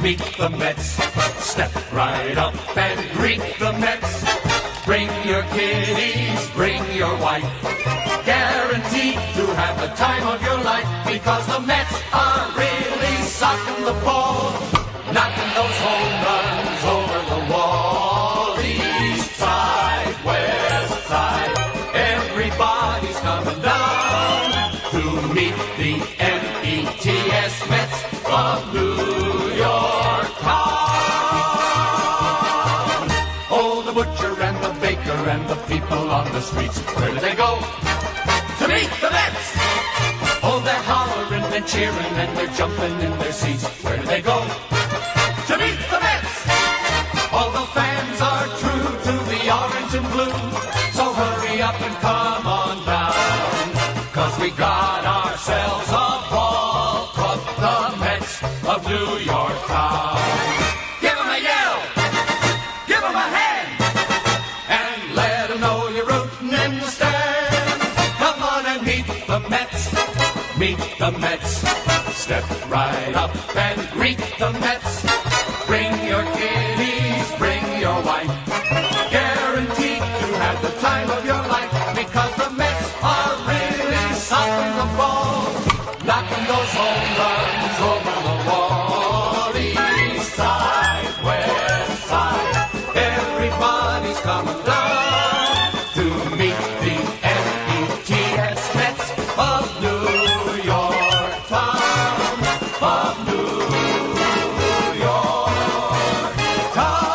meet the Mets. Step right up and greet the Mets. Bring your kiddies, bring your wife. Guaranteed to have the time of your life, because the Mets are really socking the ball, knocking those home runs over the wall. East side, west side, everybody's coming down to meet the METS Mets of New York town. Oh, the butcher and the baker and the people on the streets, where do they go? To meet the Mets! Oh, they're hollering and cheering and they're jumping in their seats. Where do they go? To meet the Mets! All the fans are true to the orange and blue, so hurry up and come on down, 'cause we got ourselves a ball club, the Mets of New York town. Give 'em a yell! Give 'em a hand! And let 'em know you're rooting in the stand. Come on and meet the Mets. Meet the Mets. Step right up and greet the Mets. Bring your kiddies, bring your wife. Guaranteed to have the time of your life, because the Mets are really socking the ball, knocking those home runs over the wall. East side, west side, everybody's coming down to meet the METS Mets of New York town, of New York town.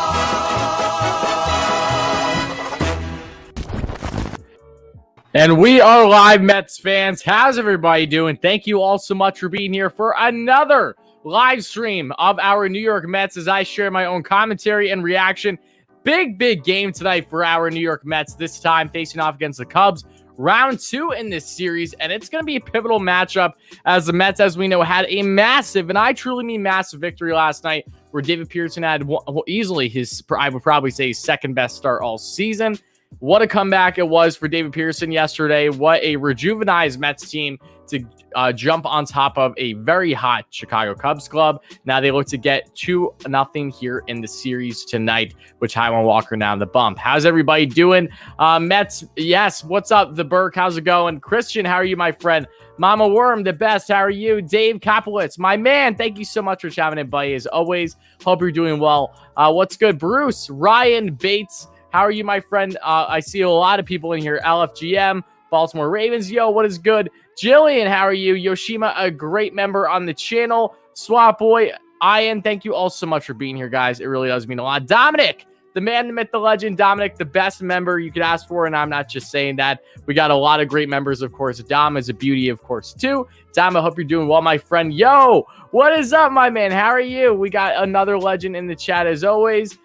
And we are live, Mets fans. How's everybody doing? Thank you all so much for being here for another live stream of our New York Mets as I share my own commentary and reaction. Big game tonight for our New York Mets, this time facing off against the Cubs. Round 2 in this series, and it's going to be a pivotal matchup as the Mets, as we know, had a massive, and I truly mean massive, victory last night where David Pearson had easily his, I would probably say, second best start all season. What a comeback it was for David Pearson yesterday. What a rejuvenized Mets team to jump on top of a very hot Chicago Cubs club. Now they look to get 2-0 here in the series tonight with Taijuan Walker now on the bump. How's everybody doing? Mets, yes. What's up, the Burke? How's it going? Christian, how are you, my friend? Mama Worm, the best. How are you? Dave Koplitz, my man. Thank you so much for chatting in, buddy, as always. Hope you're doing well. What's good? Bruce, Ryan, Bates, how are you, my friend? I see a lot of people in here. LFGM, Baltimore Ravens. Yo, what is good? Jillian, how are you? Yoshima, a great member on the channel. Swap Boy, Ian, thank you all so much for being here, guys. It really does mean a lot. Dominic, the man, the myth, the legend. Dominic, the best member you could ask for, and I'm not just saying that. We got a lot of great members, of course. Dom is a beauty, of course, too. Dom, I hope you're doing well, my friend. Yo, what is up, my man? How are you? We got another legend in the chat, as always.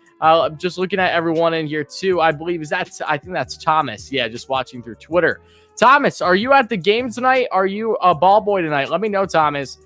Just looking at everyone in here too. I think that's Thomas. Yeah, just watching through Twitter. Thomas, are you at the game tonight? Are you a ball boy tonight? Let me know, Thomas.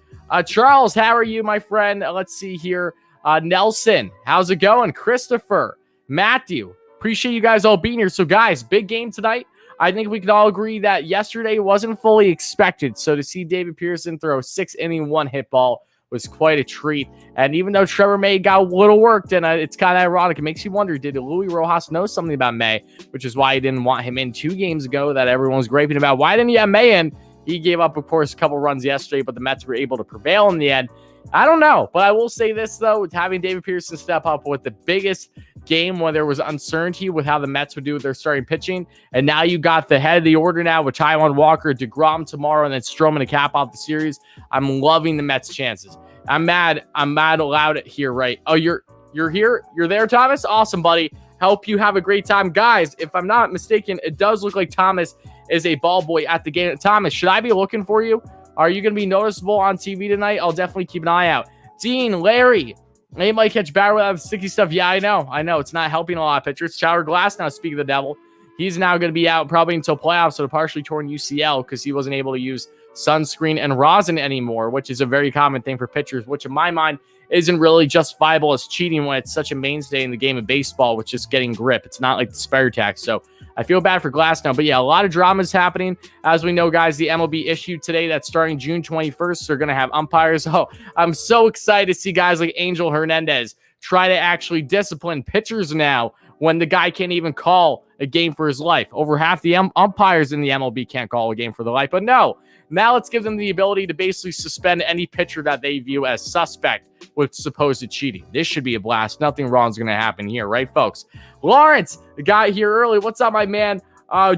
Charles, how are you, my friend? Let's see here. Nelson, how's it going? Christopher, Matthew, appreciate you guys all being here. So guys, big game tonight. I think we can all agree that yesterday wasn't fully expected. So to see David Pearson throw a 6-inning, 1-hit ball was quite a treat. And even though Trevor May got a little worked, and it's kind of ironic, it makes you wonder, did Luis Rojas know something about May, which is why he didn't want him in 2 games ago that everyone was griping about. Why didn't you have May in? He gave up, of course, a couple runs yesterday, but the Mets were able to prevail in the end. I don't know, but I will say this, though, with having David Pearson step up with the biggest game when there was uncertainty with how the Mets would do with their starting pitching, and now you got the head of the order now with Taijuan Walker, DeGrom tomorrow, and then Stroman to cap off the series. I'm loving the Mets' chances. I'm mad loud here, right? Oh, you're here? You're there, Thomas? Awesome, buddy. Hope you have a great time. Guys, if I'm not mistaken, it does look like Thomas is a ball boy at the game. Thomas, should I be looking for you? Are you going to be noticeable on TV tonight? I'll definitely keep an eye out. Dean, Larry, they might catch Barrow out of sticky stuff. Yeah, I know. It's not helping a lot of pitchers. Shower Glass now, speak of the devil. He's now going to be out probably until playoffs with a partially torn UCL because he wasn't able to use sunscreen and rosin anymore, which is a very common thing for pitchers, which in my mind isn't really justifiable as cheating when it's such a mainstay in the game of baseball, which is getting grip. It's not like the spare tax. So I feel bad for Glasnow. But yeah, a lot of drama is happening. As we know, guys, the MLB issued today that's starting June 21st. They're going to have umpires. Oh, I'm so excited to see guys like Angel Hernandez try to actually discipline pitchers now when the guy can't even call a game for his life. Over half the umpires in the MLB can't call a game for their life. But no, now let's give them the ability to basically suspend any pitcher that they view as suspect with supposed cheating. This should be a blast. Nothing wrong is going to happen here, right, folks? Lawrence, the guy here early. What's up, my man?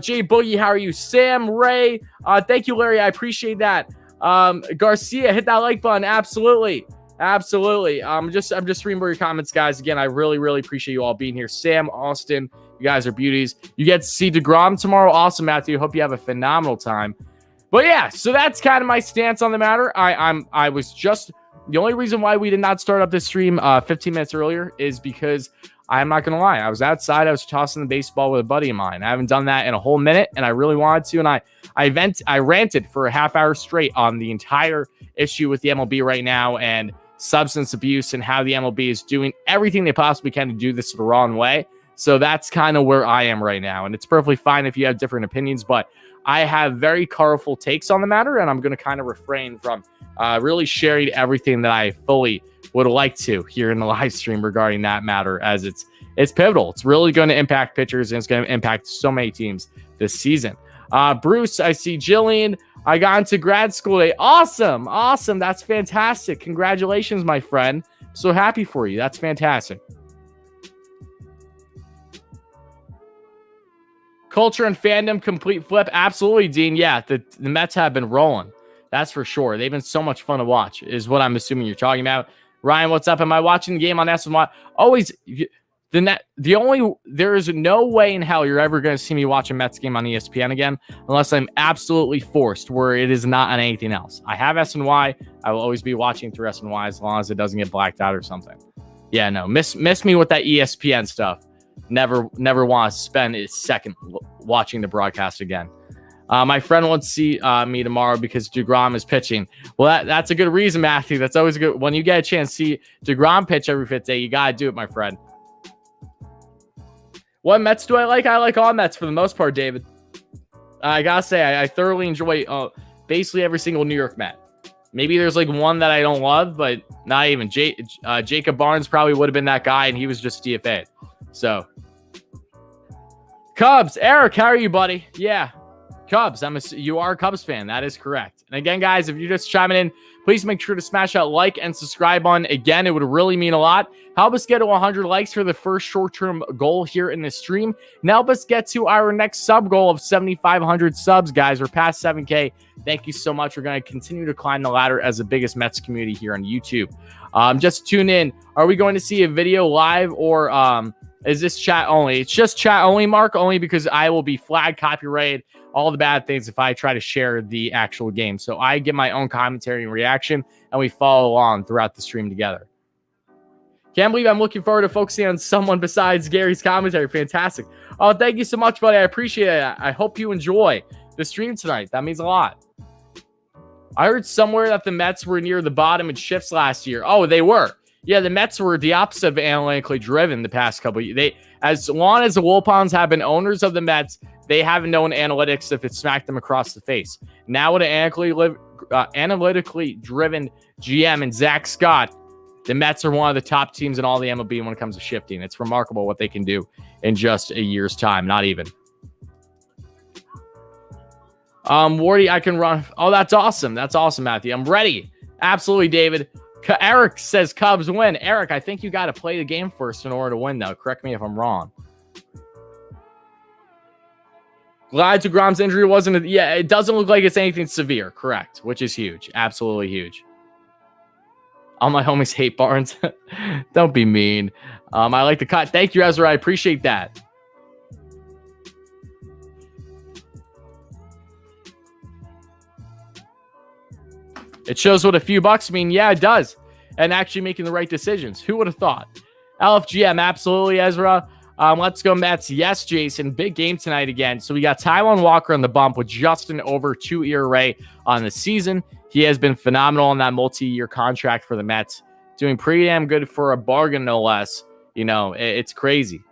Jay Boogie, how are you? Sam Ray, thank you, Larry. I appreciate that. Garcia, hit that like button. Absolutely. Absolutely. I'm just reading more your comments, guys. Again, I really, really appreciate you all being here. Sam, Austin, you guys are beauties. You get to see DeGrom tomorrow. Awesome, Matthew. Hope you have a phenomenal time. But yeah, so that's kind of my stance on the matter. I was just, the only reason why we did not start up this stream 15 minutes earlier is because I'm not going to lie. I was outside. I was tossing the baseball with a buddy of mine. I haven't done that in a whole minute, and I really wanted to. And I ranted for a half hour straight on the entire issue with the MLB right now and substance abuse and how the MLB is doing everything they possibly can to do this the wrong way. So that's kind of where I am right now. And it's perfectly fine if you have different opinions, but I have very colorful takes on the matter, and I'm going to kind of refrain from really sharing everything that I fully would like to here in the live stream regarding that matter, as it's pivotal. It's really going to impact pitchers, and it's going to impact so many teams this season. Bruce, I see Jillian. I got into grad school today. Awesome. Awesome. That's fantastic. Congratulations, my friend. So happy for you. That's fantastic. Culture and fandom, complete flip. Absolutely, Dean. Yeah, the Mets have been rolling. That's for sure. They've been so much fun to watch, is what I'm assuming you're talking about. Ryan, what's up? Am I watching the game on SNY? Always. There is no way in hell you're ever going to see me watch a Mets game on ESPN again unless I'm absolutely forced, where it is not on anything else. I have SNY. I will always be watching through SNY as long as it doesn't get blacked out or something. Yeah, no, miss me with that ESPN stuff. Never want to spend a second watching the broadcast again. My friend wants to see me tomorrow because DeGrom is pitching. Well, that's a good reason, Matthew. That's always a good. When you get a chance to see DeGrom pitch every fifth day, you got to do it, my friend. What Mets do I like? I like all Mets for the most part, David. I got to say, I thoroughly enjoy basically every single New York Met. Maybe there's like one that I don't love, but not even. Jacob Barnes probably would have been that guy, and he was just DFA'd. So, Cubs. Eric, how are you, buddy? Yeah, Cubs. You are a Cubs fan. That is correct. And again, guys, if you're just chiming in, please make sure to smash that like and subscribe button. Again, it would really mean a lot. Help us get to 100 likes for the first short-term goal here in this stream. And help us get to our next sub goal of 7,500 subs, guys. We're past 7K. Thank you so much. We're going to continue to climb the ladder as the biggest Mets community here on YouTube. Just tune in. Are we going to see a video live, or is this chat only? It's just chat only, Mark, only because I will be flagged, copyrighted, all the bad things if I try to share the actual game. So I get my own commentary and reaction, and we follow along throughout the stream together. Can't believe I'm looking forward to focusing on someone besides Gary's commentary. Fantastic. Oh, thank you so much, buddy. I appreciate it. I hope you enjoy the stream tonight. That means a lot. I heard somewhere that the Mets were near the bottom in shifts last year. Oh, they were. Yeah, the Mets were the opposite of analytically driven the past couple of years. As long as the Wilpons have been owners of the Mets, they haven't known analytics if it smacked them across the face. Now with an analytically driven GM and Zach Scott, the Mets are one of the top teams in all the MLB when it comes to shifting. It's remarkable what they can do in just a year's time. Not even. Wardy, I can run. Oh, that's awesome. That's awesome, Matthew. I'm ready. Absolutely, David. Eric says Cubs win. Eric, I think you got to play the game first in order to win, though. Correct me if I'm wrong. Glad DeGrom's injury wasn't. Yeah, it doesn't look like it's anything severe. Correct, which is huge. Absolutely huge. All my homies hate Barnes. Don't be mean. I like the cut. Thank you, Ezra. I appreciate that. It shows what a few bucks mean. Yeah, it does. And actually making the right decisions. Who would have thought? LFGM, absolutely, Ezra. Let's go Mets. Yes, Jason. Big game tonight again. So we got Taijuan Walker on the bump with Justin over 2 ERA on the season. He has been phenomenal on that multi-year contract for the Mets. Doing pretty damn good for a bargain, no less. You know, it's crazy.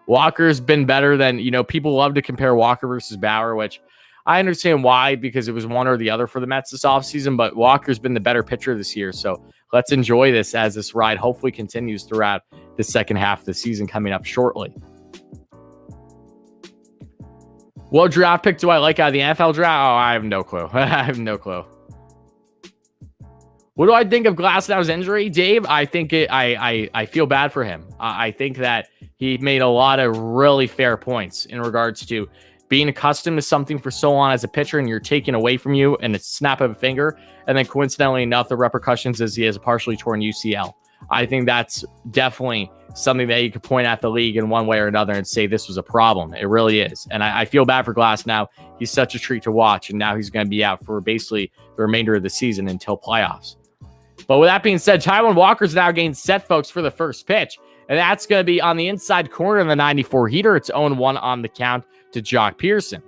Walker's been better than, people love to compare Walker versus Bauer, which I understand why, because it was one or the other for the Mets this offseason, but Walker's been the better pitcher this year. So let's enjoy this as this ride hopefully continues throughout the second half of the season coming up shortly. What draft pick do I like out of the NFL draft? Oh, I have no clue. I have no clue. What do I think of Glasnow's injury, Dave? I think I feel bad for him. I think that he made a lot of really fair points in regards to being accustomed to something for so long as a pitcher, and you're taken away from you in a snap of a finger. And then coincidentally enough, the repercussions is he has a partially torn UCL. I think that's definitely something that you could point at the league in one way or another and say this was a problem. It really is. And I feel bad for Glasnow. He's such a treat to watch, and now he's going to be out for basically the remainder of the season until playoffs. But with that being said, Taijuan Walker's now getting set, folks, for the first pitch. And that's going to be on the inside corner of the 94 heater. It's 0-1 on the count to Jock Pearson.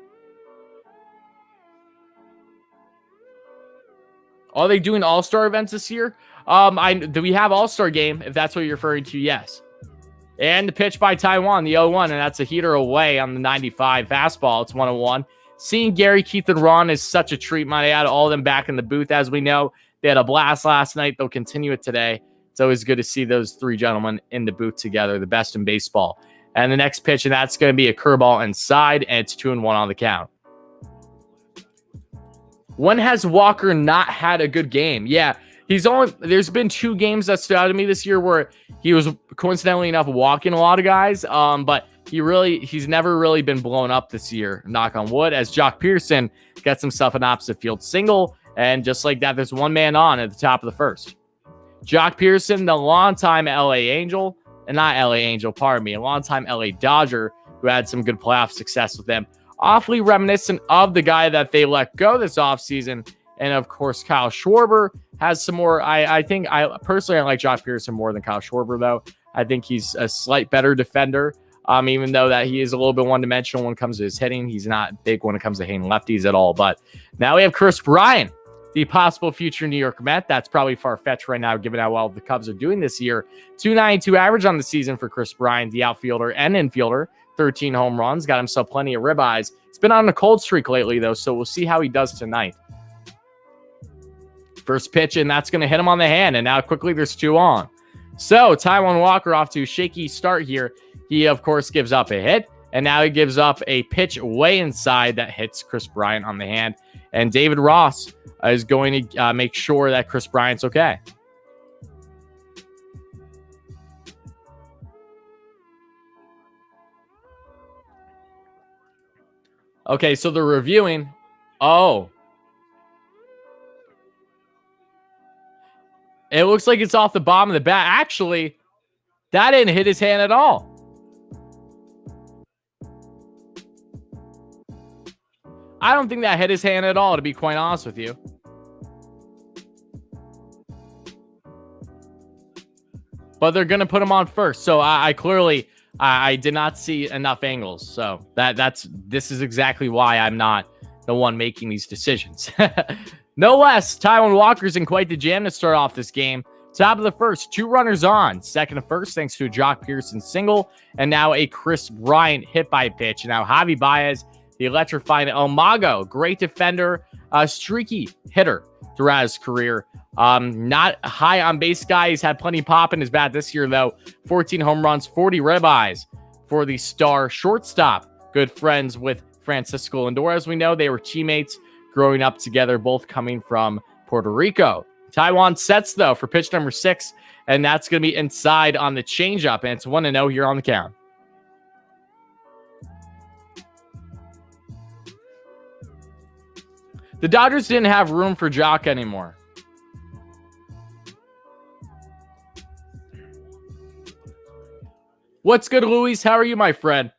Are they doing all-star events this year? Do we have all-star game? If that's what you're referring to, yes. And the pitch by Taijuan, the 0-1, and that's a heater away on the 95 fastball. It's 1-1. Seeing Gary, Keith, and Ron is such a treat. Might add all of them back in the booth, as we know. They had a blast last night. They'll continue it today. It's always good to see those three gentlemen in the booth together, the best in baseball. And the next pitch, and that's going to be a curveball inside, and it's 2-1 on the count. When has Walker not had a good game? Yeah, there's been 2 games that stood out to me this year where he was coincidentally enough walking a lot of guys, but he's never really been blown up this year, knock on wood, as Jock Pearson gets himself an opposite field single. And just like that, there's one man on at the top of the first. Jock Pearson, the longtime a longtime LA Dodger who had some good playoff success with them. Awfully reminiscent of the guy that they let go this offseason. And of course, Kyle Schwarber has some more. I like Jock Pearson more than Kyle Schwarber, though. I think he's a slight better defender. Even though that he is a little bit one-dimensional when it comes to his hitting. He's not big when it comes to hitting lefties at all. But now we have Chris Bryant, the possible future New York Met. That's probably far-fetched right now, given how well the Cubs are doing this year. 292 average on the season for Chris Bryant, the outfielder and infielder. 13 home runs, got himself plenty of ribeyes. He's been on a cold streak lately, though, so we'll see how he does tonight. First pitch, and that's going to hit him on the hand, and now quickly there's 2 on. So Taijuan Walker off to a shaky start here. He, of course, gives up a hit, and now he gives up a pitch way inside that hits Chris Bryant on the hand. And David Ross is going to make sure that Chris Bryant's okay. Okay, so they're reviewing. Oh. It looks like it's off the bottom of the bat. Actually, that didn't hit his hand at all. I don't think that hit his hand at all, to be quite honest with you. But they're going to put him on first. So I clearly did not see enough angles. So this is exactly why I'm not the one making these decisions. No less, Taijuan Walker's in quite the jam to start off this game. Top of the first, 2 runners on. Second to first, thanks to a Jock Pearson single. And now a Chris Bryant hit by pitch. Now Javi Baez, the electrifying El Mago, great defender, streaky hitter throughout his career. Not high on base guy. He's had plenty of pop in his bat this year, though. 14 home runs, 40 ribeyes for the star shortstop. Good friends with Francisco Lindor. As we know, they were teammates growing up together, both coming from Puerto Rico. Taijuan sets, though, for pitch number 6, and that's going to be inside on the changeup, and it's 1-0 here on the count. The Dodgers didn't have room for Jock anymore. What's good, Luis? How are you, my friend?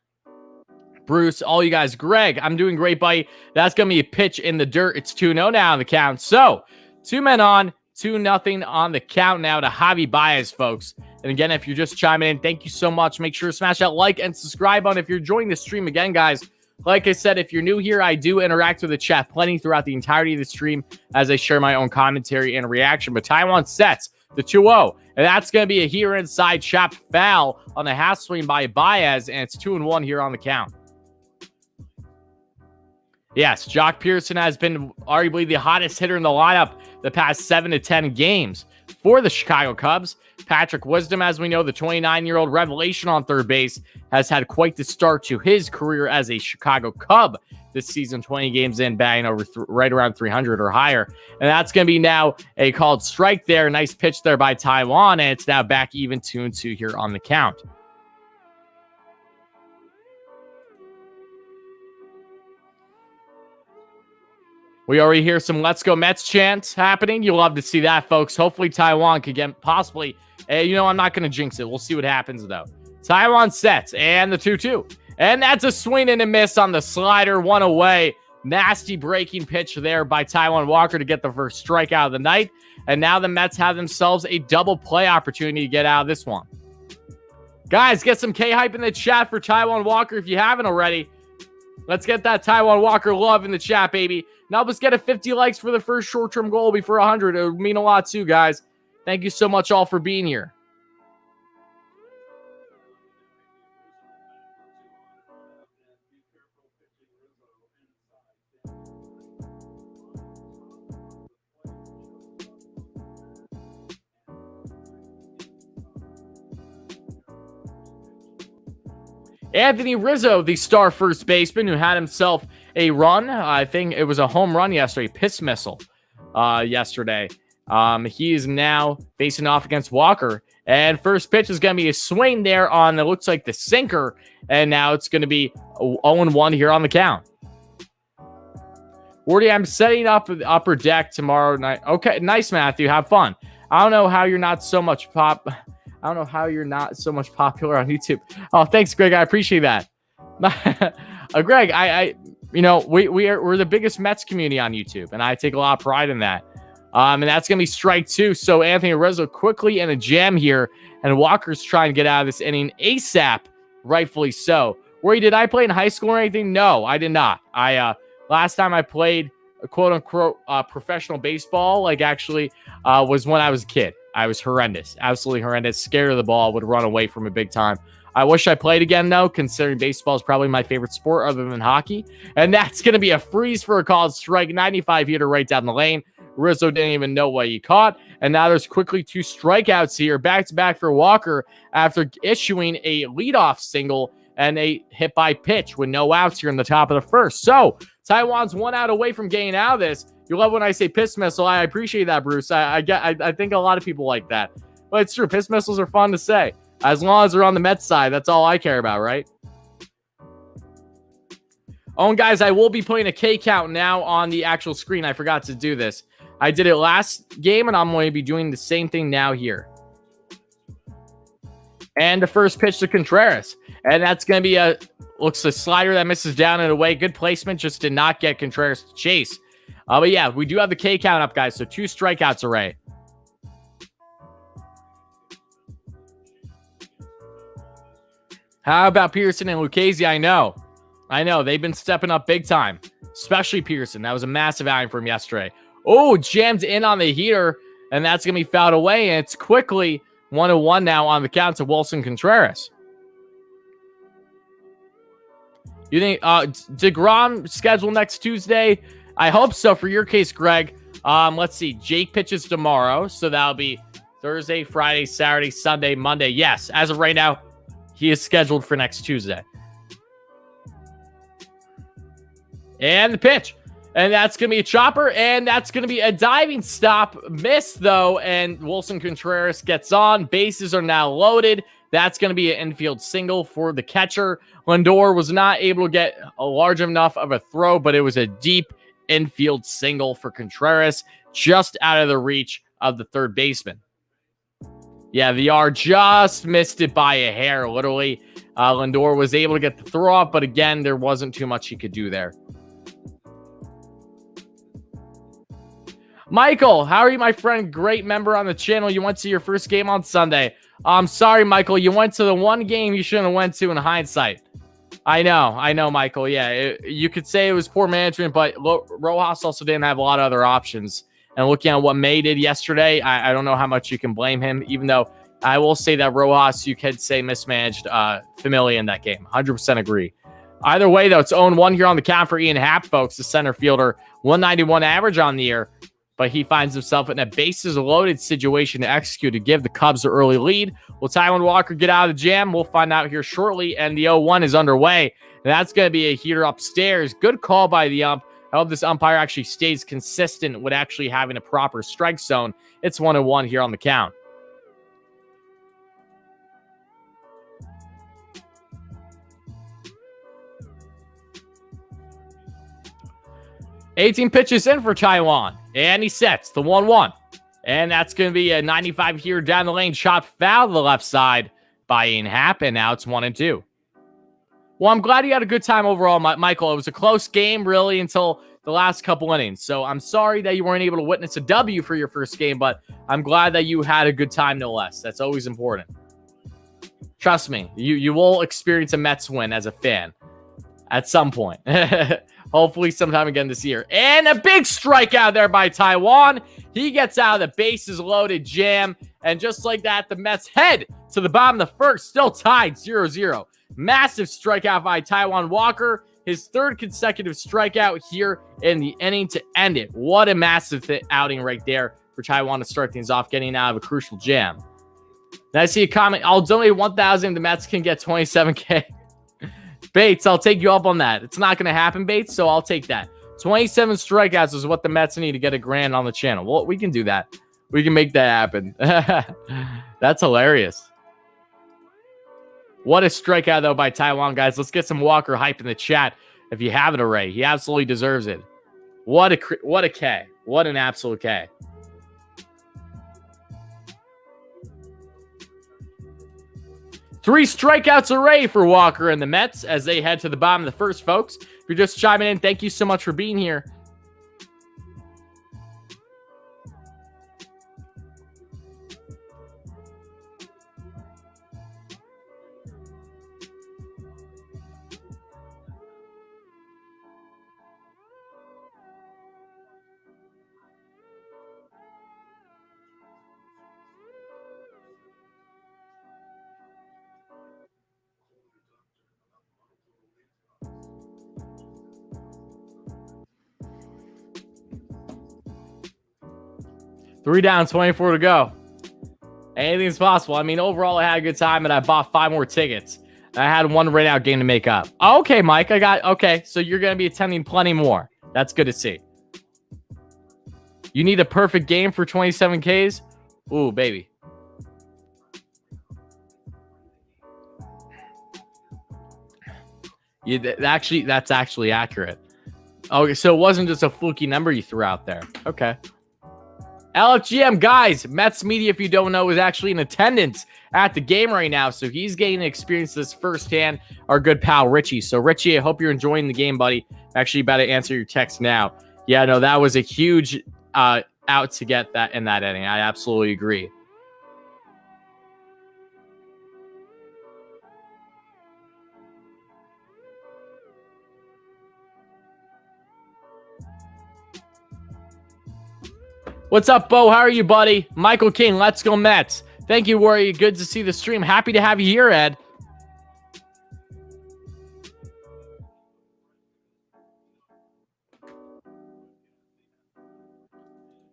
Bruce, all you guys. Greg, I'm doing great, buddy. That's going to be a pitch in the dirt. It's 2-0 now on the count. So, 2 men on, 2-0 on the count now to Javi Baez, folks. And again, if you're just chiming in, thank you so much. Make sure to smash that like and subscribe button if you're enjoying the stream. Again, guys, like I said, if you're new here, I do interact with the chat plenty throughout the entirety of the stream as I share my own commentary and reaction. But Taijuan sets the 2-0. And that's going to be a here inside chop foul on the half swing by Baez, and it's 2-1 here on the count. Yes, Jock Pearson has been arguably the hottest hitter in the lineup the past 7 to 10 games for the Chicago Cubs. Patrick Wisdom, as we know, the 29-year-old revelation on third base, has had quite the start to his career as a Chicago Cub this season, 20 games in, batting over right around 300 or higher. And that's going to be now a called strike there. Nice pitch there by Taijuan, and it's now back even 2-2 here on the count. We already hear some Let's Go Mets chants happening. You'll love to see that, folks. Hopefully Taijuan could get possibly, I'm not going to jinx it. We'll see what happens, though. Taijuan sets, and the 2-2. And that's a swing and a miss on the slider, one away. Nasty breaking pitch there by Taijuan Walker to get the first strikeout of the night. And now the Mets have themselves a double play opportunity to get out of this one. Guys, get some K-hype in the chat for Taijuan Walker if you haven't already. Let's get that Taijuan Walker love in the chat, baby. Now let's get a 50 likes for the first short-term goal before 100. It would mean a lot too, guys. Thank you so much all for being here. Anthony Rizzo, the star first baseman who had himself a run. I think it was a home run yesterday, piss missile yesterday. He is now facing off against Walker. And first pitch is going to be a swing there on, it looks like the sinker. And now it's going to be 0-1 here on the count. Wardy, I'm setting up the upper deck tomorrow night. Okay, nice, Matthew. Have fun. I don't know how you're not so much popular on YouTube. Oh, thanks, Greg. I appreciate that. Greg, we're the biggest Mets community on YouTube, and I take a lot of pride in that. And that's going to be strike two. So Anthony Rizzo quickly in a jam here, and Walker's trying to get out of this inning ASAP, rightfully so. Did I play in high school or anything? No, I did not. Last time I played quote unquote professional baseball, was when I was a kid. I was horrendous, absolutely horrendous, scared of the ball, would run away from it big time. I wish I played again, though, considering baseball is probably my favorite sport other than hockey. And that's going to be a freeze for a called strike, 95 hitter right down the lane. Rizzo didn't even know what he caught. And now there's quickly 2 strikeouts here, back-to-back for Walker after issuing a leadoff single and a hit by pitch with no outs here in the top of the first. So Taijuan's 1 out away from getting out of this. You love when I say piss missile. I appreciate that, Bruce. I think a lot of people like that. But it's true. Piss missiles are fun to say. As long as they're on the Mets side, that's all I care about, right? Oh, and guys, I will be putting a K count now on the actual screen. I forgot to do this. I did it last game, and I'm going to be doing the same thing now here. And the first pitch to Contreras. And that's going to be a slider that misses down and away. Good placement, just did not get Contreras to chase. But yeah, we do have the K count up, guys. So 2 strikeouts array. How about Pearson and Lucchesi? I know. They've been stepping up big time, especially Pearson. That was a massive outing from yesterday. Oh, jammed in on the heater, and that's going to be fouled away. And it's quickly 1-1 now on the count to Wilson Contreras. You think DeGrom scheduled next Tuesday? I hope so for your case, Greg. Let's see. Jake pitches tomorrow, so that'll be Thursday, Friday, Saturday, Sunday, Monday. Yes, as of right now, he is scheduled for next Tuesday. And the pitch. And that's going to be a chopper, and that's going to be a diving stop. Miss, though, and Wilson Contreras gets on. Bases are now loaded. That's going to be an infield single for the catcher. Lindor was not able to get a large enough of a throw, but it was a deep infield single for Contreras, just out of the reach of the third baseman. Yeah, VR just missed it by a hair, literally. Lindor was able to get the throw off, but again, there wasn't too much he could do there. Michael, how are you, my friend? Great member on the channel. You went to your first game on Sunday. I'm sorry, Michael. You went to the one game you shouldn't have went to in hindsight. I know, Michael. Yeah, you could say it was poor management, but Rojas also didn't have a lot of other options. And looking at what May did yesterday, I don't know how much you can blame him, even though I will say that Rojas, you could say, mismanaged Familia in that game. 100% agree. Either way, though, it's 0-1 here on the count for Ian Happ, folks, the center fielder. 191 average on the year, but he finds himself in a bases-loaded situation to execute to give the Cubs the early lead. Will Taijuan Walker get out of the jam? We'll find out here shortly, and the 0-1 is underway. And that's going to be a heater upstairs. Good call by the ump. I hope this umpire actually stays consistent with actually having a proper strike zone. It's 1-1 here on the count. $18 pitches in for Taijuan, and he sets the 1-1. And that's going to be a 95 here down the lane, shot foul to the left side by Ian Happ, and now it's 1-2. Well, I'm glad you had a good time overall, Michael. It was a close game, really, until the last couple innings. So I'm sorry that you weren't able to witness a W for your first game, but I'm glad that you had a good time, no less. That's always important. Trust me, you will experience a Mets win as a fan at some point. Hopefully sometime again this year. And a big strikeout there by Taijuan. He gets out of the bases loaded jam. And just like that, the Mets head to the bottom of the first, still tied 0-0. Massive strikeout by Taijuan Walker. His third consecutive strikeout here in the inning to end it. What a massive outing right there for Taijuan to start things off, getting out of a crucial jam. Now I see a comment. I'll donate 1,000. The Mets can get 27K. Bates, I'll take you up on that. It's not going to happen, Bates, so I'll take that. 27 strikeouts is what the Mets need to get $1,000 on the channel. Well, we can do that. We can make that happen. That's hilarious. What a strikeout, though, by Taijuan, guys. Let's get some Walker hype in the chat if you haven't already. He absolutely deserves it. What a K. What an absolute K. Three strikeouts array for Walker and the Mets as they head to the bottom of the first, folks. If you're just chiming in, thank you so much for being here. Three down, 24 to go. Anything's possible. I mean, overall, I had a good time, and I bought 5 more tickets. I had one rain-out game to make up. Okay, Mike, okay, so you're going to be attending plenty more. That's good to see. You need a perfect game for 27Ks? Ooh, baby. That's actually accurate. Okay, so it wasn't just a fluky number you threw out there. Okay. LFGM, guys, Mets media, if you don't know, is actually in attendance at the game right now, so he's getting to experience this firsthand. Our good pal, Richie. So, Richie, I hope you're enjoying the game, buddy. Actually, about to answer your text now. Yeah, no, that was a huge out to get that in that inning. I absolutely agree. What's up, Bo? How are you, buddy? Michael King, let's go Mets. Thank you, Warrior. Good to see the stream. Happy to have you here, Ed.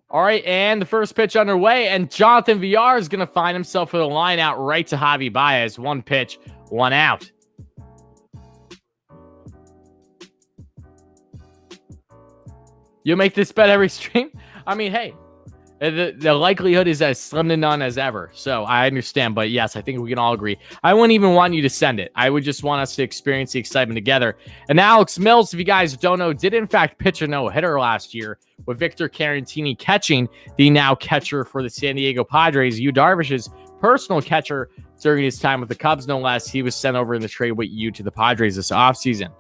All right, and the first pitch underway, and Jonathan Villar is going to find himself with a line out right to Javi Baez. 1 pitch, 1 out. You'll make this bet every stream? I mean, hey. The likelihood is as slim to none as ever. So I understand. But yes, I think we can all agree. I wouldn't even want you to send it. I would just want us to experience the excitement together. And Alex Mills, if you guys don't know, did in fact pitch a no-hitter last year with Victor Caratini catching, the now catcher for the San Diego Padres. Yu Darvish's personal catcher during his time with the Cubs, no less. He was sent over in the trade with you to the Padres this offseason.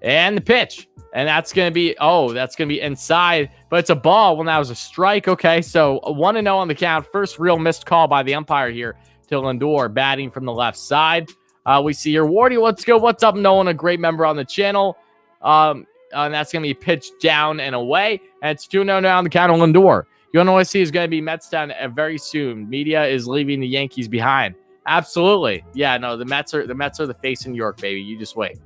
And the pitch. And that's going to be inside, but it's a ball. Well, that was a strike. Okay, so 1-0 on the count. First real missed call by the umpire here to Lindor, batting from the left side. We see here, Wardy, let's go. What's up, Nolan? A great member on the channel. and that's going to be pitched down and away. And it's 2-0 now on the count of Lindor. You want to see is going to be Mets down very soon. Media is leaving the Yankees behind. Absolutely. Yeah, no, the Mets are the face in New York, baby. You just wait.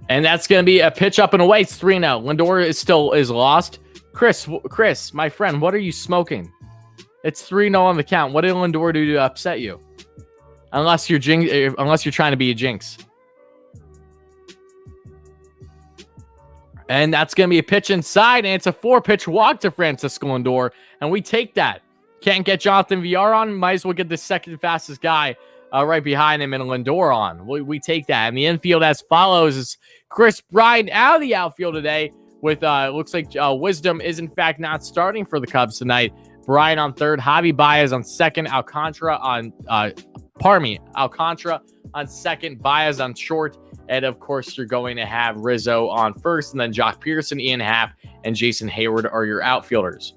And that's going to be a pitch up and away. It's 3-0. Lindor is lost. Chris, my friend, what are you smoking? It's 3-0 on the count. What did Lindor do to upset you? Unless you're trying to be a jinx. And that's going to be a pitch inside, and it's a 4-pitch walk to Francisco Lindor, and we take that. Can't get Jonathan VR on. Might as well get the second fastest guy right behind him and Lindor on. We take that. And the infield as follows is Chris Bryant out of the outfield today with looks like Wisdom is in fact not starting for the Cubs tonight. Bryant on third, Javi Baez on second, Alcantara on second, Baez on short, and of course you're going to have Rizzo on first, and then Jock Pearson, Ian Happ, and Jason Hayward are your outfielders.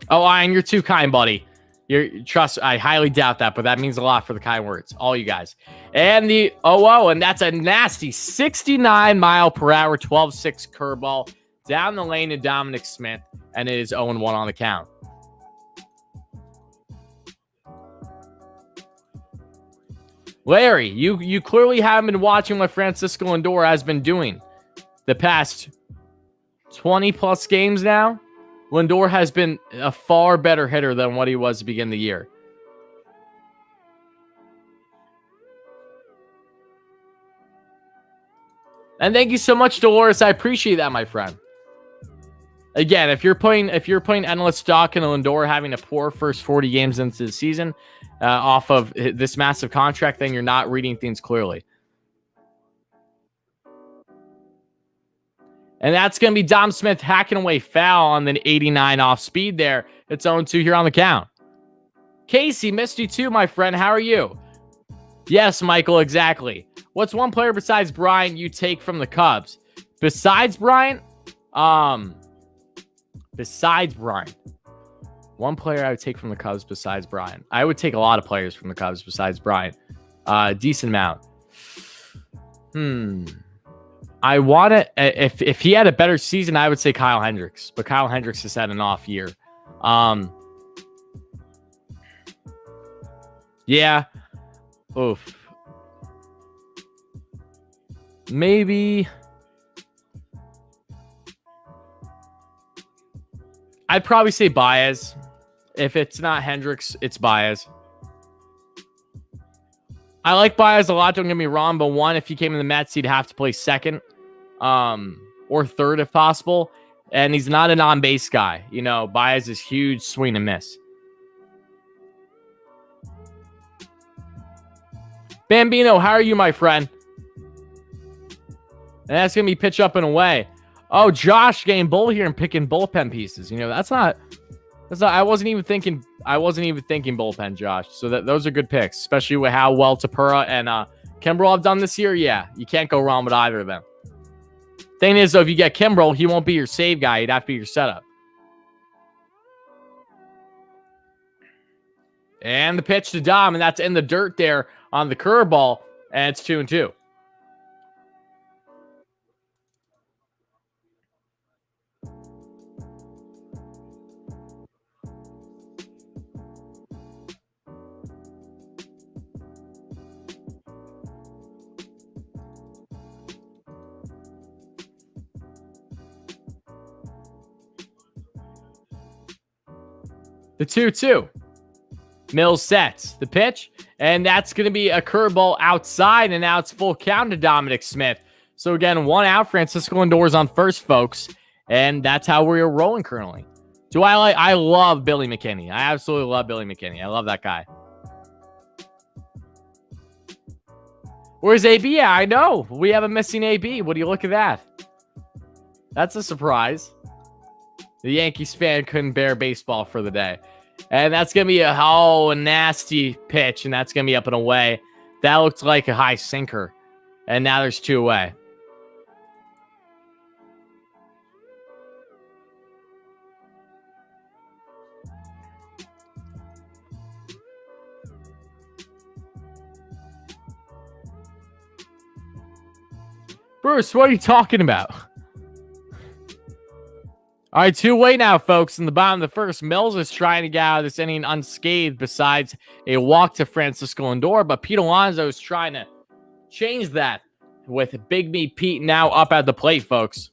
Oh, Ian, you're too kind, buddy. I highly doubt that, but that means a lot for the kind words. All you guys. And the 0-0, and that's a nasty 69-mile-per-hour, 12-6 curveball down the lane to Dominic Smith, and it is 0-1 on the count. Larry, you clearly haven't been watching what Francisco Lindor has been doing the past 20-plus games now. Lindor has been a far better hitter than what he was to begin the year. And thank you so much, Dolores. I appreciate that, my friend. Again, if you're putting endless stock in Lindor having a poor first 40 games into the season off of this massive contract, then you're not reading things clearly. And that's going to be Dom Smith hacking away foul on the 89 off speed there. It's 0-2 here on the count. Casey, missed you too, my friend. How are you? Yes, Michael, exactly. What's one player besides Bryant you take from the Cubs? Besides Bryant? Besides Bryant. One player I would take from the Cubs besides Bryant. I would take a lot of players from the Cubs besides Bryant. Decent amount. I want to, if he had a better season, I would say Kyle Hendricks, but Kyle Hendricks has had an off year. Yeah. Oof. Maybe. I'd probably say Baez. If it's not Hendricks, it's Baez. I like Baez a lot, don't get me wrong, but one, if he came in the Mets, he'd have to play second or third if possible. And he's not an on-base guy. You know, Baez is huge swing and miss. Bambino, how are you, my friend? And that's going to be pitch up and away. Oh, Josh getting bull here and picking bullpen pieces. You know, that's not, I wasn't even thinking bullpen, Josh. So those are good picks, especially with how well Tapura and Kimbrel have done this year. Yeah, you can't go wrong with either of them. Thing is, though, if you get Kimbrel, he won't be your save guy. He'd have to be your setup. And the pitch to Dom, and that's in the dirt there on the curveball, and it's 2-2. The 2-2. Mills sets the pitch, and that's going to be a curveball outside, and now it's full count to Dominic Smith. So again, one out. Francisco Lindor's on first, folks, and that's how we're rolling currently. I love Billy McKinney. I absolutely love Billy McKinney. I love that guy. Where's AB? Yeah, I know. We have a missing AB. What do you look at that? That's a surprise. The Yankees fan couldn't bear baseball for the day. And that's going to be a nasty pitch, and that's going to be up and away. That looked like a high sinker, and now there's 2 away. Bruce, what are you talking about? All right, 2-way now, folks. In the bottom of the first, Mills is trying to get out of this inning unscathed besides a walk to Francisco Lindor, but Pete Alonso is trying to change that with Big Me Pete now up at the plate, folks.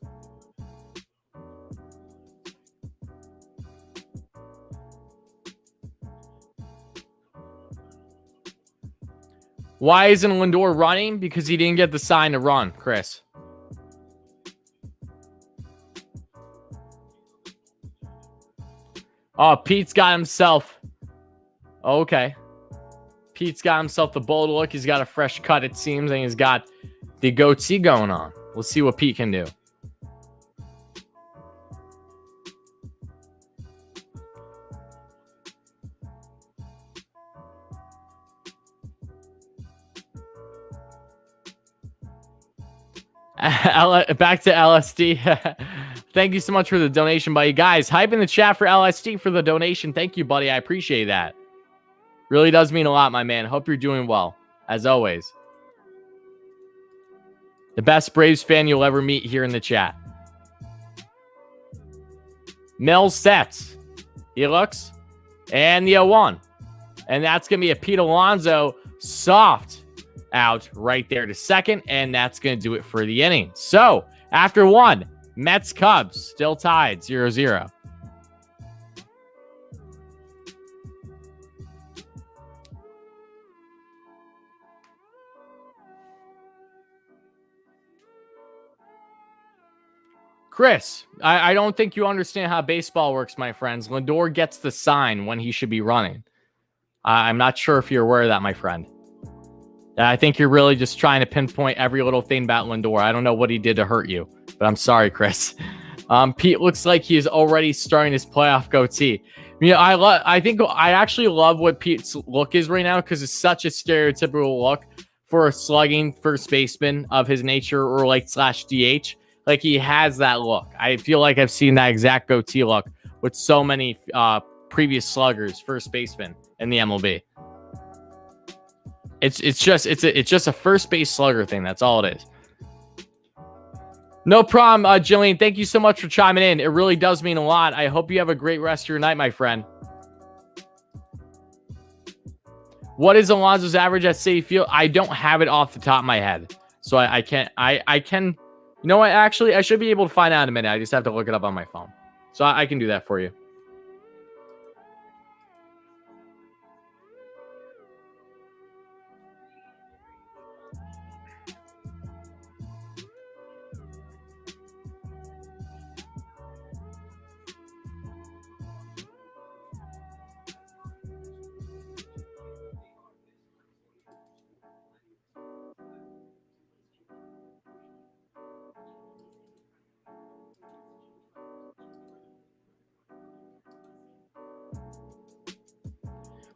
Why isn't Lindor running? Because he didn't get the sign to run, Chris. Oh, Pete's got himself. Okay. Pete's got himself the bold look. He's got a fresh cut, it seems, and he's got the goatee going on. Let's see what Pete can do. Back to LSD. Thank you so much for the donation, buddy. Guys, hype in the chat for LSD for the donation. Thank you, buddy. I appreciate that. Really does mean a lot, my man. Hope you're doing well, as always. The best Braves fan you'll ever meet here in the chat. Mills sets. He looks. And the 0-1. And that's going to be a Pete Alonso soft out right there to second. And that's going to do it for the inning. So, after one, Mets Cubs still tied 0-0. Chris, I don't think you understand how baseball works, my friends. Lindor gets the sign when he should be running. I'm not sure if you're aware of that, my friend. I think you're really just trying to pinpoint every little thing about Lindor. I don't know what he did to hurt you, but I'm sorry, Chris. Pete looks like he is already starting his playoff goatee. You know, I think I actually love what Pete's look is right now because it's such a stereotypical look for a slugging first baseman of his nature or like /DH. Like he has that look. I feel like I've seen that exact goatee look with so many previous sluggers, first baseman in the MLB. It's just a first base slugger thing. That's all it is. No problem, Jillian. Thank you so much for chiming in. It really does mean a lot. I hope you have a great rest of your night, my friend. What is Alonso's average at Citi Field? I don't have it off the top of my head, so I can't. I can. You know what? Actually, I should be able to find out in a minute. I just have to look it up on my phone, so I can do that for you.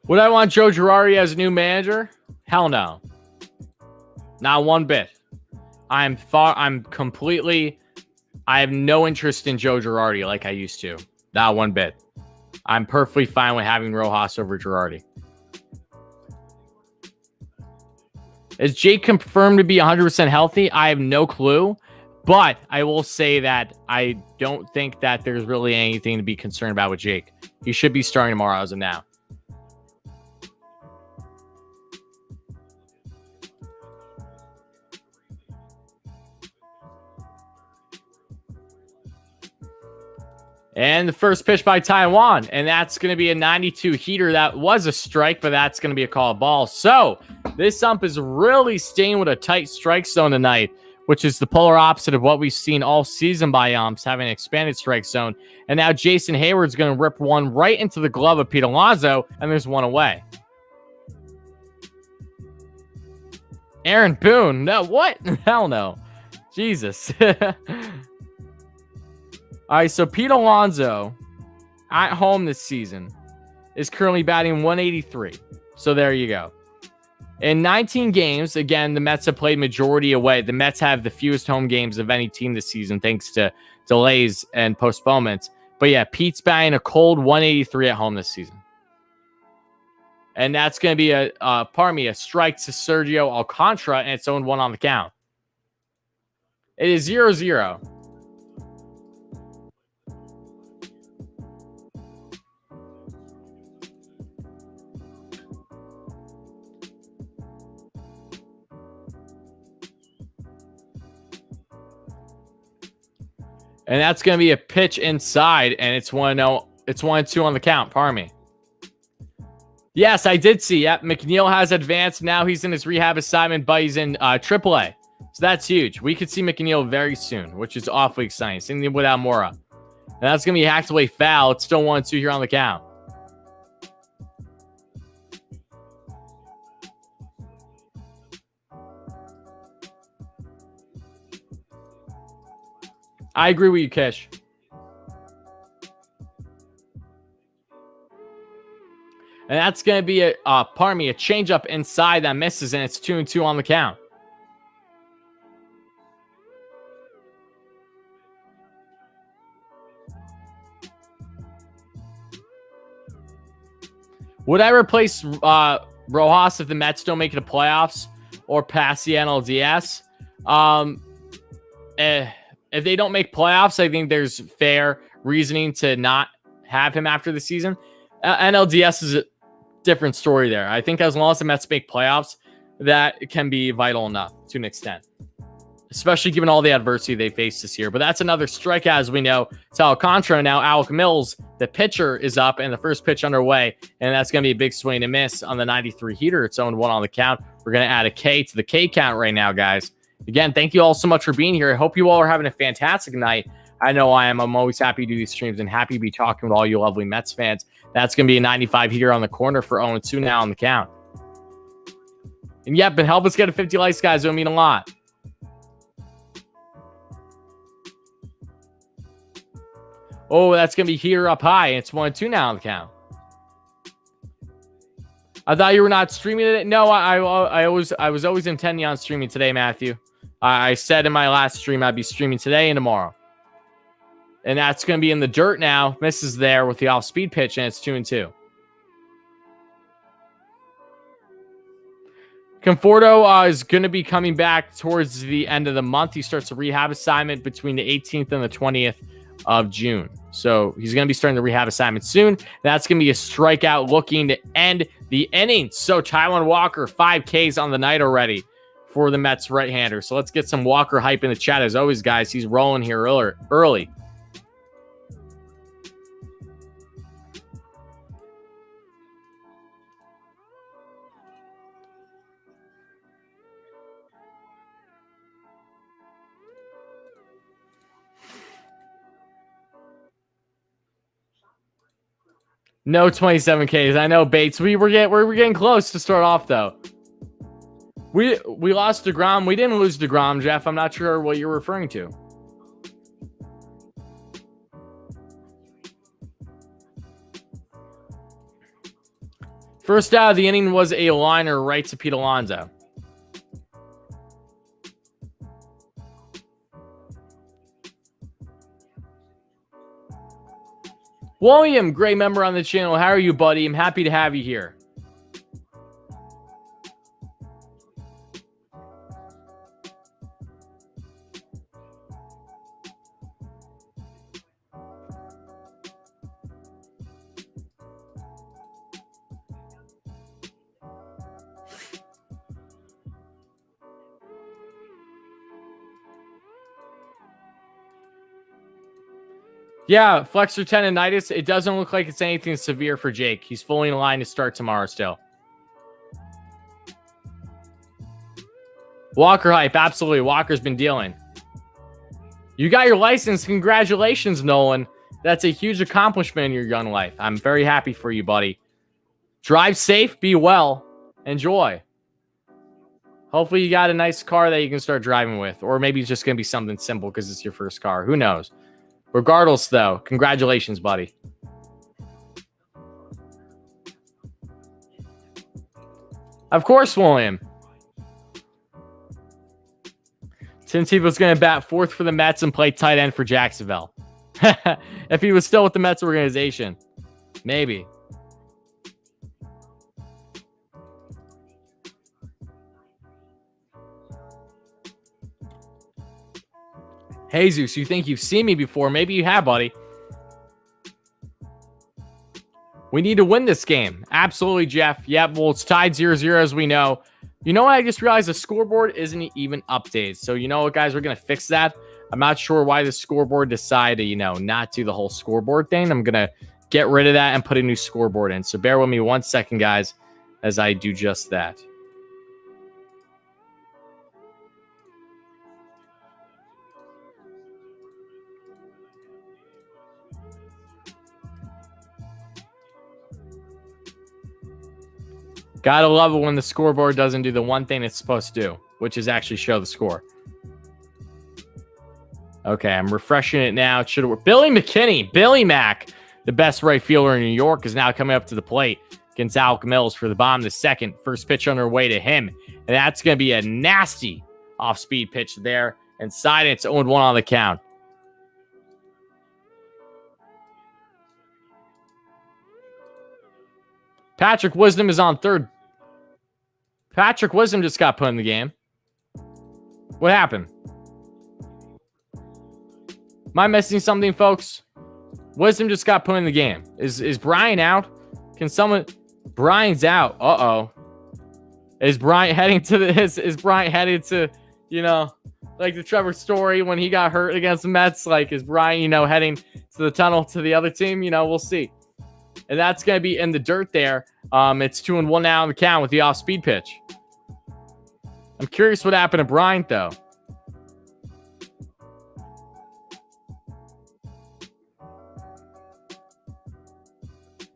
Would I want Joe Girardi as a new manager? Hell no. Not one bit. I have no interest in Joe Girardi like I used to. Not one bit. I'm perfectly fine with having Rojas over Girardi. Is Jake confirmed to be 100% healthy? I have no clue. But I will say that I don't think that there's really anything to be concerned about with Jake. He should be starting tomorrow as of now. And the first pitch by Taijuan, and that's going to be a 92 heater. That was a strike, but that's going to be a called ball. So this ump is really staying with a tight strike zone tonight, which is the polar opposite of what we've seen all season by umps, having an expanded strike zone. And now Jason Hayward's going to rip one right into the glove of Pete Alonso, and there's one away. Aaron Boone. No, what? Hell no. Jesus. All right, so Pete Alonso at home this season is currently batting 183. So there you go. In 19 games, again, the Mets have played majority away. The Mets have the fewest home games of any team this season thanks to delays and postponements. But yeah, Pete's batting a cold 183 at home this season. And that's going to be a strike to Sergio Alcantara, and it's 0-1 on the count. It is 0-0. And that's going to be a pitch inside, and it's 1-0. It's 1-2 on the count. Pardon me. Yes, I did see. Yep, McNeil has advanced. Now he's in his rehab assignment, but he's in AAA. So that's huge. We could see McNeil very soon, which is awfully exciting. Same thing with Almora. And that's going to be a hacked away foul. It's still 1-2 here on the count. I agree with you, Kish. And that's going to be a changeup inside that misses, and it's 2-2 on the count. Would I replace Rojas if the Mets don't make it to playoffs or pass the NLDS? If they don't make playoffs, I think there's fair reasoning to not have him after the season. NLDS is a different story there. I think as long as the Mets make playoffs, that can be vital enough to an extent, especially given all the adversity they faced this year. But that's another strikeout, as we know. It's Alcantara. Now Alec Mills, the pitcher, is up, and the first pitch underway, and that's going to be a big swing and miss on the 93 heater. It's 0-1 on the count. We're going to add a K to the K count right now, guys. Again, thank you all so much for being here. I hope you all are having a fantastic night. I know I am. I'm always happy to do these streams and happy to be talking with all you lovely Mets fans. That's going to be a 95 heater on the corner for 0-2 now on the count. And yep, and help us get a 50 likes, guys. It would mean a lot. Oh, that's going to be heater up high. It's 1-2 now on the count. I thought you were not streaming today. No, I was always intending on streaming today, Matthew. I said in my last stream I'd be streaming today and tomorrow. And that's going to be in the dirt now. Misses there with the off-speed pitch, and it's 2-2. Conforto is going to be coming back towards the end of the month. He starts a rehab assignment between the 18th and the 20th of June. So he's going to be starting the rehab assignment soon. That's going to be a strikeout looking to end the inning. So Taijuan Walker, 5 Ks on the night already for the Mets right-hander. So let's get some Walker hype in the chat as always, guys. He's rolling here early. No 27 Ks. I know, Bates. We're getting close to start off, though. We lost DeGrom. We didn't lose DeGrom, Jeff. I'm not sure what you're referring to. First out of the inning was a liner right to Pete Alonso. William, great member on the channel. How are you, buddy? I'm happy to have you here. Yeah, flexor tendonitis. It doesn't look like it's anything severe for Jake. He's fully in line to start tomorrow still. Walker hype. Absolutely. Walker's been dealing. You got your license. Congratulations, Nolan. That's a huge accomplishment in your young life. I'm very happy for you, buddy. Drive safe. Be well. Enjoy. Hopefully you got a nice car that you can start driving with. Or maybe it's just going to be something simple because it's your first car. Who knows? Regardless, though, congratulations, buddy. Of course, William. Tim Tebow's going to bat fourth for the Mets and play tight end for Jacksonville. If he was still with the Mets organization. Maybe. Jesus, you think you've seen me before? Maybe you have, buddy. We need to win this game. Absolutely, Jeff. Yep, well, it's tied 0-0 as we know. You know what? I just realized the scoreboard isn't even updated. So you know what, guys? We're going to fix that. I'm not sure why the scoreboard decided, not do the whole scoreboard thing. I'm going to get rid of that and put a new scoreboard in. So bear with me 1 second, guys, as I do just that. Gotta love it when the scoreboard doesn't do the one thing it's supposed to do, which is actually show the score. Okay, I'm refreshing it now. It should have worked. Billy McKinney, Billy Mack, the best right fielder in New York, is now coming up to the plate against Alec Mills for the bottom of the second. First pitch on their way to him. And that's going to be a nasty off-speed pitch there. Inside, it's 0-1 on the count. Patrick Wisdom is on third. Patrick Wisdom just got put in the game. What happened? Am I missing something, folks? Wisdom just got put in the game. Is Brian out? Can someone... Brian's out. Uh-oh. Is Brian heading to the... Is Brian headed to, like the Trevor Story when he got hurt against the Mets? Like, is Brian, heading to the tunnel to the other team? We'll see. And that's going to be in the dirt there. It's 2-1 now on the count with the off-speed pitch. I'm curious what happened to Bryant, though.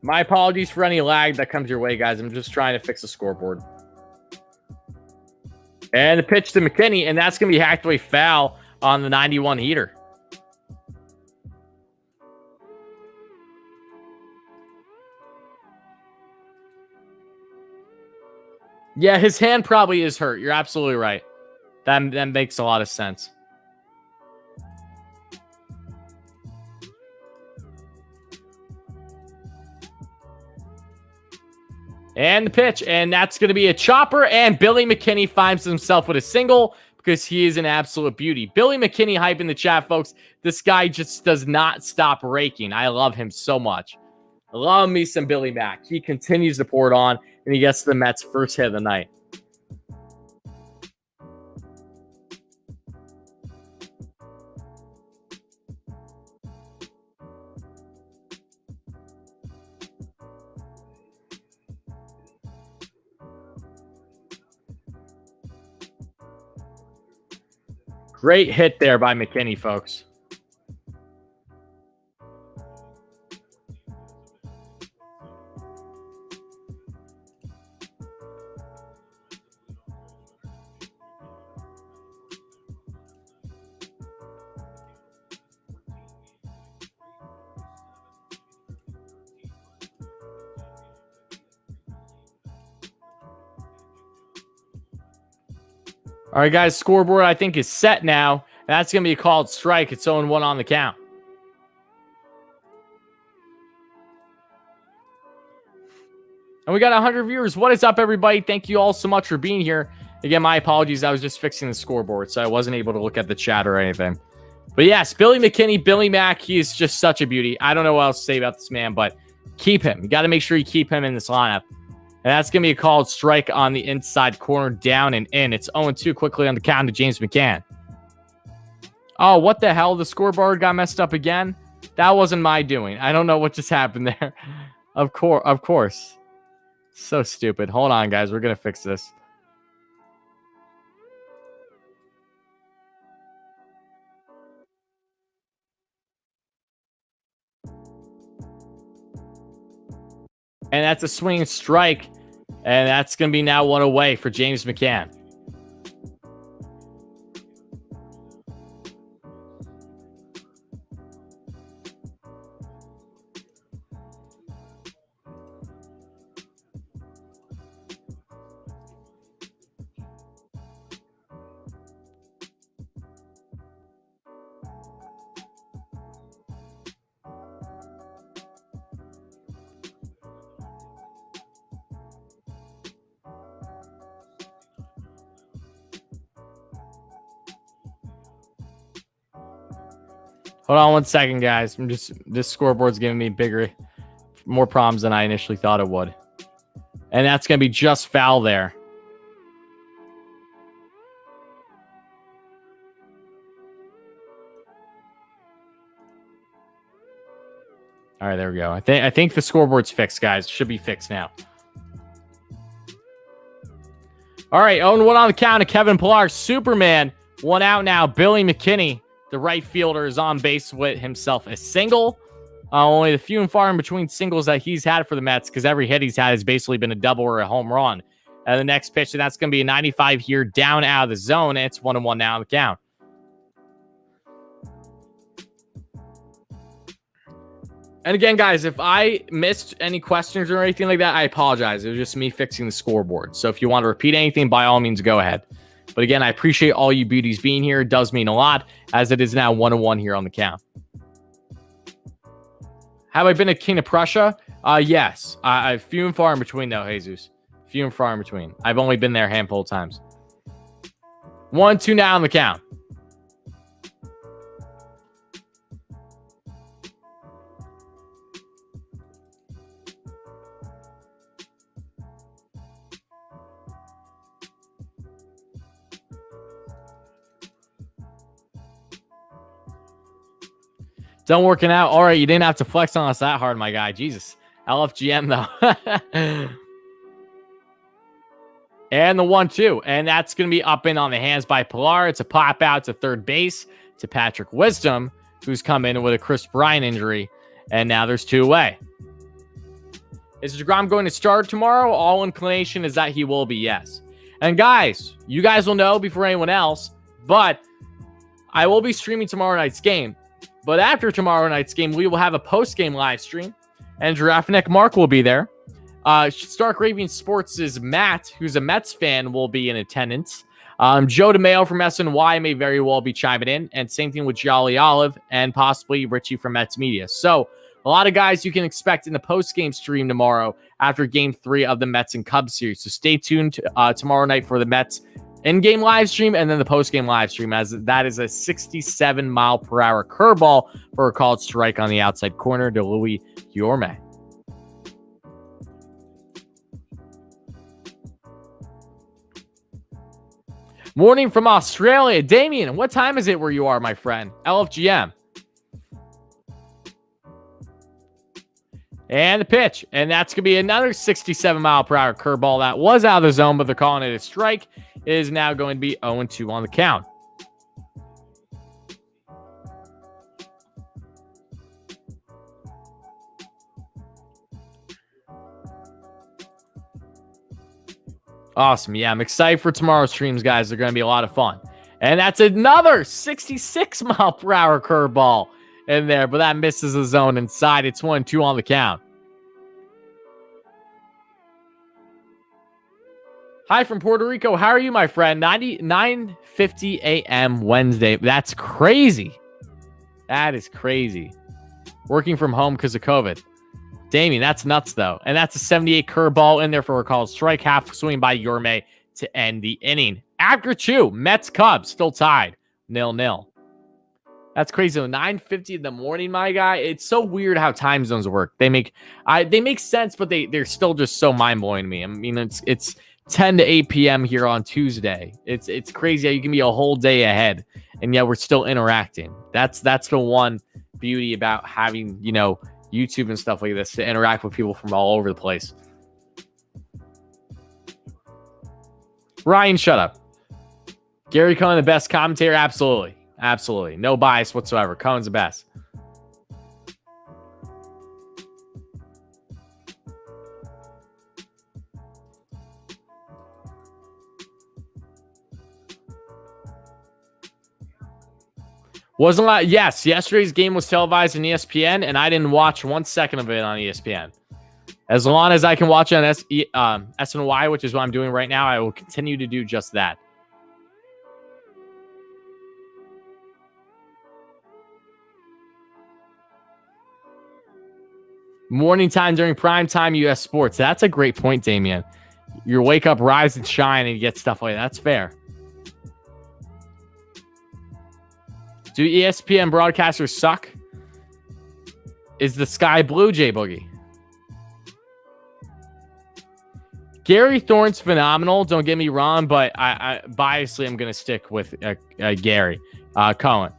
My apologies for any lag that comes your way, guys. I'm just trying to fix the scoreboard. And the pitch to McKinney, and that's going to be hacked away foul on the 91 heater. Yeah, his hand probably is hurt. You're absolutely right. That makes a lot of sense. And the pitch, and that's going to be a chopper, and Billy McKinney finds himself with a single because he is an absolute beauty. Billy McKinney hype in the chat, folks. This guy just does not stop raking. I love him so much. I love me some Billy Mack. He continues to pour it on, and he gets the Mets' first hit of the night. Great hit there by McKinney, folks. All right, guys, scoreboard, I think, is set now. That's going to be a called strike. It's 0-1 on the count. And we got 100 viewers. What is up, everybody? Thank you all so much for being here. Again, my apologies. I was just fixing the scoreboard, so I wasn't able to look at the chat or anything. But yes, Billy McKinney, Billy Mack, he is just such a beauty. I don't know what else to say about this man, but keep him. You got to make sure you keep him in this lineup. And that's going to be a called strike on the inside corner, down and in. It's 0-2 quickly on the count to James McCann. Oh, what the hell? The scoreboard got messed up again? That wasn't my doing. I don't know what just happened there. Of course. So stupid. Hold on, guys. We're going to fix this. And that's a swinging strike. And that's going to be now one away for James McCann. Hold on 1 second, guys. This scoreboard's giving me more problems than I initially thought it would. And that's going to be just foul there. All right, there we go. I think the scoreboard's fixed, guys. Should be fixed now. All right, 0-1 on the count of Kevin Pillar. Superman, 1 out now. Billy McKinney, the right fielder, is on base with himself a single. Only the few and far in between singles that he's had for the Mets, because every hit he's had has basically been a double or a home run. And the next pitch, and that's going to be a 95 here, down out of the zone. And it's 1-1 now on the count. And again, guys, if I missed any questions or anything like that, I apologize. It was just me fixing the scoreboard. So if you want to repeat anything, by all means, go ahead. But again, I appreciate all you beauties being here. It does mean a lot, as it is now 1-1 here on the count. Have I been a king of Prussia? Yes. Few and far in between, though, Jesus. Few and far in between. I've only been there a handful of times. 1-2 now on the count. Done working out. All right, you didn't have to flex on us that hard, my guy. Jesus. LFGM, though. And the 1-2. And that's going to be up in on the hands by Pillar. It's a pop out to third base to Patrick Wisdom, who's come in with a Chris Bryant injury. And now there's 2 away. Is DeGrom going to start tomorrow? All inclination is that he will be, yes. And guys, you guys will know before anyone else, but I will be streaming tomorrow night's game. But after tomorrow night's game, we will have a post-game live stream, and Giraffe Neck Mark will be there. Stark Raven Sports' Matt, who's a Mets fan, will be in attendance. Joe DeMeo from SNY may very well be chiming in, and same thing with Jolly Olive and possibly Richie from Mets Media. So a lot of guys you can expect in the post-game stream tomorrow after Game 3 of the Mets and Cubs series. So stay tuned tomorrow night for the Mets in-game live stream and then the post-game live stream, as that is a 67-mile-per-hour curveball for a called strike on the outside corner to Louis Yorme. Morning from Australia. Damien, what time is it where you are, my friend? LFGM. And the pitch. And that's going to be another 67-mile-per-hour curveball that was out of the zone, but they're calling it a strike. It is now going to be 0-2 on the count. Awesome. Yeah, I'm excited for tomorrow's streams, guys. They're going to be a lot of fun. And that's another 66-mile-per-hour curveball in there, but that misses the zone inside. It's 1-2 on the count. Hi from Puerto Rico. How are you, my friend? 9:50 a.m. Wednesday. That's crazy. That is crazy. Working from home because of COVID. Damien, that's nuts, though. And that's a 78 curveball in there for a called strike. Half swing by Yorme to end the inning. After 2, Mets Cubs still tied 0-0. That's crazy. 9:50 in the morning, my guy. It's so weird how time zones work. They make sense, but they're still just so mind-blowing to me. I mean, it's 10 to 8 p.m. here on Tuesday. It's crazy how you can be a whole day ahead, and yet we're still interacting. That's the one beauty about having, YouTube and stuff like this, to interact with people from all over the place. Ryan, shut up. Gary Cohen, the best commentator? Absolutely. Absolutely. No bias whatsoever. Cohen's the best. Wasn't a lot. Yes, yesterday's game was televised on ESPN, and I didn't watch 1 second of it on ESPN. As long as I can watch it on SNY, which is what I'm doing right now, I will continue to do just that. Morning time during prime time U.S. sports. That's a great point, Damien. Your wake up, rise, and shine, and you get stuff like that. That's fair. Do ESPN broadcasters suck? Is the sky blue, J Boogie? Gary Thorne's phenomenal. Don't get me wrong, but I biasly I'm going to stick with Gary Cohen,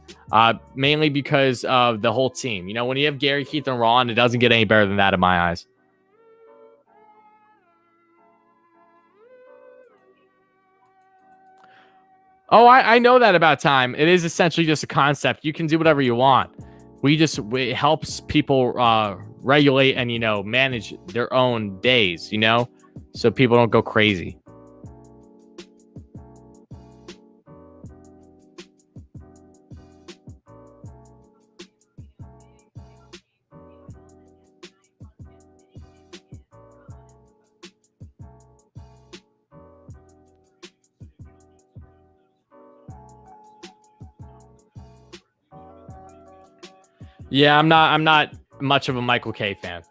mainly because of the whole team. You know, when you have Gary, Keith, and Ron, it doesn't get any better than that in my eyes. Oh, I know that about time. It is essentially just a concept. You can do whatever you want. It helps people regulate and, you know, manage their own days, you know, so people don't go crazy. Yeah, I'm not much of a Michael K fan.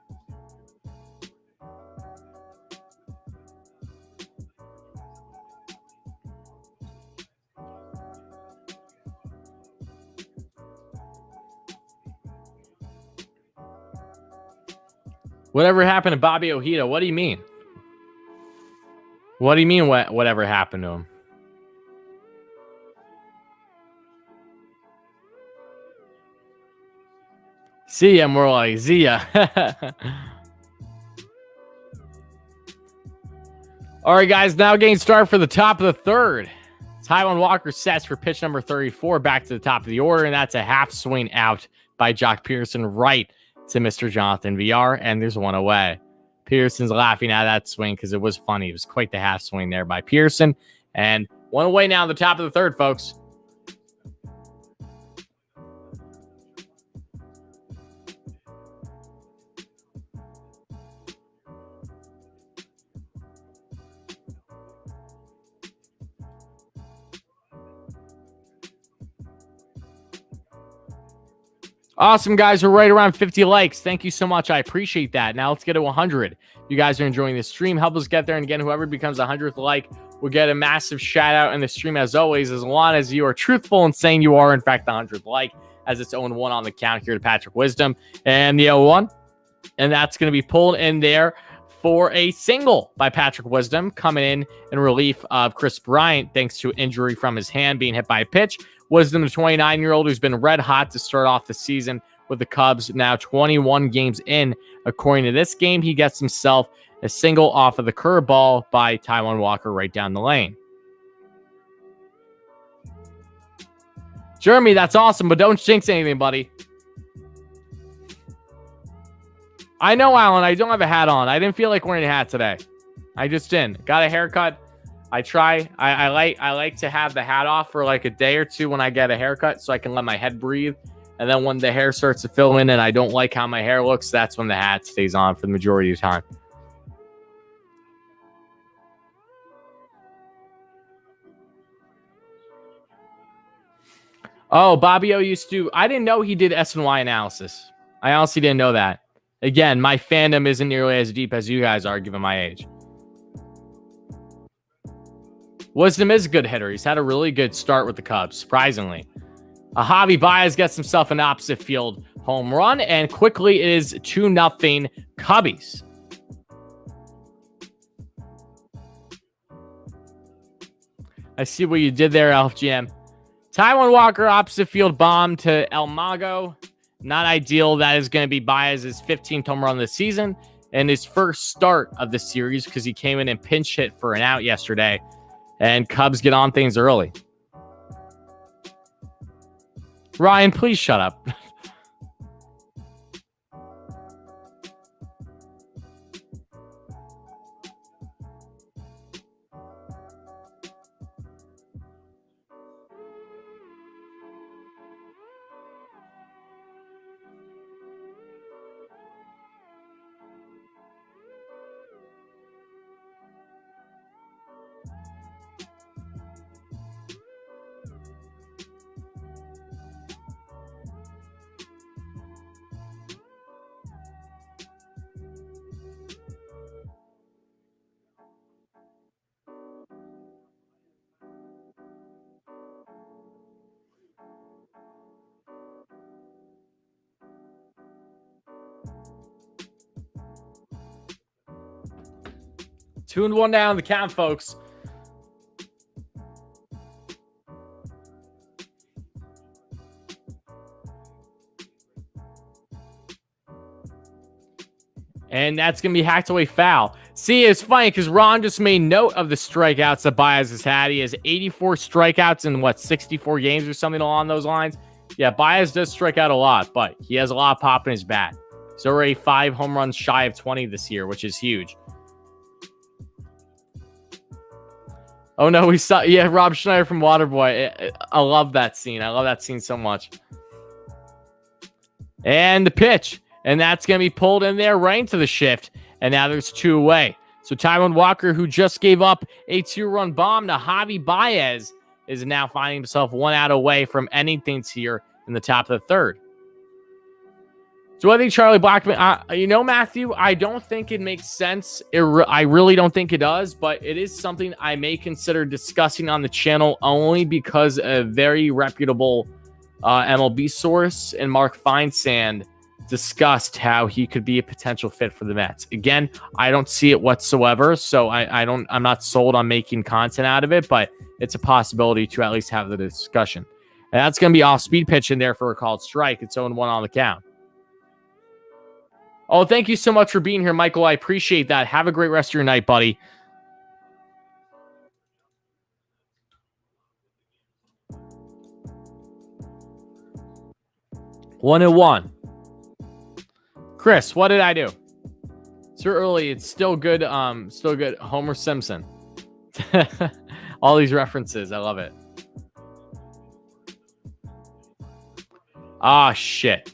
Whatever happened to Bobby Ojeda? What do you mean? What do you mean whatever happened to him? See ya, more like Zia. All right, guys, now getting started for the top of the third. Taijuan Walker sets for pitch number 34 back to the top of the order, and that's a half swing out by Jock Pearson right to Mr. Jonathan VR, and there's one away. Pearson's laughing at that swing because it was funny. It was quite the half swing there by Pearson, and one away now at the top of the third, folks. Awesome, guys. We're right around 50 likes. Thank you so much. I appreciate that. Now let's get to 100. If you guys are enjoying this stream, help us get there. And again, whoever becomes 100th like will get a massive shout out in the stream as always, as long as you are truthful and saying you are, in fact, the 100th like, as it's 0-1 on the count here to Patrick Wisdom. And the 0-1. And that's going to be pulled in there for a single by Patrick Wisdom, coming in relief of Chris Bryant, thanks to injury from his hand being hit by a pitch. Wisdom, the 29-year-old who's been red hot to start off the season with the Cubs, now 21 games in. According to this game, he gets himself a single off of the curveball by Taijuan Walker right down the lane. Jeremy, that's awesome, but don't jinx anything, buddy. I know, Alan, I don't have a hat on. I didn't feel like wearing a hat today. I just didn't. Got a haircut. I try. I like to have the hat off for like a day or two when I get a haircut so I can let my head breathe. And then when the hair starts to fill in and I don't like how my hair looks, that's when the hat stays on for the majority of the time. Oh, Bobby O used to. I didn't know he did SNY analysis. I honestly didn't know that. Again, my fandom isn't nearly as deep as you guys are, given my age. Wisdom is a good hitter. He's had a really good start with the Cubs, surprisingly. Javi Baez gets himself an opposite field home run, and quickly it is 2-0 Cubbies. I see what you did there, LFGM. Taijuan Walker, opposite field bomb to El Mago. Not ideal. That is going to be Baez's 15th home run this season and his first start of the series because he came in and pinch hit for an out yesterday. And Cubs get on things early. Ryan, please shut up. 2-1 down the count, folks. And that's going to be hacked away foul. See, it's funny because Ron just made note of the strikeouts that Baez has had. He has 84 strikeouts in, 64 games or something along those lines? Yeah, Baez does strike out a lot, but he has a lot of pop in his bat. He's already 5 home runs shy of 20 this year, which is huge. Oh, no, we saw... Yeah, Rob Schneider from Waterboy. I love that scene. I love that scene so much. And the pitch. And that's going to be pulled in there right into the shift. And now there's 2 away. So Taijuan Walker, who just gave up a 2-run bomb to Javi Baez, is now finding himself 1 out away from ending things here in the top of the 3rd. So I think Charlie Blackmon, Matthew, I don't think it makes sense. I really don't think it does, but it is something I may consider discussing on the channel only because a very reputable MLB source and Mark Feinsand discussed how he could be a potential fit for the Mets. Again, I don't see it whatsoever, so I'm not sold on making content out of it, but it's a possibility to at least have the discussion. And that's going to be off-speed pitch in there for a called strike. It's 0-1 on the count. Oh, thank you so much for being here, Michael. I appreciate that. Have a great rest of your night, buddy. One and one. Chris, what did I do? Too early. It's still good. Still good. Homer Simpson. All these references. I love it. Ah, shit.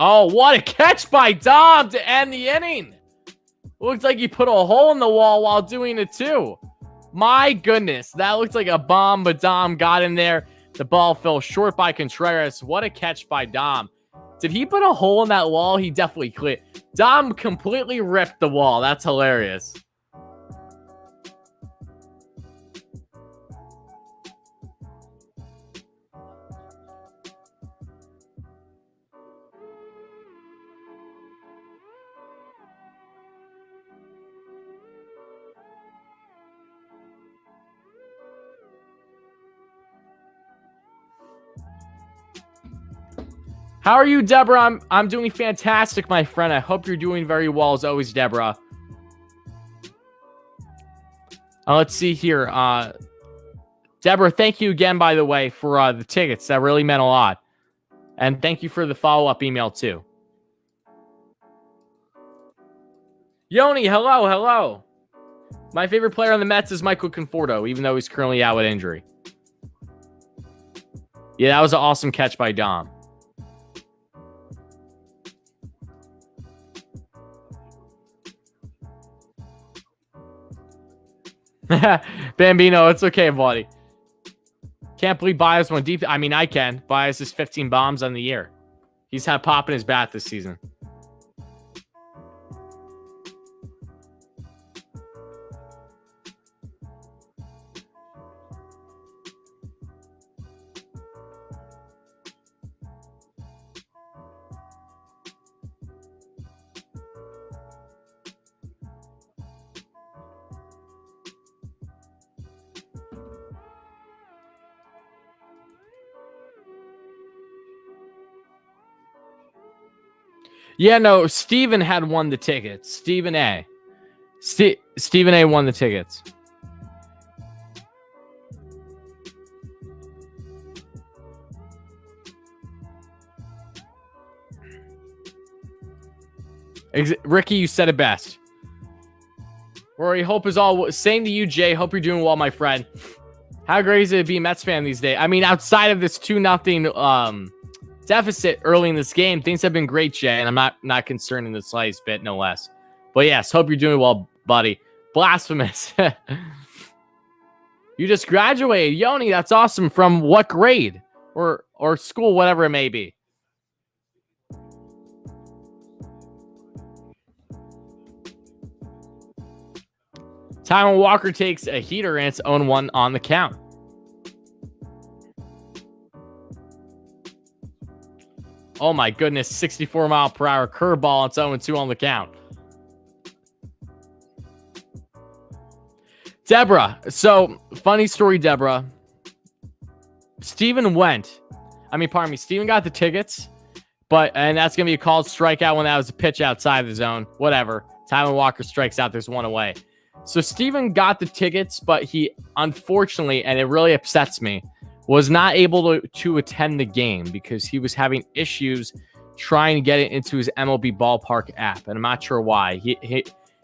Oh, what a catch by Dom to end the inning. Looks like he put a hole in the wall while doing it too. My goodness. That looks like a bomb, but Dom got in there. The ball fell short by Contreras. What a catch by Dom. Did he put a hole in that wall? He definitely cleared. Dom completely ripped the wall. That's hilarious. How are you, Deborah? I'm doing fantastic, my friend. I hope you're doing very well as always, Deborah. Let's see here. Deborah, thank you again, by the way, for the tickets. That really meant a lot. And thank you for the follow-up email, too. Yoni, hello, hello. My favorite player on the Mets is Michael Conforto, even though he's currently out with injury. Yeah, that was an awesome catch by Dom. Bambino, it's okay, buddy. Can't believe Baez went deep. I mean, I can. Baez is 15 bombs on the year. He's had pop in his bat this season. Yeah, no, Steven had won the tickets. Stephen A. Stephen A won the tickets. Ricky, you said it best. Rory, hope is all... Same to you, Jay. Hope you're doing well, my friend. How great is it to be a Mets fan these days? I mean, outside of this 2-0... deficit early in this game, things have been great, Jay, and I'm not concerned in the slightest bit, no less. But yes, hope you're doing well, buddy. Blasphemous. You just graduated, Yoni. That's awesome. From what grade or school, whatever it may be? Taijuan Walker takes a heater, and it's 0-1 on the count. Oh my goodness, 64-mile-per-hour curveball. It's 0-2 on the count. Deborah. So, funny story, Deborah. Steven got the tickets, and that's going to be a called strikeout when that was a pitch outside the zone. Whatever. Taijuan Walker strikes out. There's one away. So, Steven got the tickets, but he, unfortunately, and it really upsets me, was not able to attend the game because he was having issues trying to get it into his MLB Ballpark app, and I'm not sure why. Him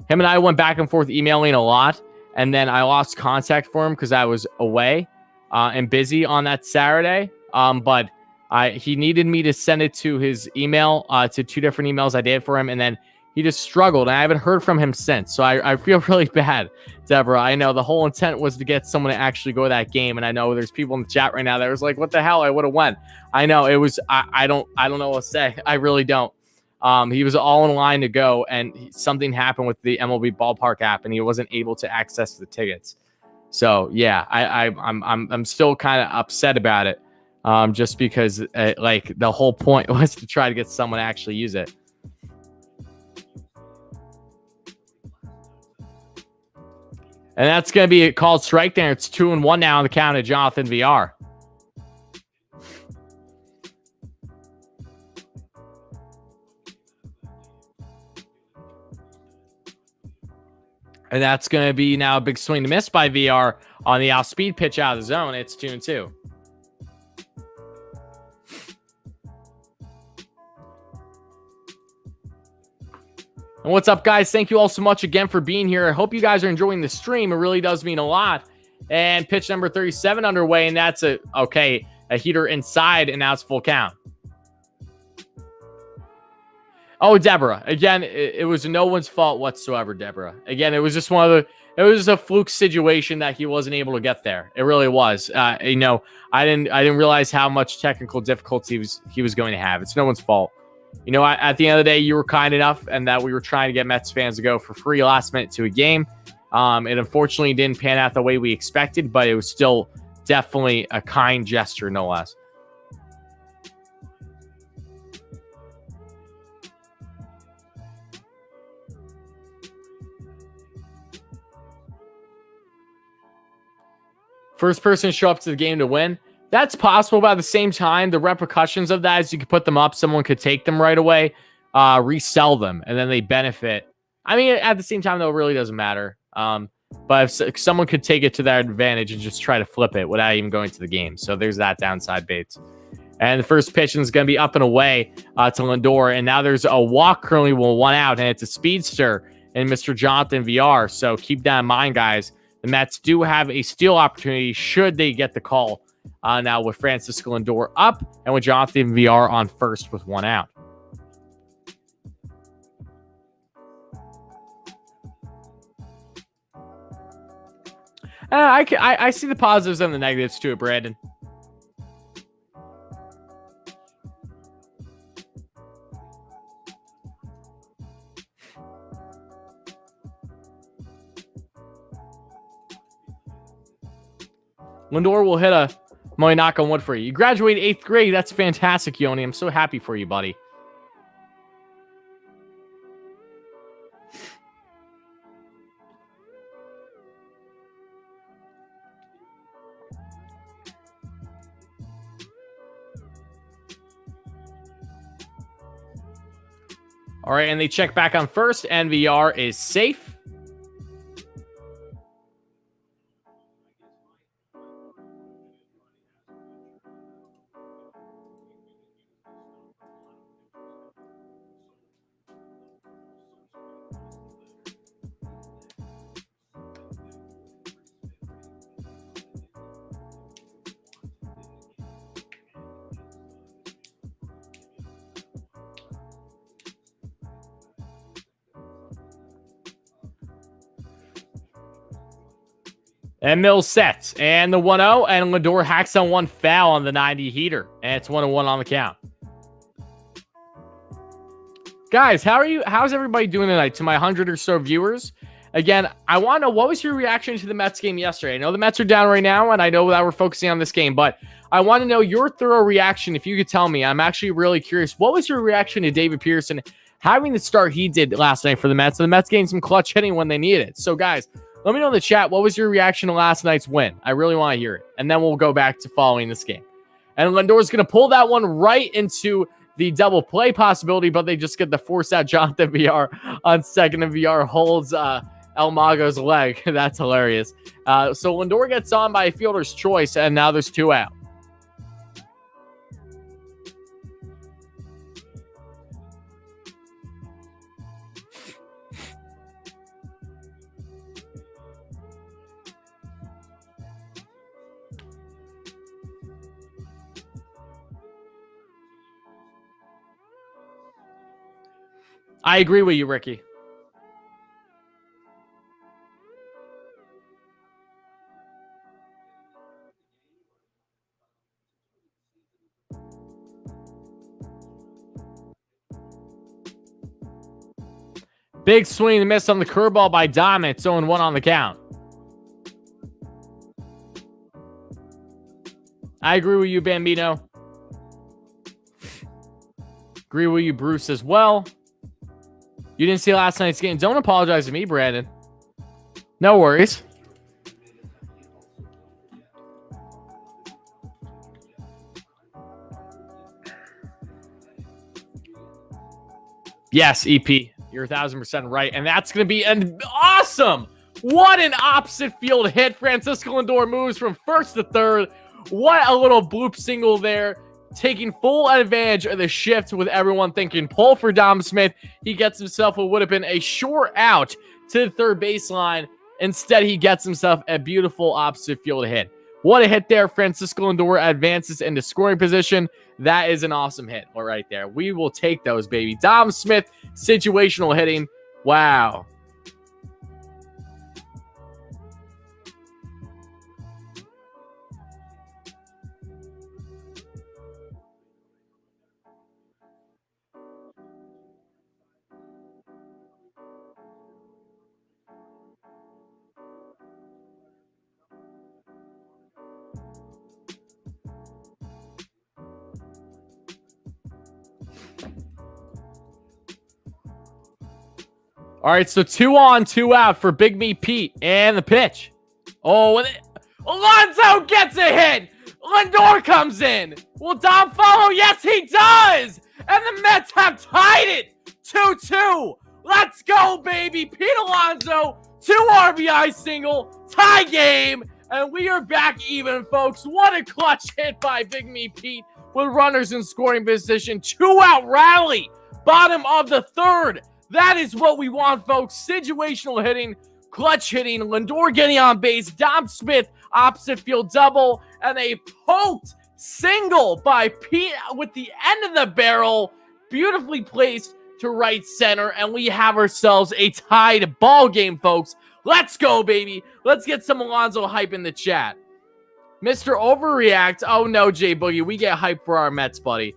and I went back and forth emailing a lot, and then I lost contact for him because I was away and busy on that Saturday. But he needed me to send it to his email, to 2 different emails I did for him, and then he just struggled, and I haven't heard from him since. So I feel really bad, Deborah. I know the whole intent was to get someone to actually go to that game, and I know there's people in the chat right now that was like, "What the hell? I would have went." I know it was. I don't know what to say. I really don't. He was all in line to go, and something happened with the MLB Ballpark app, and he wasn't able to access the tickets. So yeah, I'm still kind of upset about it, just because like the whole point was to try to get someone to actually use it. And that's going to be a called strike there. It's 2-1 now on the count of Jonathan VR. And that's going to be now a big swing to miss by VR on the off-speed pitch out of the zone. It's 2-2. And what's up, guys? Thank you all so much again for being here. I hope you guys are enjoying the stream. It really does mean a lot. And pitch number 37 underway, and that's a heater inside, and now it's full count. Oh, Deborah. Again, it was no one's fault whatsoever, Deborah. Again, it was just it was a fluke situation that he wasn't able to get there. It really was. I didn't realize how much technical difficulty he was going to have. It's no one's fault. At the end of the day, you were kind enough, and that we were trying to get Mets fans to go for free last minute to a game. It unfortunately didn't pan out the way we expected, but it was still definitely a kind gesture, no less. First person to show up to the game to win. That's possible, but at the same time, the repercussions of that is you could put them up, someone could take them right away, resell them, and then they benefit. I mean, at the same time, though, it really doesn't matter. But if someone could take it to their advantage and just try to flip it without even going to the game. So there's that downside, Bates. And the first pitch is going to be up and away to Lindor. And now there's a walk currently with 1 out, and it's a speedster in Mr. Jonathan VR. So keep that in mind, guys. The Mets do have a steal opportunity should they get the call now with Francisco Lindor up and with Jonathan VR on first with 1 out. I see the positives and the negatives to it, Brandon. Lindor will hit a knock on wood for you. You graduated 8th grade. That's fantastic, Yoni. I'm so happy for you, buddy. All right, and they check back on first, and VR is safe. And Mills sets. And the 1-0. And Lindor hacks on one foul on the 90 heater. And it's 1-1 on the count. Guys, how's everybody doing tonight? To my 100 or so viewers. Again, I want to know, what was your reaction to the Mets game yesterday? I know the Mets are down right now, and I know that we're focusing on this game, but I want to know your thorough reaction. If you could tell me, I'm actually really curious. What was your reaction to David Pearson having the start he did last night for the Mets? And the Mets getting some clutch hitting when they needed it. So, guys, Let me know in the chat, what was your reaction to last night's win? I really want to hear it. And then we'll go back to following this game. And Lindor's going to pull that one right into the double play possibility, but they just get the force out Jonathan VR on second, and VR holds El Mago's leg. That's hilarious. So Lindor gets on by a fielder's choice, and now there's 2 out. I agree with you, Ricky. Big swing and miss on the curveball by Dom. It's 0-1 on the count. I agree with you, Bambino. Agree with you, Bruce, as well. You didn't see last night's game. Don't apologize to me, Brandon. No worries. Yes, EP. You're 1,000% right. And that's going to be an awesome. What an opposite field hit. Francisco Lindor moves from first to third. What a little bloop single there. Taking full advantage of the shift with everyone thinking pull for Dom Smith. He gets himself what would have been a short out to the third baseline. Instead, he gets himself a beautiful opposite field hit. What a hit there. Francisco Lindor advances into scoring position. That is an awesome hit right there. We will take those, baby. Dom Smith, situational hitting. Wow. All right, so 2 on, 2 out for Big Me Pete. And the pitch. Oh, Alonso gets a hit. Lindor comes in. Will Dom follow? Yes, he does. And the Mets have tied it 2-2. Let's go, baby. Pete Alonso, 2 RBI single, tie game. And we are back even, folks. What a clutch hit by Big Me Pete with runners in scoring position. 2-out rally, bottom of the third. That is what we want, folks. Situational hitting, clutch hitting, Lindor getting on base, Dom Smith opposite field double, and a poked single by Pete with the end of the barrel, beautifully placed to right center, and we have ourselves a tied ball game, folks. Let's go, baby. Let's get some Alonso hype in the chat. Mr. Overreact. Oh, no, Jay Boogie. We get hype for our Mets, buddy.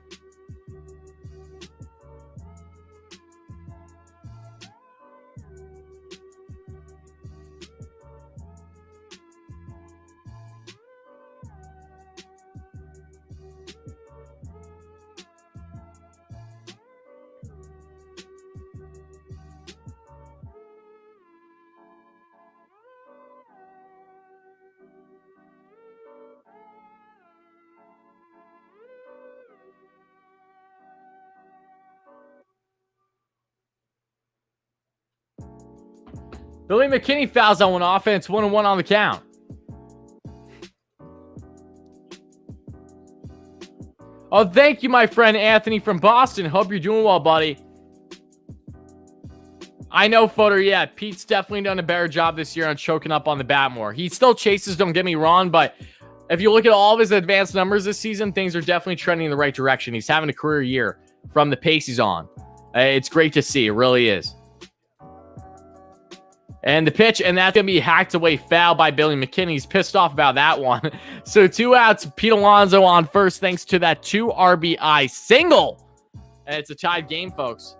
Billy McKinney fouls on one offense, 1-1 on the count. Oh, thank you, my friend Anthony from Boston. Hope you're doing well, buddy. I know, Footer. Yeah, Pete's definitely done a better job this year on choking up on the bat more. He still chases, don't get me wrong, but if you look at all of his advanced numbers this season, things are definitely trending in the right direction. He's having a career year from the pace he's on. It's great to see. It really is. And the pitch, and that's going to be hacked away foul by Billy McKinney. He's pissed off about that one. So 2 outs, Pete Alonso on first thanks to that 2 RBI single. And it's a tied game, folks.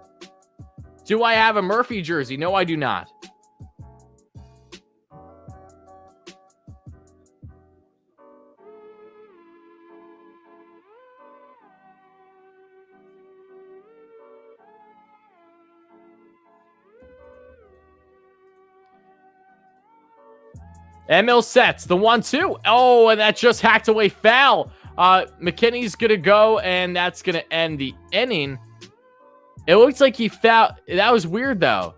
Do I have a Murphy jersey? No, I do not. And Mills sets the 1-2. Oh, and that just hacked away foul. McKinney's going to go, and that's going to end the inning. It looks like he fouled. That was weird, though.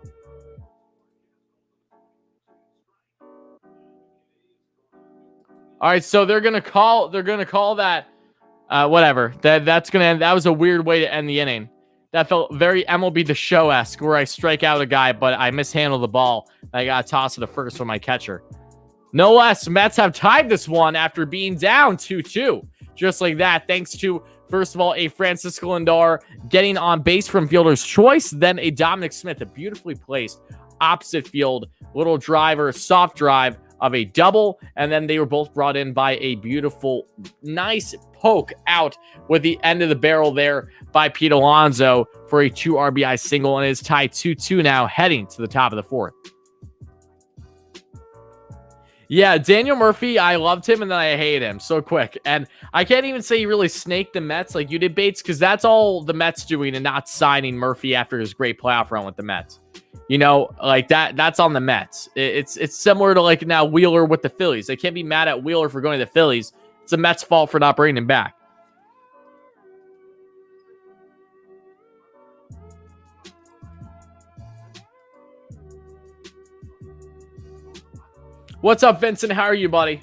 All right, so they're going to call that whatever. That's going to end. That was a weird way to end the inning. That felt very MLB The Show-esque, where I strike out a guy, but I mishandle the ball. I got to toss it to first for my catcher. No less, Mets have tied this one after being down 2-2. Just like that, thanks to, first of all, a Francisco Lindor getting on base from fielder's choice, then a Dominic Smith, a beautifully placed opposite field little driver, soft drive of a double, and then they were both brought in by a beautiful, nice poke out with the end of the barrel there by Pete Alonso for a 2 RBI single, and is tied 2-2 now, heading to the top of the fourth. Yeah, Daniel Murphy, I loved him, and then I hated him so quick. And I can't even say he really snaked the Mets like you did, Bates, because that's all the Mets doing and not signing Murphy after his great playoff run with the Mets. You know, like that's on the Mets. It's similar to like now Wheeler with the Phillies. They can't be mad at Wheeler for going to the Phillies. It's the Mets' fault for not bringing him back. What's up, Vincent? How are you, buddy?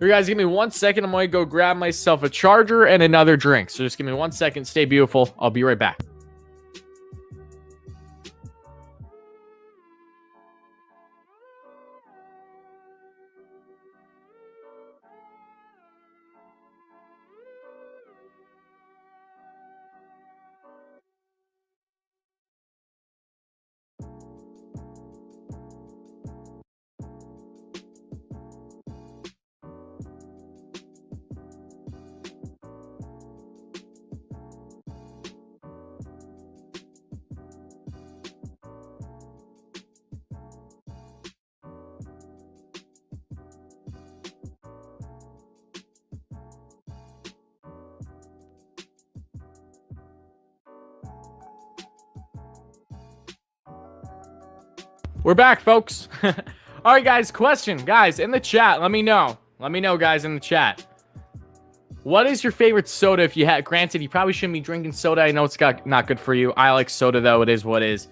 You guys, give me 1 second. I'm going to go grab myself a charger and another drink. So just give me 1 second. Stay beautiful. I'll be right back. We're back, folks. All right, guys, question. Guys, in the chat, let me know. Let me know, guys, in the chat. What is your favorite soda if you had... Granted, you probably shouldn't be drinking soda. I know it's not good for you. I like soda, though. It is what it is.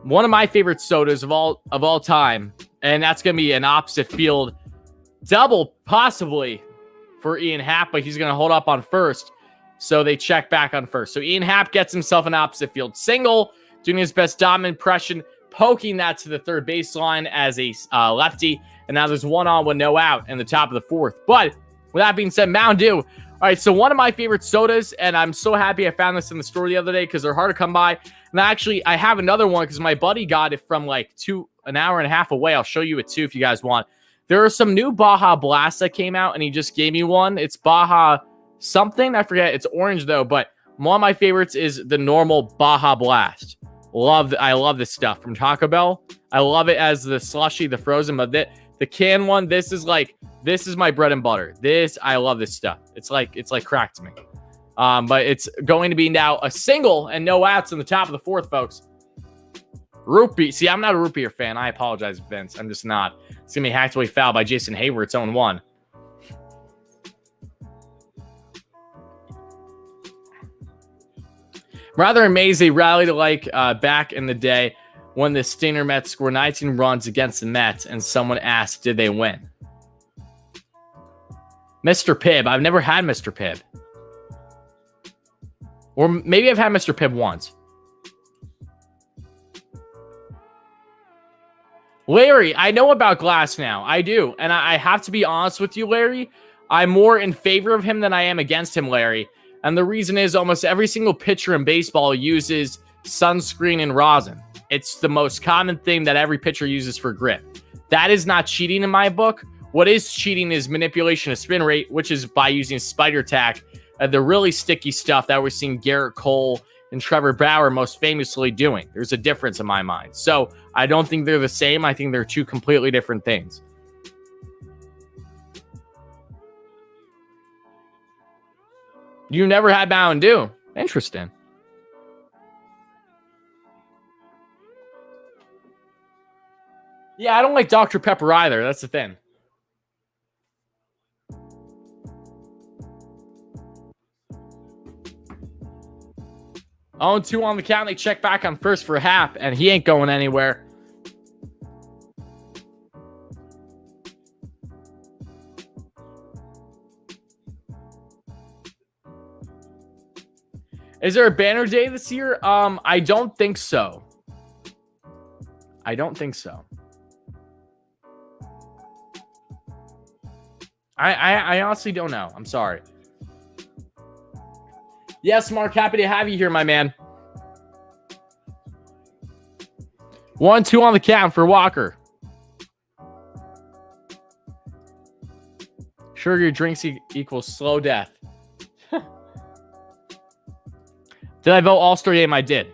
One of my favorite sodas of all time, and that's going to be an opposite field double, possibly, for Ian Happ, but he's going to hold up on first, so they check back on first. So Ian Happ gets himself an opposite field single, doing his best Dom impression, poking that to the third baseline as a lefty, and now there's one on with no out in the top of the fourth. But with that being said, Mountain Dew. All right, so one of my favorite sodas, and I'm so happy I found this in the store the other day because they're hard to come by. And actually, I have another one because my buddy got it from like an hour and a half away. I'll show you it too if you guys want. There are some new Baja Blast that came out, and he just gave me one. It's Baja something. I forget. It's orange, though, but one of my favorites is the normal Baja Blast. I love this stuff from Taco Bell. I love it as the slushy, the frozen, but the can one, this is my bread and butter. I love this stuff. It's like crack to me. But it's going to be now a single and no outs in the top of the fourth, folks. Root beer. See, I'm not a root beer fan. I apologize, Vince. I'm just not. It's going to be hacked away foul by Jason Hayward. It's 0-1. Rather amazed they rallied like back in the day when the Stinger Mets scored 19 runs against the Mets and someone asked, did they win? Mr. Pibb. I've never had Mr. Pibb. Or maybe I've had Mr. Pibb once. Larry, I know about Glass now. I do. And I have to be honest with you, Larry. I'm more in favor of him than I am against him, Larry. And the reason is almost every single pitcher in baseball uses sunscreen and rosin. It's the most common thing that every pitcher uses for grip. That is not cheating in my book. What is cheating is manipulation of spin rate, which is by using spider tack, the really sticky stuff that we're seeing Garrett Cole and Trevor Bauer most famously doing. There's a difference in my mind. So I don't think they're the same. I think they're two completely different things. You never had Mountain Dew. Interesting. Yeah, I don't like Dr. Pepper either. That's the thing. Oh, 2 on the count. They check back on first for Hap, and he ain't going anywhere. Is there a banner day this year? I don't think so. I don't think so. I honestly don't know. I'm sorry. Yes, Mark, happy to have you here, my man. 1-2 on the count for Walker. Sugar drinks equals slow death. Did I vote All-Star Game? I did.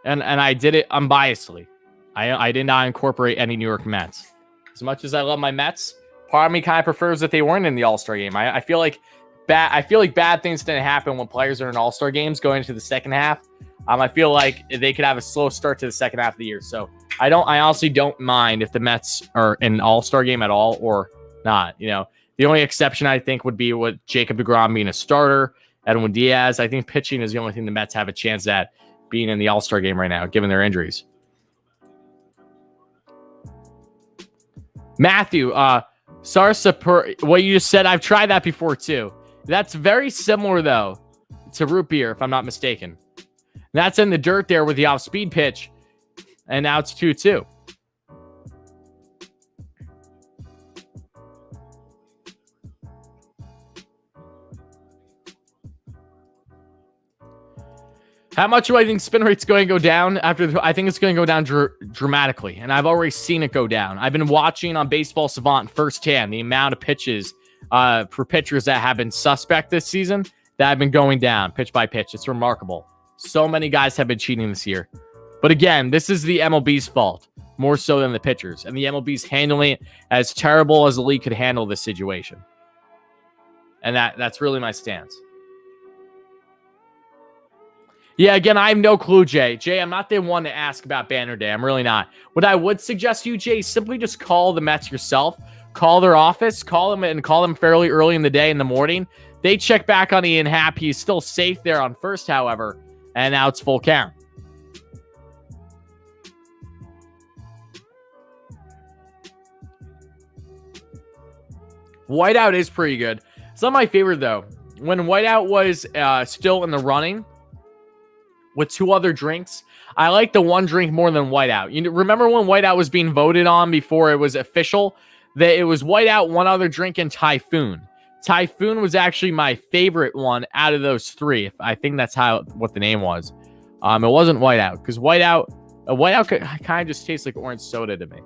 And I did it unbiasedly. I did not incorporate any New York Mets. As much as I love my Mets, part of me kind of prefers that they weren't in the All-Star Game. I feel like bad things didn't happen when players are in All-Star games going into the second half. I feel like they could have a slow start to the second half of the year. So I honestly don't mind if the Mets are in an All-Star game at all or not. You know, the only exception I think would be with Jacob deGrom being a starter. Edwin Diaz, I think pitching is the only thing the Mets have a chance at being in the All-Star game right now, given their injuries. Matthew, Sarsa, what you just said, I've tried that before too. That's very similar, though, to root beer, if I'm not mistaken. That's in the dirt there with the off-speed pitch, and now it's 2-2. How much do I think spin rate's going to go down I think it's going to go down dramatically, and I've already seen it go down. I've been watching on Baseball Savant firsthand the amount of pitches for pitchers that have been suspect this season that have been going down pitch by pitch. It's remarkable. So many guys have been cheating this year. But again, this is the MLB's fault, more so than the pitchers, and the MLB's handling it as terrible as the league could handle this situation. And that's really my stance. Yeah, again, I have no clue, Jay. Jay, I'm not the one to ask about Banner Day. I'm really not. What I would suggest you, Jay, simply just call the Mets yourself. Call their office. Call them fairly early in the day, in the morning. They check back on Ian Happ. He's still safe there on first, however, and now it's full count. Whiteout is pretty good. It's not my favorite, though. When Whiteout was still in the running with 2 other drinks, I like the one drink more than Whiteout. You remember when Whiteout was being voted on before it was official? That it was Whiteout, one other drink, and Typhoon. Typhoon was actually my favorite one out of those 3. I think that's what the name was. It wasn't Whiteout, because Whiteout kind of just tastes like orange soda to me.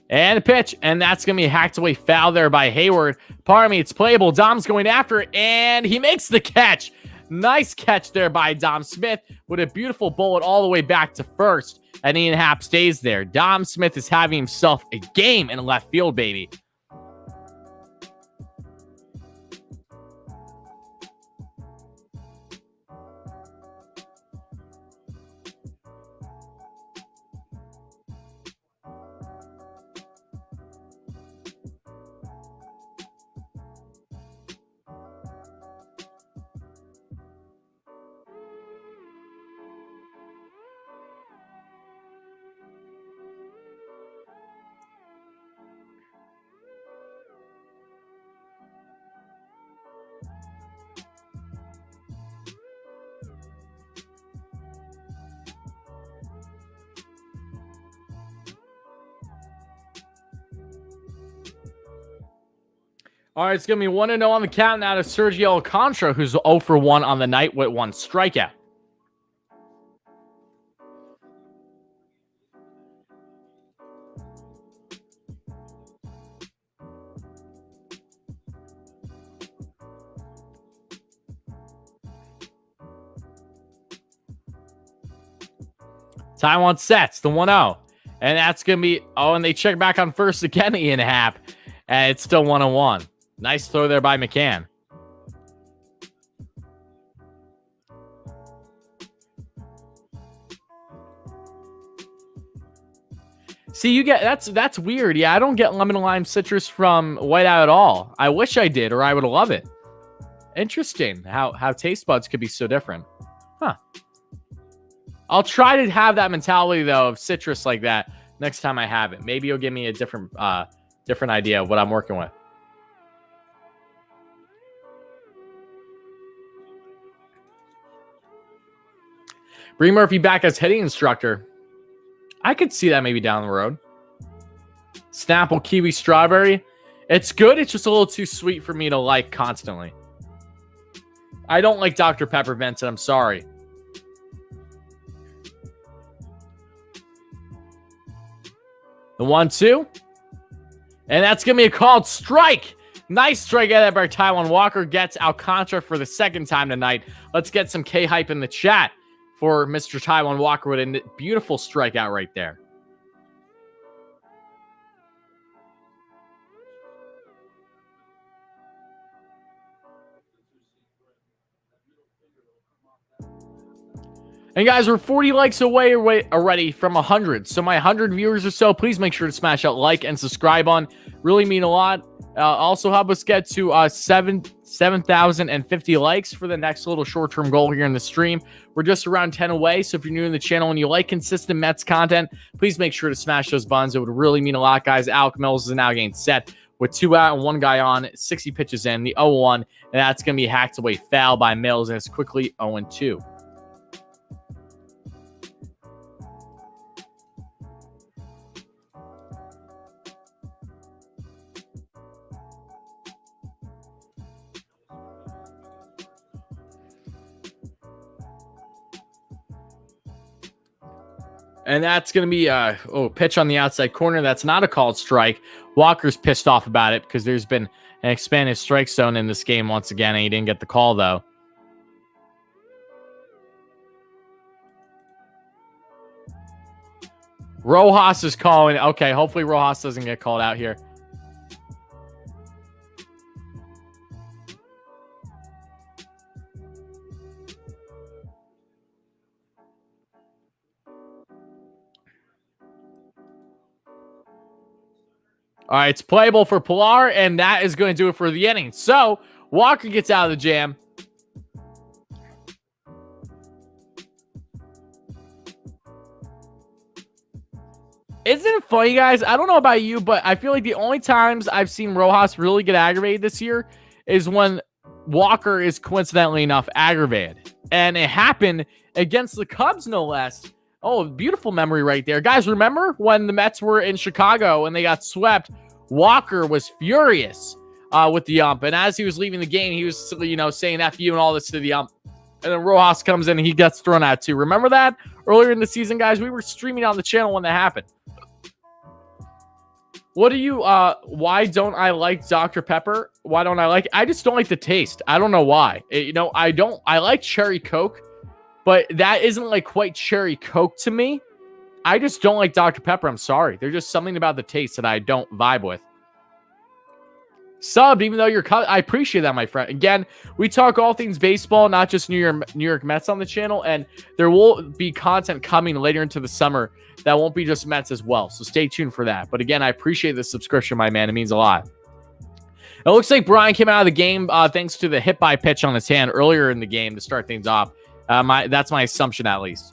And a pitch, and that's going to be hacked away foul there by Hayward. Pardon me, it's playable. Dom's going after it, and he makes the catch. Nice catch there by Dom Smith with a beautiful bullet all the way back to first, and Ian Happ stays there. Dom Smith is having himself a game in left field, baby. All right, it's going to be 1-0 on the count now to Sergio Alcantara, who's 0 for 1 on the night with 1 strikeout. Taijuan sets the 1-0. And that's going to be, and they check back on first again, Ian Happ. And it's still 1-1. Nice throw there by McCann. See, you get that's weird. Yeah, I don't get lemon lime citrus from whiteout at all. I wish I did, or I would love it. Interesting how taste buds could be so different. Huh. I'll try to have that mentality though of citrus like that next time I have it. Maybe you'll give me a different idea of what I'm working with. Bring Murphy back as hitting instructor. I could see that maybe down the road. Snapple, kiwi, strawberry. It's good. It's just a little too sweet for me to like constantly. I don't like Dr. Pepper, Vincent. I'm sorry. The 1-2. And that's going to be a called strike. Nice strike out there by Taijuan Walker. Gets Alcantara for the second time tonight. Let's get some K-hype in the chat for Mr. Taijuan Walker with a beautiful strikeout right there. And guys, we're 40 likes away already from 100. So my 100 viewers or so, please make sure to smash that like and subscribe on. Really mean a lot. Also help us get to 7,050 likes for the next little short-term goal here in the stream. We're just around 10 away. So if you're new in the channel and you like consistent Mets content, please make sure to smash those buttons. It would really mean a lot, guys. Alec Mills is now getting set with 2 out and 1 guy on, 60 pitches in, the 0-1, and that's going to be hacked away foul by Mills, and it's quickly 0-2. And that's going to be a pitch on the outside corner. That's not a called strike. Walker's pissed off about it because there's been an expanded strike zone in this game once again, and he didn't get the call, though. Rojas is calling. Okay, hopefully Rojas doesn't get called out here. All right, it's playable for Pilar, and that is going to do it for the inning. So, Walker gets out of the jam. Isn't it funny, guys? I don't know about you, but I feel like the only times I've seen Rojas really get aggravated this year is when Walker is coincidentally enough aggravated. And it happened against the Cubs, no less. Oh, beautiful memory right there. Guys, remember when the Mets were in Chicago and they got swept? Walker was furious with the ump. And as he was leaving the game, he was, saying F you and all this to the ump. And then Rojas comes in and he gets thrown out too. Remember that? Earlier in the season, guys, we were streaming on the channel when that happened. What do you, why don't I like Dr. Pepper? Why don't I like it? I just don't like the taste. I don't know why. I like cherry Coke, but that isn't like quite cherry Coke to me. I just don't like Dr. Pepper. I'm sorry. There's just something about the taste that I don't vibe with. Subbed, even though you're I appreciate that, my friend. Again, we talk all things baseball, not just New York Mets on the channel, and there will be content coming later into the summer that won't be just Mets as well. So stay tuned for that. But again, I appreciate the subscription, my man. It means a lot. It looks like Brian came out of the game thanks to the hit by pitch on his hand earlier in the game to start things off. That's my assumption, at least.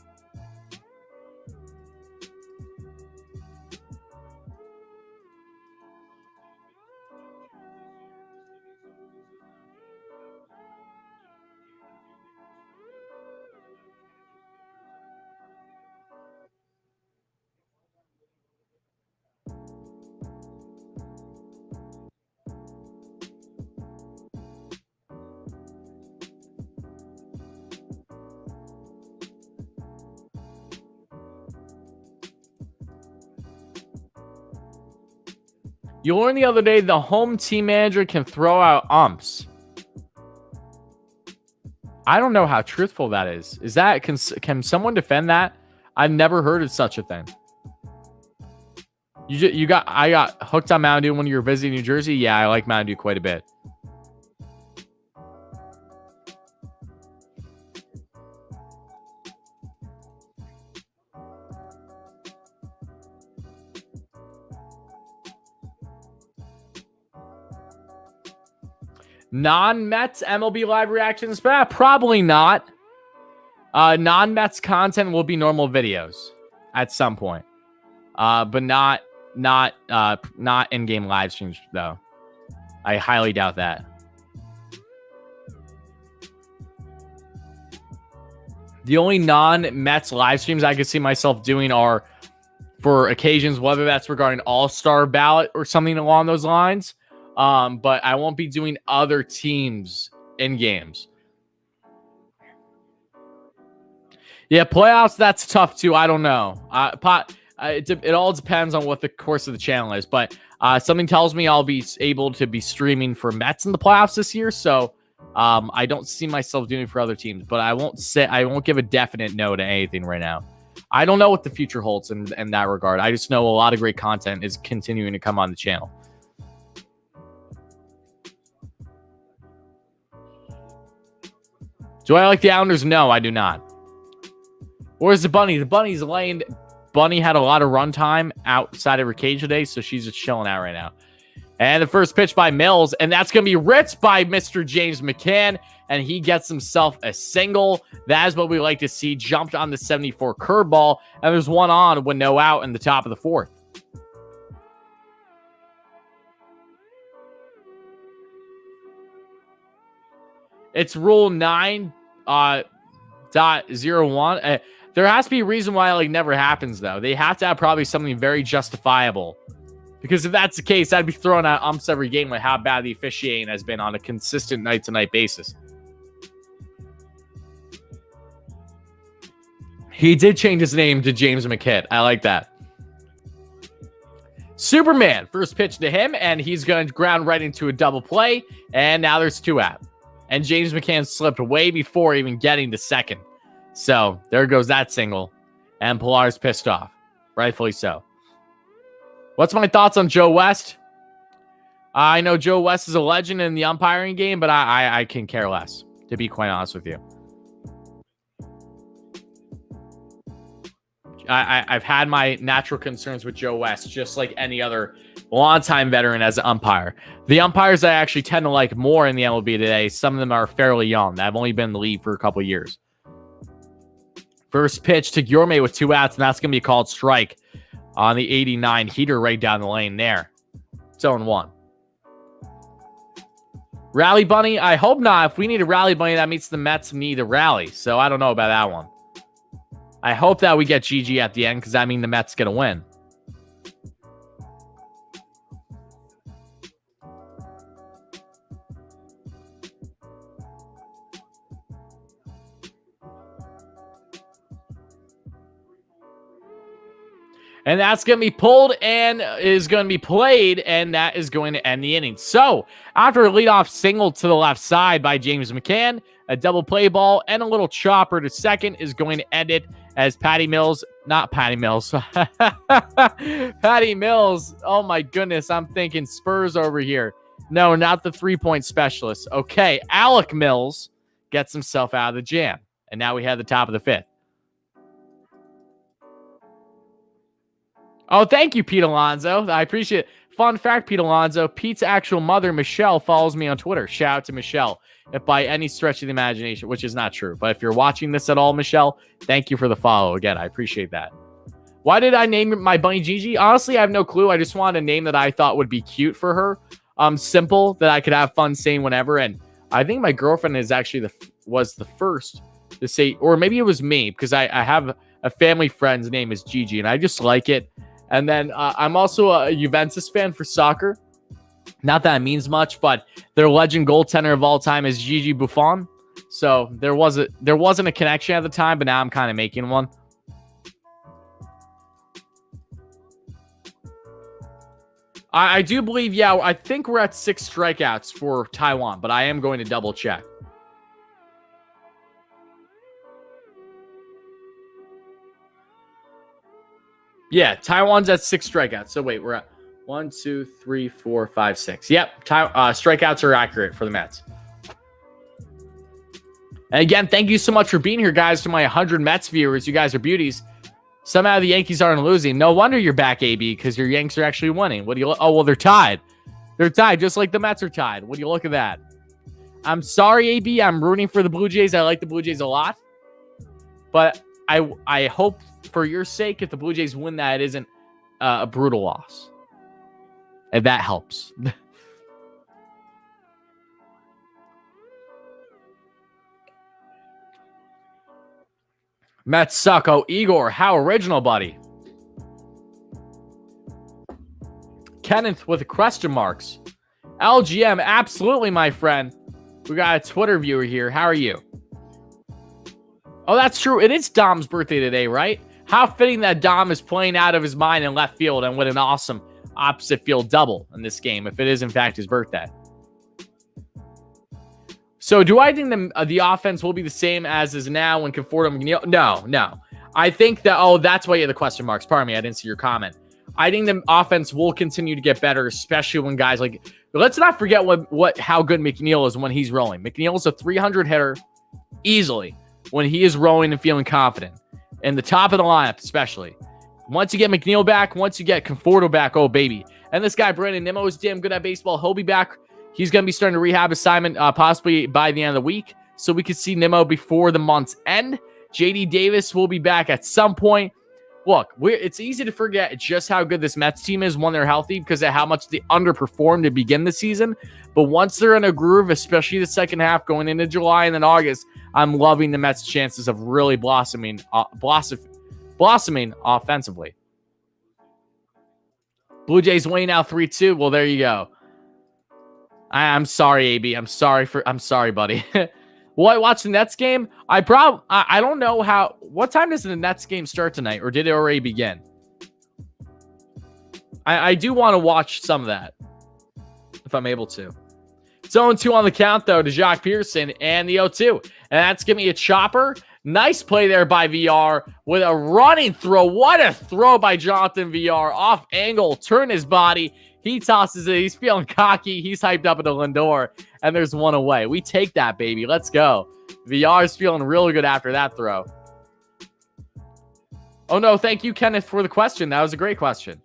You learned the other day the home team manager can throw out umps. I don't know how truthful that is. Is that can someone defend that? I've never heard of such a thing. I got hooked on Mountain Dew when you were visiting New Jersey. Yeah, I like Mountain Dew quite a bit. Non-Mets MLB live reactions, but probably not. Non-Mets content will be normal videos at some point, but not in-game live streams though. I highly doubt that. The only non-Mets live streams I could see myself doing are for occasions, whether that's regarding All-Star ballot or something along those lines. But I won't be doing other teams in games. Yeah, playoffs, that's tough too. I don't know. It all depends on what the course of the channel is. But something tells me I'll be able to be streaming for Mets in the playoffs this year. So I don't see myself doing it for other teams. But I won't give a definite no to anything right now. I don't know what the future holds in that regard. I just know a lot of great content is continuing to come on the channel. Do I like the Islanders? No, I do not. Where's the bunny? The bunny's laying. Bunny had a lot of run time outside of her cage today, so she's just chilling out right now. And the first pitch by Mills, and that's going to be ripped by Mr. James McCann, and he gets himself a single. That is what we like to see. Jumped on the 74 curveball, and there's one on with no out in the top of the fourth. It's Rule 9.01. There has to be a reason why it never happens, though. They have to have probably something very justifiable. Because if that's the case, I'd be throwing out umps every game with how bad the officiating has been on a consistent night-to-night basis. He did change his name to James McKidd. I like that. Superman, first pitch to him, and he's going to ground right into a double play, and now there's two out. And James McCann slipped way before even getting to second. So there goes that single. And Pilar's pissed off. Rightfully so. What's my thoughts on Joe West? I know Joe West is a legend in the umpiring game, but I can care less, to be quite honest with you. I've had my natural concerns with Joe West, just like any other longtime veteran as an umpire. The umpires I actually tend to like more in the MLB today, some of them are fairly young. They've only been in the league for a couple of years. First pitch to Gourmet with two outs, and that's going to be called strike on the 89 heater right down the lane there. It's 0-1. Rally Bunny? I hope not. If we need a rally bunny, that means the Mets need a rally. So I don't know about that one. I hope that we get GG at the end because that means the Mets get a win. And that's going to be pulled and is going to be played, and that is going to end the inning. So, after a leadoff single to the left side by James McCann, a double play ball, and a little chopper to second is going to end it as Patty Mills, Patty Mills, oh my goodness, I'm thinking Spurs over here. No, not the three-point specialist. Okay, Alec Mills gets himself out of the jam, and now we have the top of the fifth. Oh, thank you, Pete Alonso. I appreciate it. Fun fact, Pete Alonso, Pete's actual mother, Michelle, follows me on Twitter. Shout out to Michelle, if by any stretch of the imagination, which is not true. But if you're watching this at all, Michelle, thank you for the follow. Again, I appreciate that. Why did I name my bunny Gigi? Honestly, I have no clue. I just wanted a name that I thought would be cute for her. Simple, that I could have fun saying whenever. And I think my girlfriend is actually was the first to say, or maybe it was me, because I have a family friend's name is Gigi, and I just like it. And then I'm also a Juventus fan for soccer. Not that it means much, but their legend goaltender of all time is Gigi Buffon. So there wasn't a connection at the time, but now I'm kind of making one. I do believe, yeah, I think we're at 6 strikeouts for Taiwan, but I am going to double check. Yeah, Taiwan's at 6 strikeouts. So wait, we're at 1, 2, 3, 4, 5, 6. Yep, strikeouts are accurate for the Mets. And again, thank you so much for being here, guys, to my 100 Mets viewers. You guys are beauties. Somehow the Yankees aren't losing. No wonder you're back, AB, because your Yanks are actually winning. What do you? Oh, well, they're tied. They're tied, just like the Mets are tied. What do you look at that? I'm sorry, AB. I'm rooting for the Blue Jays. I like the Blue Jays a lot. But I hope for your sake, if the Blue Jays win that, it isn't a brutal loss. If that helps. Mets suck. Oh, Igor, how original, buddy. Kenneth with question marks. LGM, absolutely, my friend. We got a Twitter viewer here. How are you? Oh, that's true. It is Dom's birthday today, right? How fitting that Dom is playing out of his mind in left field, and what an awesome opposite field double in this game, if it is, in fact, his birthday. So do I think the offense will be the same as is now when Conforto McNeil? No. I think that, that's why you had the question marks. Pardon me, I didn't see your comment. I think the offense will continue to get better, especially when guys like, let's not forget how good McNeil is when he's rolling. McNeil is a 300 hitter easily when he is rolling and feeling confident. And the top of the lineup, especially. Once you get McNeil back, once you get Conforto back, oh, baby. And this guy, Brandon Nimmo, is damn good at baseball. He'll be back. He's going to be starting a rehab assignment possibly by the end of the week. So we could see Nimmo before the month's end. JD Davis will be back at some point. Look, it's easy to forget just how good this Mets team is when they're healthy because of how much they underperformed to begin the season. But once they're in a groove, especially the second half going into July and then August, I'm loving the Mets' chances of really blossoming offensively. Blue Jays winning now 3-2. Well, there you go. I'm sorry, AB. I'm sorry, buddy. Will I watch the Nets game? I don't know what time does the Nets game start tonight, or did it already begin? I do want to watch some of that if I'm able to. It's 0-2 on the count, though, to Jacques Pearson and the 0-2. And that's going to be a chopper. Nice play there by VR with a running throw. What a throw by Jonathan VR. Off angle, turn his body. He tosses it. He's feeling cocky. He's hyped up into Lindor. And there's one away. We take that, baby. Let's go. VR is feeling really good after that throw. Oh, no. Thank you, Kenneth, for the question. That was a great question.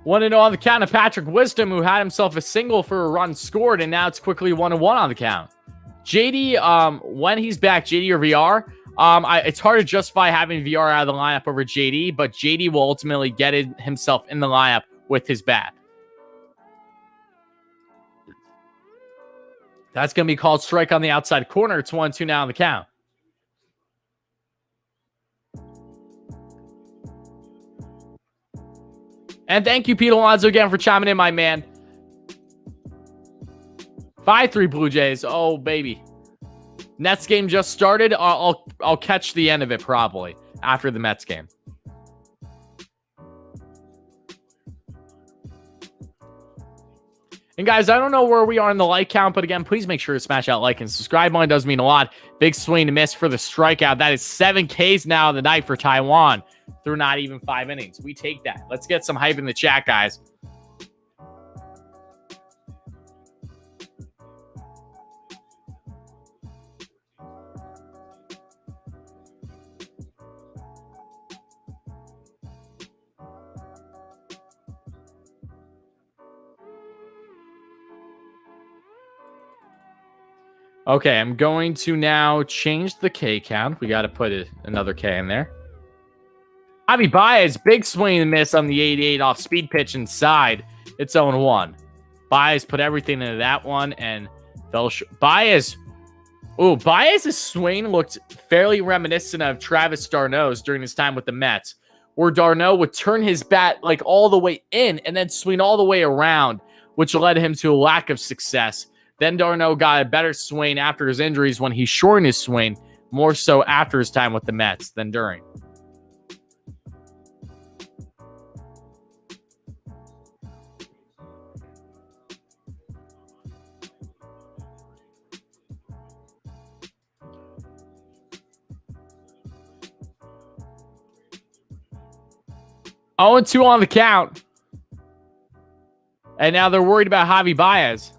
Want to know on the count of Patrick Wisdom, who had himself a single for a run scored, and now it's quickly 1-1 on the count. JD, when he's back, JD or VR, it's hard to justify having VR out of the lineup over JD, but JD will ultimately get himself in the lineup with his bat. That's going to be called strike on the outside corner. It's 1-2 now on the count. And thank you, Pete Alonso, again for chiming in, my man. 5-3 Blue Jays. Oh, baby. Nets game just started. I'll catch the end of it probably after the Mets game. And guys, I don't know where we are in the like count, but again, please make sure to smash that like and subscribe button. It does mean a lot. Big swing and miss for the strikeout. That is 7 Ks now in the night for Taijuan through not even 5 innings. We take that. Let's get some hype in the chat, guys. Okay, I'm going to now change the K count. We got to put another K in there. Javi Baez, big swing and miss on the 88 off speed pitch inside. It's 0-1. Baez put everything into that one and fell short. Baez's swing looked fairly reminiscent of Travis d'Arnaud's during his time with the Mets, where d'Arnaud would turn his bat like all the way in and then swing all the way around, which led him to a lack of success. Then d'Arnaud got a better swing after his injuries when he shortened his swing, more so after his time with the Mets than during. 0-2 on the count. And now they're worried about Javi Baez.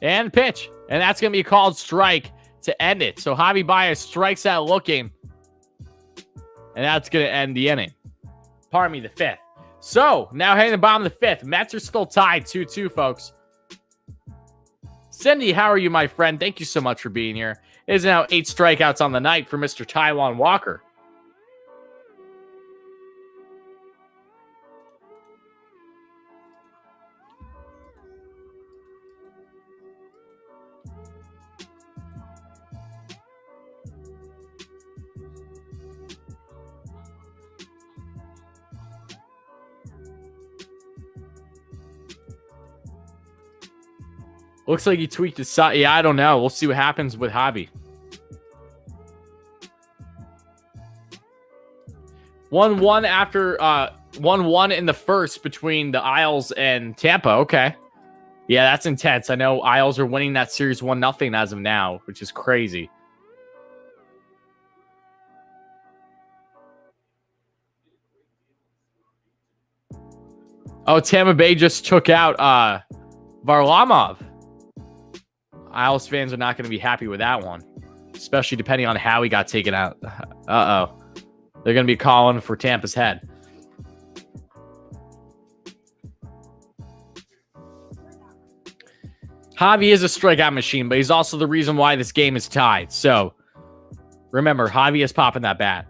And the pitch. And that's going to be a called strike to end it. So Javi Baez strikes out looking. And that's going to end the inning. Pardon me, the fifth. So now heading to the bottom of the fifth. Mets are still tied 2-2, folks. Cindy, how are you, my friend? Thank you so much for being here. It is now 8 strikeouts on the night for Mr. Taijuan Walker. Looks like he tweaked his side. Yeah, I don't know. We'll see what happens with Javi. 1-1 after 1-1 in the first between the Isles and Tampa. Okay. Yeah, that's intense. I know Isles are winning that series 1-0 as of now, which is crazy. Oh, Tampa Bay just took out Varlamov. Isles fans are not going to be happy with that one, especially depending on how he got taken out. Uh-oh. They're going to be calling for Tampa's head. Javi is a strikeout machine, but he's also the reason why this game is tied. So, remember, Javi is popping that bat.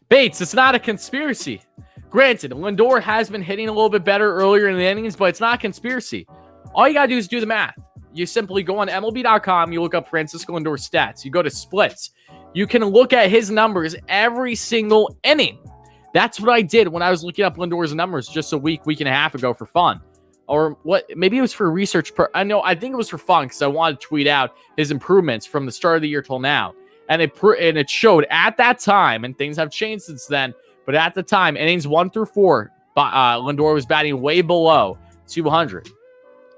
Bates, it's not a conspiracy. Granted, Lindor has been hitting a little bit better earlier in the innings, but it's not a conspiracy. All you got to do is do the math. You simply go on MLB.com, you look up Francisco Lindor's stats, you go to splits. You can look at his numbers every single inning. That's what I did when I was looking up Lindor's numbers just a week and a half ago for fun. Or what? Maybe it was for research. I think it was for fun because I wanted to tweet out his improvements from the start of the year till now. And it showed at that time, and things have changed since then, but at the time, innings 1 through 4, Lindor was batting way below 200.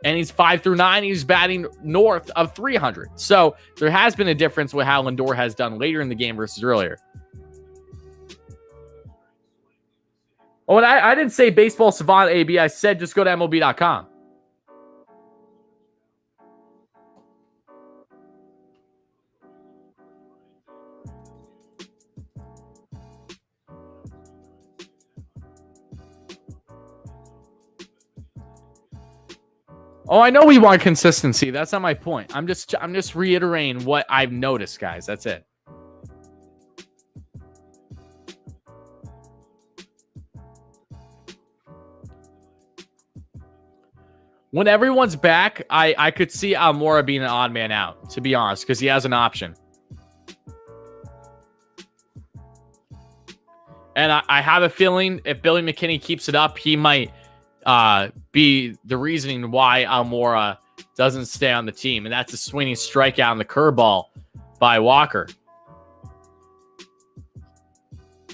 Innings 5 through 9, he was batting north of 300. So there has been a difference with how Lindor has done later in the game versus earlier. Oh, and I didn't say Baseball Savant AB. I said just go to MLB.com. Oh, I know we want consistency. That's not my point. I'm just reiterating what I've noticed, guys. That's it. When everyone's back, I could see Almora being an odd man out, to be honest, because he has an option. And I have a feeling if Billy McKinney keeps it up, he might be the reasoning why Almora doesn't stay on the team. And that's a swinging strikeout on the curveball by Walker.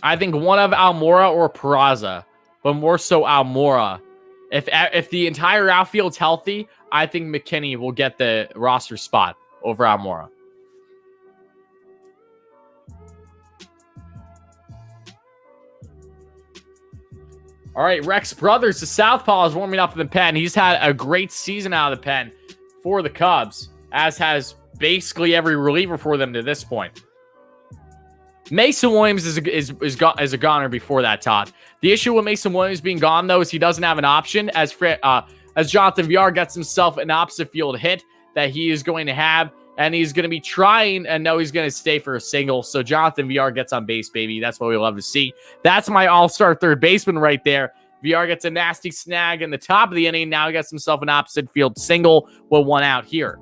I think one of Almora or Peraza, but more so Almora. If the entire outfield's healthy, I think McKinney will get the roster spot over Almora. All right, Rex Brothers, the Southpaw, is warming up in the pen. He's had a great season out of the pen for the Cubs, as has basically every reliever for them to this point. Mason Williams is a goner before that, Todd. The issue with Mason Williams being gone, though, is he doesn't have an option. As Jonathan Villar gets himself an opposite field hit that he is going to have, and he's going to be trying, and no, he's going to stay for a single. So Jonathan Villar gets on base, baby. That's what we love to see. That's my all-star third baseman right there. Villar gets a nasty snag in the top of the inning. Now he gets himself an opposite field single with one out here.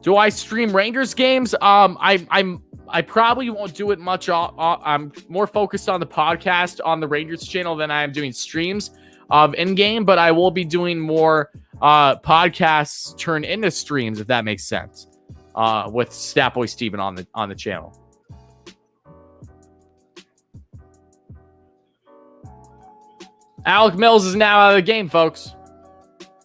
Do I stream Rangers games? I probably won't do it much. I'm more focused on the podcast on the Rangers channel than I am doing streams of in-game, but I will be doing more podcasts turn into streams, if that makes sense, with Statboy Steven on the channel. Alec Mills is now out of the game, folks.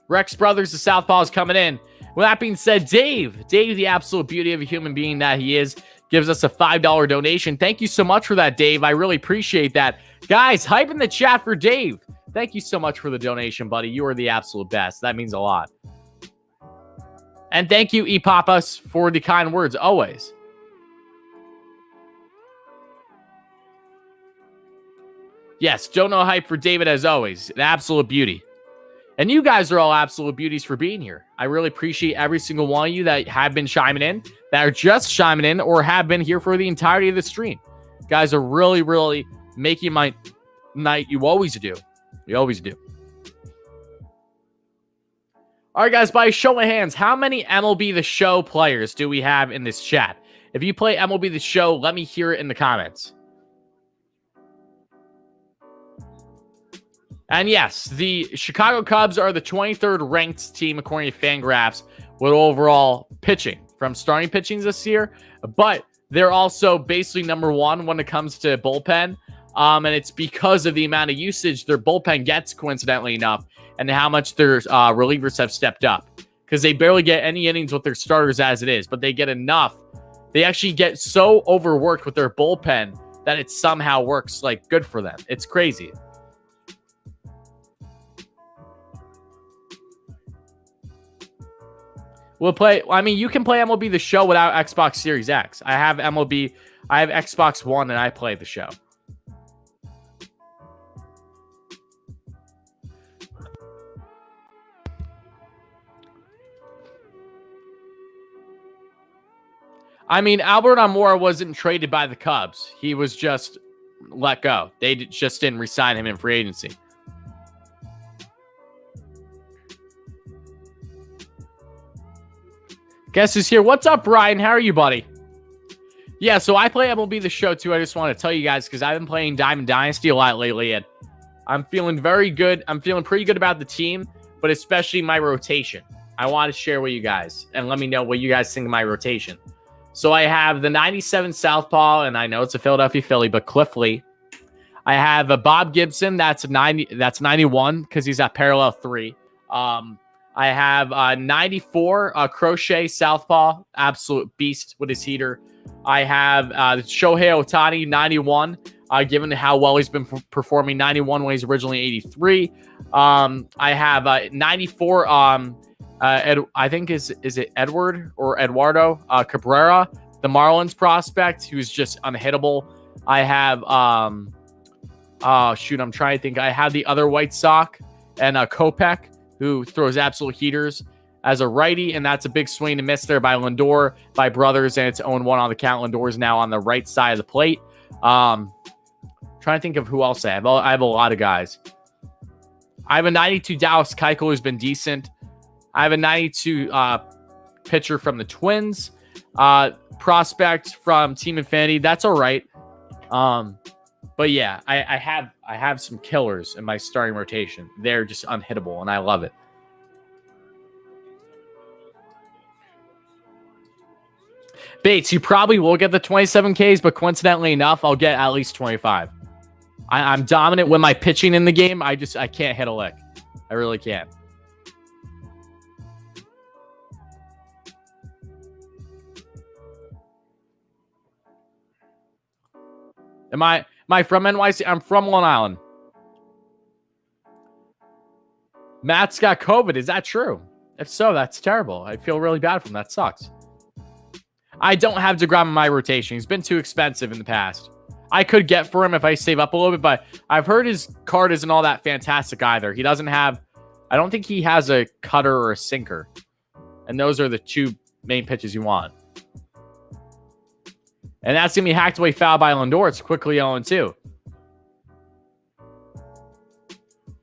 Rex Brothers, the Southpaw, is coming in. With that being said, Dave, the absolute beauty of a human being that he is, gives us a $5 donation. Thank you so much for that, Dave. I really appreciate that. Guys, hype in the chat for Dave. Thank you so much for the donation, buddy. You are the absolute best. That means a lot. And thank you, ePapas, for the kind words, always. Yes, don't know hype for David as always. An absolute beauty. And you guys are all absolute beauties for being here. I really appreciate every single one of you that have been chiming in, that are just chiming in, or have been here for the entirety of the stream. You guys are really, really making my night. You always do. You always do. All right, guys, by a show of hands, how many MLB The Show players do we have in this chat? If you play MLB The Show, let me hear it in the comments. And yes, the Chicago Cubs are the 23rd ranked team according to Fangraphs with overall pitching from starting pitchings this year. But they're also basically number one when it comes to bullpen. And it's because of the amount of usage their bullpen gets, coincidentally enough, and how much their relievers have stepped up. Because they barely get any innings with their starters as it is, but they get enough. They actually get so overworked with their bullpen that it somehow works like good for them. It's crazy. We'll play. I mean, you can play MLB The Show without Xbox Series X. I have MLB. I have Xbox One, and I play The Show. I mean, Albert Almora wasn't traded by the Cubs. He was just let go. They just didn't re-sign him in free agency. Guess who's here? What's up, Brian? How are you, buddy? Yeah, so I play MLB The Show, too. I just want to tell you guys, because I've been playing Diamond Dynasty a lot lately, and I'm feeling very good. I'm feeling pretty good about the team, but especially my rotation. I want to share with you guys, and let me know what you guys think of my rotation. So I have the 97 Southpaw, and I know it's a Philadelphia Philly, but Cliff Lee. I have a Bob Gibson. That's 91, because he's at parallel 3. I have 94 Crochet Southpaw, absolute beast with his heater. I have Shohei Ohtani, 91, given how well he's been performing, 91 when he's originally 83. I have 94, I think is it Edward or Eduardo Cabrera, the Marlins prospect, who's just unhittable. I have, I'm trying to think. I have the other White Sox and Kopech, who throws absolute heaters as a righty, and that's a big swing and miss there by Lindor, by Brothers, and it's 0-1 on the count. Lindor's now on the right side of the plate. Trying to think of who else I have. I have a lot of guys. I have a 92 Dallas Keuchel, who's been decent. I have a 92 pitcher from the Twins, prospect from Team Infinity. That's all right. But yeah, I have some killers in my starting rotation. They're just unhittable, and I love it. Bates, you probably will get the 27 Ks, but coincidentally enough, I'll get at least 25. I'm dominant with my pitching in the game. I can't hit a lick. I really can't. Am I from NYC? I'm from Long Island. Matt's got COVID. Is that true? If so, that's terrible. I feel really bad for him. That sucks. I don't have DeGrom in my rotation. He's been too expensive in the past. I could get for him if I save up a little bit, but I've heard his card isn't all that fantastic either. He doesn't have... I don't think he has a cutter or a sinker. And those are the two main pitches you want. And that's going to be hacked away foul by Lindor. It's quickly 0-2.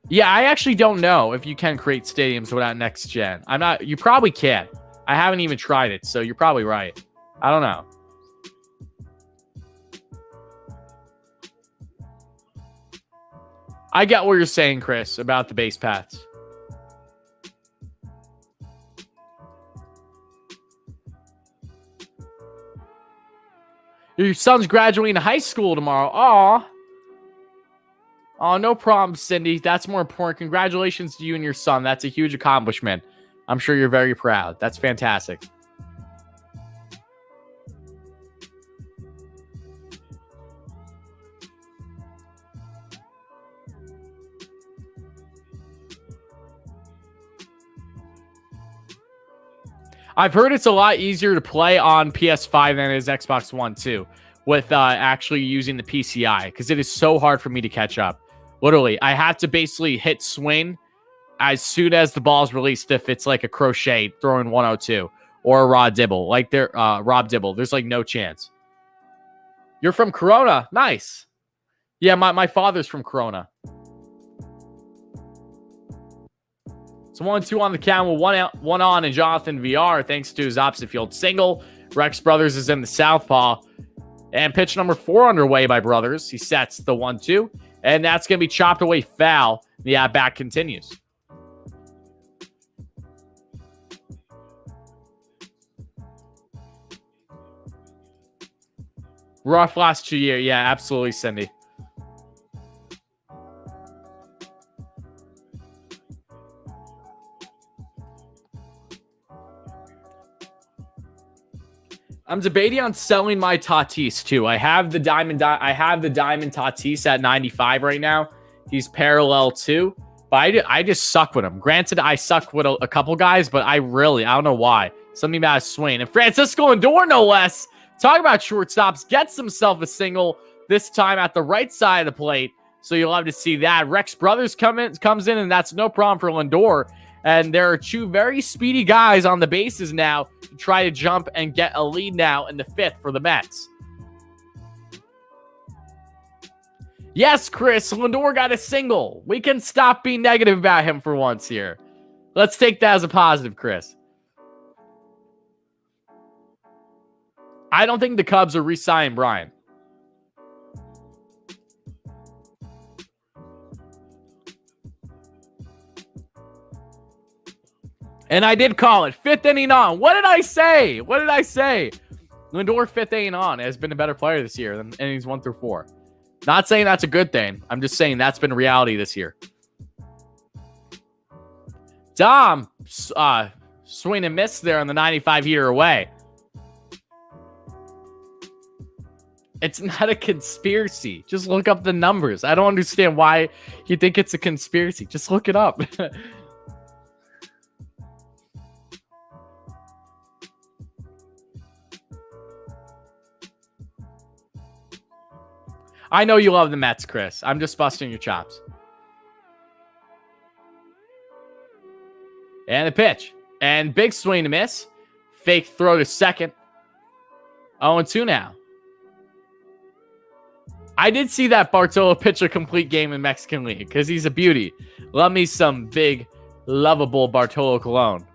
Yeah, I actually don't know if you can create stadiums without next gen. You probably can. I haven't even tried it, so you're probably right. I don't know. I get what you're saying, Chris, about the base paths. Your son's graduating high school tomorrow. Aw. Oh, no problem, Cindy. That's more important. Congratulations to you and your son. That's a huge accomplishment. I'm sure you're very proud. That's fantastic. I've heard it's a lot easier to play on PS5 than it is Xbox One too, with actually using the PCI, because it is so hard for me to catch up. Literally, I have to basically hit swing as soon as the ball's released if it's like a crochet throwing 102 or a Rob Dibble. Like Rob Dibble. There's like no chance. You're from Corona. Nice. Yeah, my father's from Corona. So 1-2 on the count with one on and Jonathan VR, thanks to his opposite field single. Rex Brothers is in the southpaw. And pitch number 4 underway by Brothers. He sets the 1-2. And that's going to be chopped away foul. The at-bat continues. Rough last 2 years. Yeah, absolutely, Cindy. I'm debating on selling my Tatis too. I have the diamond Tatis at 95 right now. He's parallel too, but I just suck with him. Granted, I suck with a couple guys, but I don't know why. Something about his swing. And Francisco Lindor, no less. Talk about shortstops. Gets himself a single this time at the right side of the plate. So you'll have to see that. Rex Brothers comes in, and that's no problem for Lindor. And there are 2 very speedy guys on the bases now to try to jump and get a lead now in the 5th for the Mets. Yes, Chris, Lindor got a single. We can stop being negative about him for once here. Let's take that as a positive, Chris. I don't think the Cubs are re-signing Brian. And I did call it. 5th inning on. What did I say? Lindor 5th inning on has been a better player this year than innings 1 through 4. Not saying that's a good thing. I'm just saying that's been reality this year. Dom, swing and miss there on the 95-year away. It's not a conspiracy. Just look up the numbers. I don't understand why you think it's a conspiracy. Just look it up. I know you love the Mets, Chris. I'm just busting your chops. And a pitch. And big swing to miss. Fake throw to second. 0-2 now. I did see that Bartolo pitch a complete game in Mexican League because he's a beauty. Love me some big, lovable Bartolo Colon.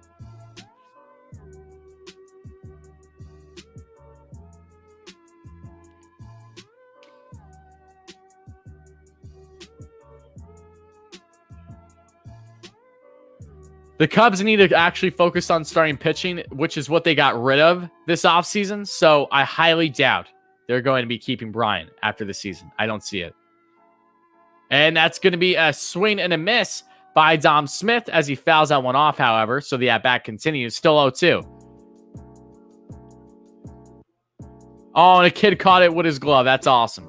The Cubs need to actually focus on starting pitching, which is what they got rid of this offseason. So I highly doubt they're going to be keeping Brian after the season. I don't see it. And that's going to be a swing and a miss by Dom Smith as he fouls that one off, however. So the at-bat continues. Still 0-2. Oh, and a kid caught it with his glove. That's awesome.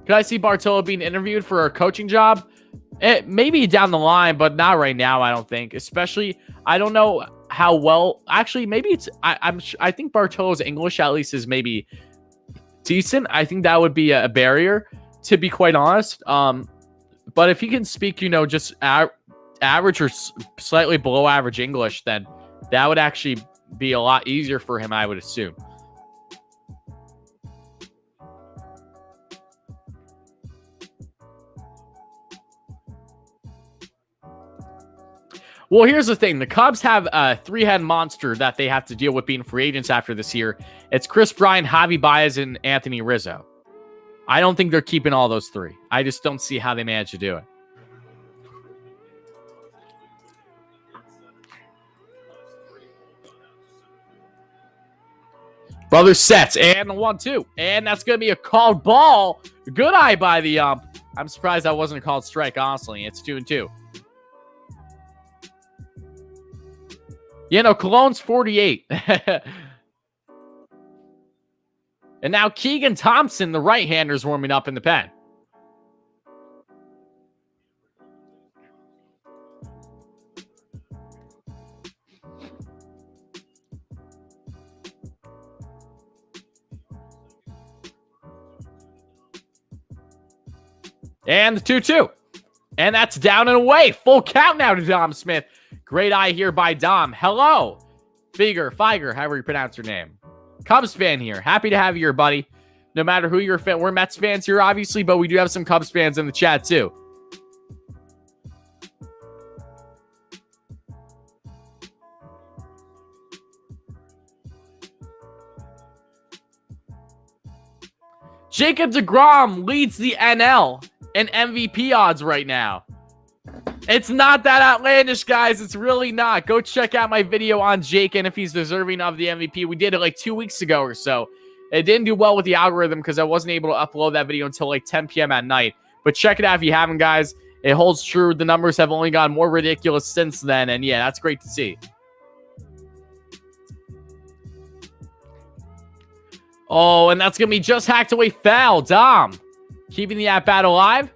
Could I see Bartolo being interviewed for a coaching job? Maybe down the line, but not right now, I don't think. Especially, I don't know how well. Actually, maybe it's. I think Bartolo's English at least is maybe decent. I think that would be a barrier, to be quite honest. But if he can speak, just average or slightly below average English, then that would actually be a lot easier for him, I would assume. Well, here's the thing. The Cubs have a 3-head monster that they have to deal with being free agents after this year. It's Chris Bryant, Javi Baez, and Anthony Rizzo. I don't think they're keeping all those 3. I just don't see how they manage to do it. Brothers sets and a 1-2. And that's going to be a called ball. Good eye by the ump. I'm surprised that wasn't a called strike, honestly. It's 2-2. You know, Cologne's 48. And now Keegan Thompson, the right-hander, is warming up in the pen. And the 2-2. And that's down and away. Full count now to Dom Smith. Great eye here by Dom. Hello. Feiger, however you pronounce your name. Cubs fan here. Happy to have you here, buddy. No matter who you're a fan. We're Mets fans here, obviously, but we do have some Cubs fans in the chat, too. Jacob deGrom leads the NL in MVP odds right now. It's not that outlandish, guys. It's really not. Go check out my video on Jake and if he's deserving of the MVP. We did it like 2 weeks ago or so. It didn't do well with the algorithm because I wasn't able to upload that video until like 10 p.m. at night. But check it out if you haven't, guys. It holds true. The numbers have only gotten more ridiculous since then. And yeah, that's great to see. Oh, and that's going to be just hacked away foul. Dom keeping the at-bat alive.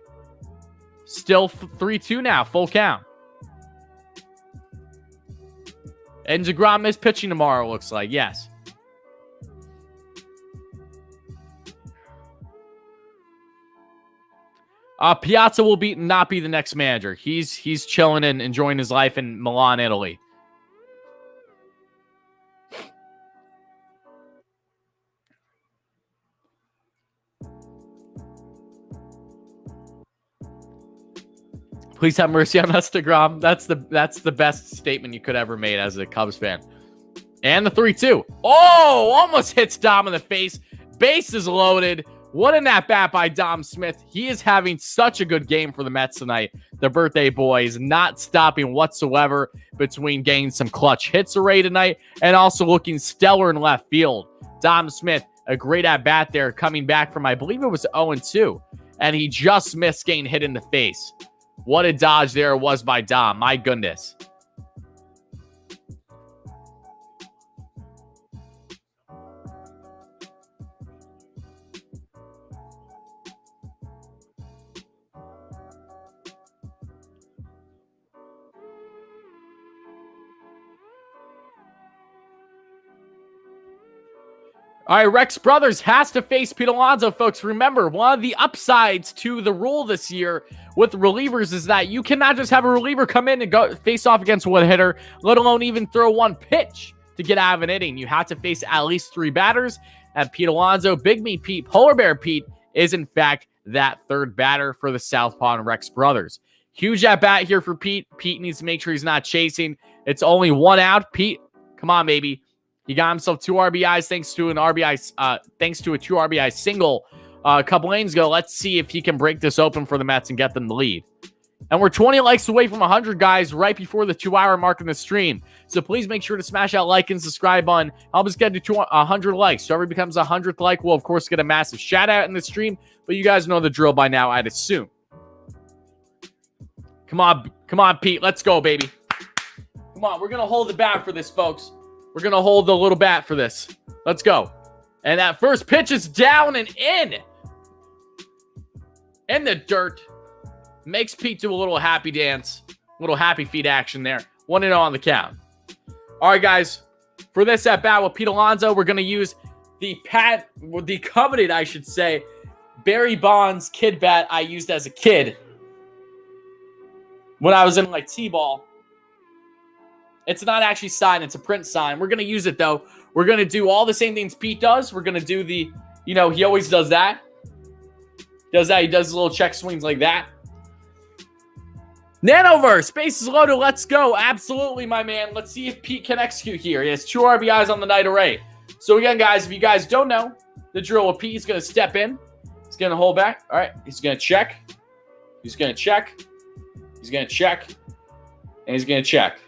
Still 3-2 now. Full count. And deGrom is pitching tomorrow, looks like. Yes. Piazza will not be the next manager. He's chilling and enjoying his life in Milan, Italy. Please have mercy on us, deGrom. That's the best statement you could ever made as a Cubs fan. And the 3-2. Oh, almost hits Dom in the face. Base is loaded. What an at-bat by Dom Smith. He is having such a good game for the Mets tonight. The birthday boy is not stopping whatsoever between getting some clutch hits array tonight and also looking stellar in left field. Dom Smith, a great at-bat there, coming back from, I believe it was 0-2. And he just missed getting hit in the face. What a dodge there was by Dom. My goodness. All right, Rex Brothers has to face Pete Alonso, folks. Remember, one of the upsides to the rule this year with relievers is that you cannot just have a reliever come in and go face off against one hitter, let alone even throw one pitch to get out of an inning. You have to face at least 3 batters, and Pete Alonso, Big Meat Pete, Polar Bear Pete, is in fact that third batter for the Southpaw and Rex Brothers. Huge at-bat here for Pete. Pete needs to make sure he's not chasing. It's only 1 out. Pete, come on, baby. He got himself 2 RBIs thanks to a 2 RBI single a couple innings ago. Let's see if he can break this open for the Mets and get them the lead. And we're 20 likes away from 100, guys, right before the 2-hour mark in the stream. So please make sure to smash that like and subscribe button. Help us get to 100 likes. So whoever becomes a 100th like will, of course, get a massive shout out in the stream. But you guys know the drill by now, I'd assume. Come on, Pete. Let's go, baby. Come on, we're going to hold the bat for this, folks. We're going to hold the little bat for this. Let's go. And that first pitch is down and in. In the dirt. Makes Pete do a little happy dance. A little happy feet action there. 1-0 on the count. All right, guys. For this at-bat with Pete Alonso, we're going to use the coveted, I should say, Barry Bonds kid bat I used as a kid when I was in, like, T-ball. It's not actually signed. It's a print sign. We're going to use it, though. We're going to do all the same things Pete does. We're going to do the, he always does that. He does little check swings like that. Nanoverse, base is loaded. Let's go. Absolutely, my man. Let's see if Pete can execute here. He has 2 RBIs on the night array. So, again, guys, if you guys don't know the drill with Pete, he's going to step in. He's going to hold back. All right. He's going to check. He's going to check. He's going to check. And he's going to check.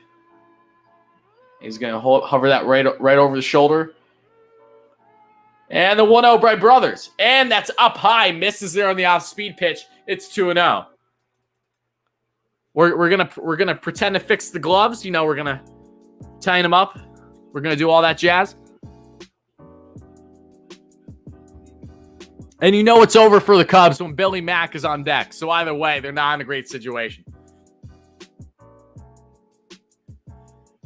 He's going to hover that right over the shoulder. And the 1-0 by Brothers. And that's up high. Misses there on the off-speed pitch. It's 2-0. We're gonna pretend to fix the gloves. We're gonna tying them up. We're going to do all that jazz. And you know it's over for the Cubs when Billy Mack is on deck. So either way, they're not in a great situation.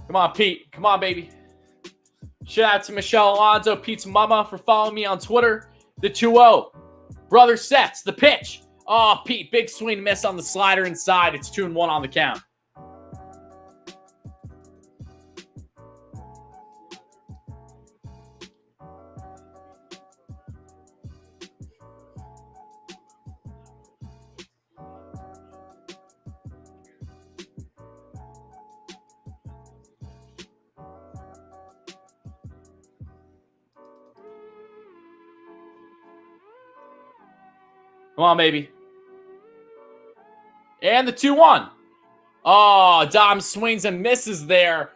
Come on, Pete. Come on, baby. Shout out to Michelle Alonso, Pete's mama, for following me on Twitter. The 2-0. Brother sets. The pitch. Oh, Pete, big swing miss on the slider inside. It's 2-1 on the count. Come on, baby. And the 2-1. Oh, Dom swings and misses there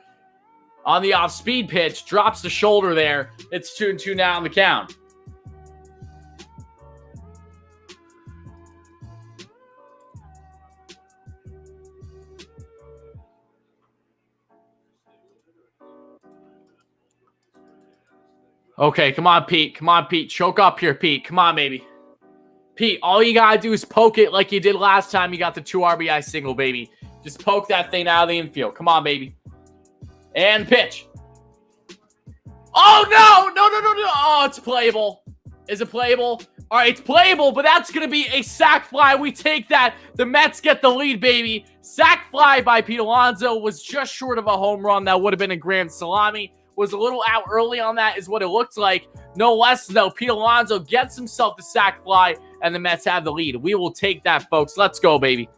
on the off-speed pitch. Drops the shoulder there. It's 2-2 now on the count. Okay, come on, Pete. Come on, Pete. Choke up here, Pete. Come on, baby. Pete, all you got to do is poke it like you did last time you got the 2 RBI single, baby. Just poke that thing out of the infield. Come on, baby. And pitch. Oh, no. No. Oh, it's playable. Is it playable? All right, it's playable, but that's going to be a sac fly. We take that. The Mets get the lead, baby. Sac fly by Pete Alonso was just short of a home run. That would have been a grand salami. Was a little out early on that is what it looked like. No less, though. Pete Alonso gets himself the sac fly, and the Mets have the lead. We will take that, folks. Let's go, baby.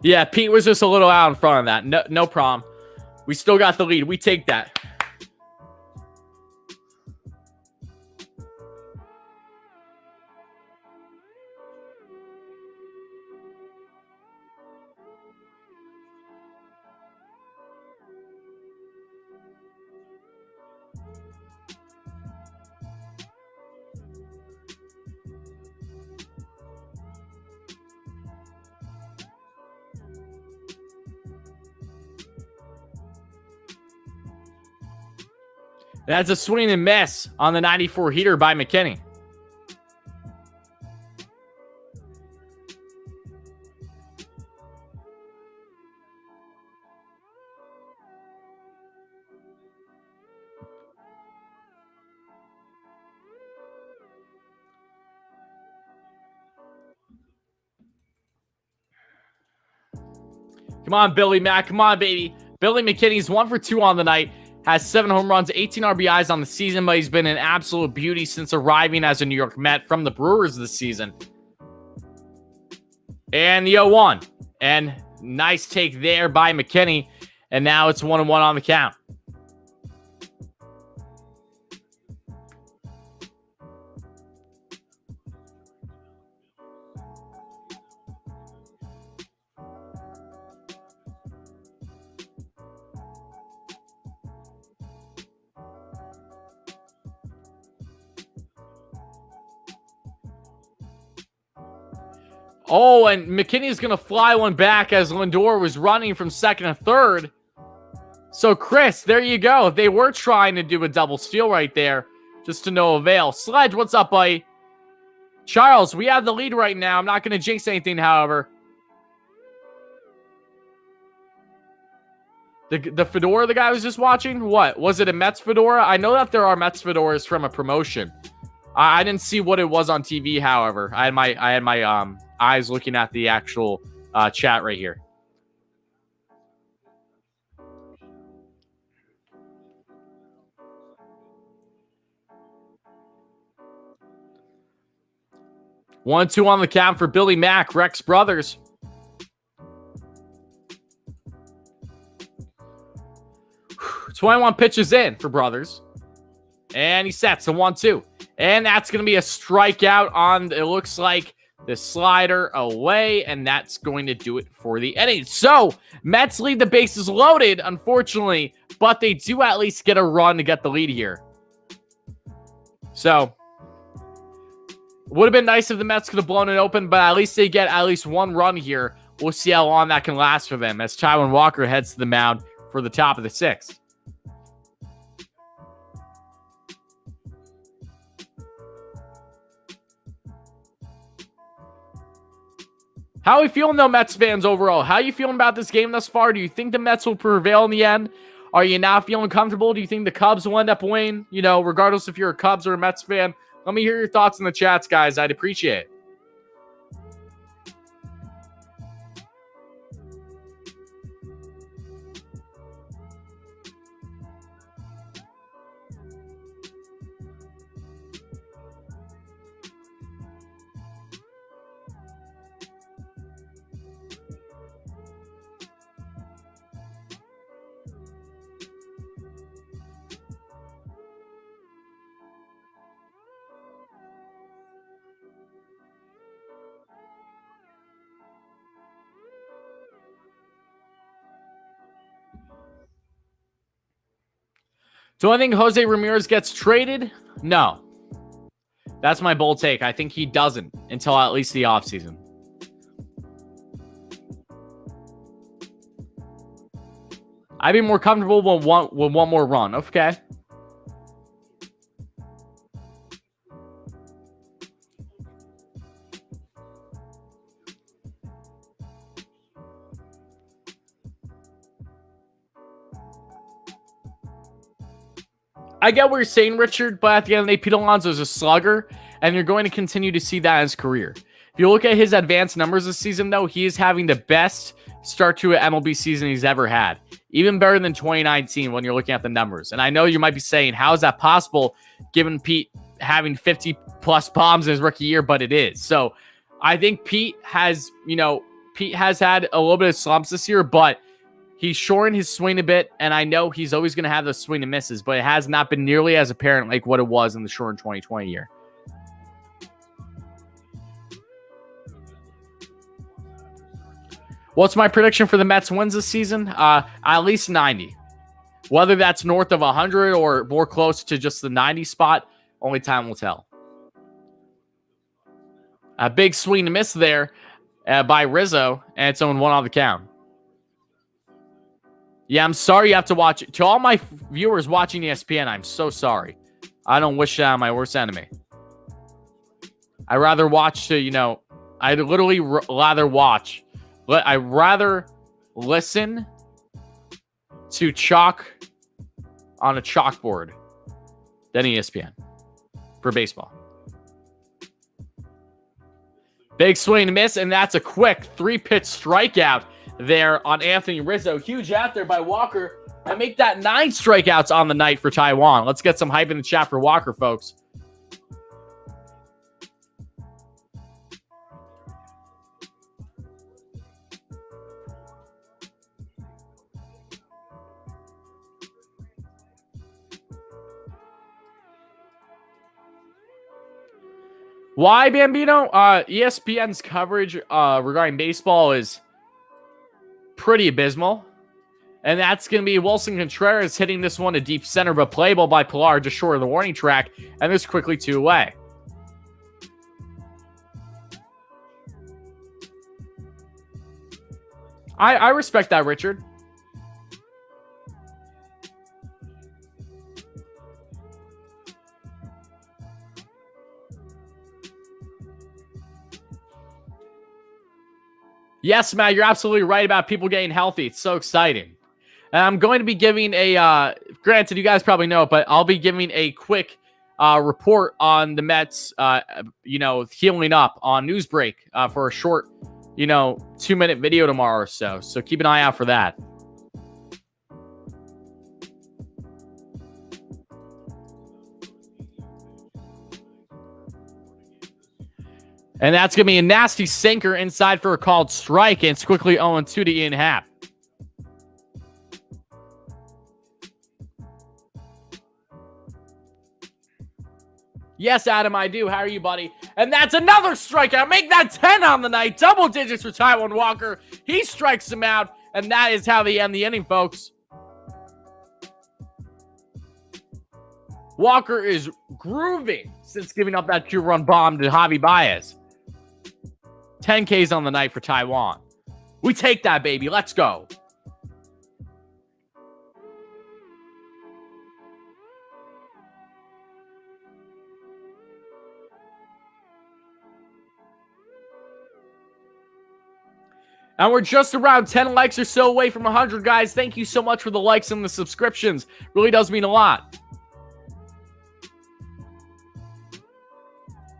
Yeah, Pete was just a little out in front of that. No problem. We still got the lead. We take that. That's a swing and miss on the 94 heater by McKinney. Come on, Billy Mack. Come on, baby. Billy McKinney's 1 for 2 on the night. Has 7 home runs, 18 RBIs on the season, but he's been an absolute beauty since arriving as a New York Met from the Brewers this season. And the 0-1. And nice take there by McKinney. And now it's 1-1 on the count. Oh, and McKinney's going to fly one back as Lindor was running from second and third. So, Chris, there you go. They were trying to do a double steal right there, just to no avail. Sledge, what's up, buddy? Charles, we have the lead right now. I'm not going to jinx anything, however. The fedora the guy was just watching? What? Was it a Mets fedora? I know that there are Mets fedoras from a promotion. I didn't see what it was on TV, however. I had my eyes looking at the actual chat right here. 1-2 on the count for Billy Mack, Rex Brothers. Whew, 21 pitches in for Brothers. And he sets a 1-2. And that's going to be a strikeout on, it looks like, the slider away. And that's going to do it for the inning. So, Mets lead the bases loaded, unfortunately. But they do at least get a run to get the lead here. So, Would have been nice if the Mets could have blown it open, but at least they get at least one run here. We'll see how long that can last for them as Taijuan Walker heads to the mound for the top of the sixth. How are we feeling, though, Mets fans, overall? How are you feeling about this game thus far? Do you think the Mets will prevail in the end? Are you not feeling comfortable? Do you think the Cubs will end up winning? You know, regardless if you're a Cubs or a Mets fan, let me hear your thoughts in the chats, guys. I'd appreciate it. Do I think Jose Ramirez gets traded? No. That's my bold take. I think he doesn't until at least the offseason. I'd be more comfortable with one more run. Okay. I get what you're saying, Richard, but at the end of the day, Pete Alonso's a slugger, and you're going to continue to see that in his career. If you look at his advanced numbers this season, though, he is having the best start to an MLB season he's ever had. Even better than 2019 when you're looking at the numbers. And I know you might be saying, how is that possible given Pete having 50-plus bombs in his rookie year? But it is. So I think Pete has had a little bit of slumps this year, but he's shortened his swing a bit, and I know he's always going to have those swing and misses, but it has not been nearly as apparent like what it was in the shortened 2020 year. What's my prediction for the Mets wins this season? At least 90. Whether that's north of 100 or more close to just the 90 spot, only time will tell. A big swing and miss there by Rizzo, and it's on one on the count. Yeah, I'm sorry you have to watch it. To all my viewers watching ESPN, I'm so sorry. I don't wish that on my worst enemy. I'd rather watch to, I'd literally rather watch. I'd rather listen to chalk on a chalkboard than ESPN for baseball. Big swing and miss, and that's a quick 3-pitch strikeout there on Anthony Rizzo. Huge out there by Walker. And make that 9 strikeouts on the night for Taijuan. Let's get some hype in the chat for Walker, folks. Why, Bambino? ESPN's coverage regarding baseball is pretty abysmal. And that's going to be Wilson Contreras hitting this one to deep center, but playable by Pilar just short of the warning track. And there's quickly 2 away. I respect that, Richard. Yes, Matt, you're absolutely right about people getting healthy. It's so exciting. And I'm going to be giving granted, you guys probably know it, but I'll be giving a quick report on the Mets, healing up on Newsbreak for a short, 2-minute video tomorrow or so. So keep an eye out for that. And that's going to be a nasty sinker inside for a called strike. And it's quickly 0-2 to Ian Happ. Yes, Adam, I do. How are you, buddy? And that's another strikeout. Make that 10 on the night. Double digits for Taijuan Walker. He strikes him out. And that is how they end the inning, folks. Walker is grooving since giving up that 2-run bomb to Javi Baez. 10 Ks on the night for Taijuan. We take that, baby. Let's go. And we're just around 10 likes or so away from 100, guys. Thank you so much for the likes and the subscriptions. Really does mean a lot.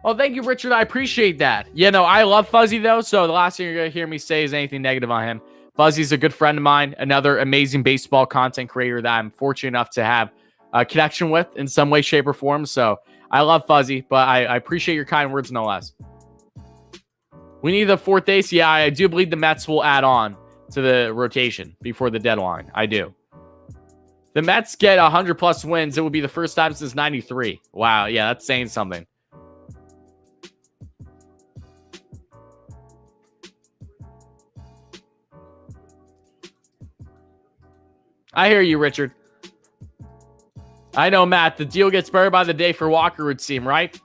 Oh, thank you, Richard. I appreciate that. Yeah, no, I love Fuzzy, though, so the last thing you're going to hear me say is anything negative on him. Fuzzy's a good friend of mine, another amazing baseball content creator that I'm fortunate enough to have a connection with in some way, shape, or form. So I love Fuzzy, but I appreciate your kind words no less. We need the fourth ace. Yeah, I do believe the Mets will add on to the rotation before the deadline. I do. The Mets get 100-plus wins. It would be the first time since 93. Wow, yeah, that's saying something. I hear you, Richard. I know, Matt. The deal gets better by the day for Walker, would seem, right?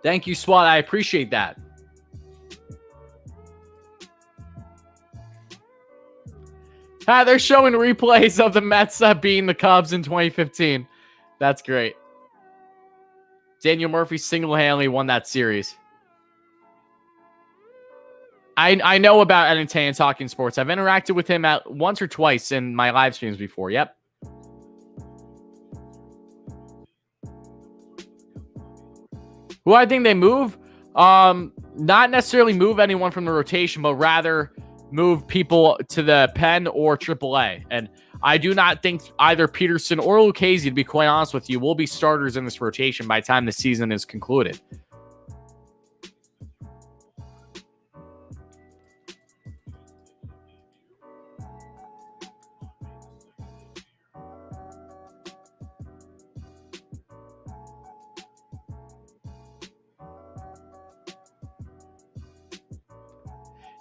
Thank you, SWAT. I appreciate that. They're showing replays of the Mets beating the Cubs in 2015. That's great. Daniel Murphy single-handedly won that series. I know about Entertainment Talking Sports. I've interacted with him once or twice in my live streams before. Yep. Who I think they move? Not necessarily move anyone from the rotation, but rather move people to the pen or AAA. And I do not think either Peterson or Lucchesi, to be quite honest with you, will be starters in this rotation by the time the season is concluded.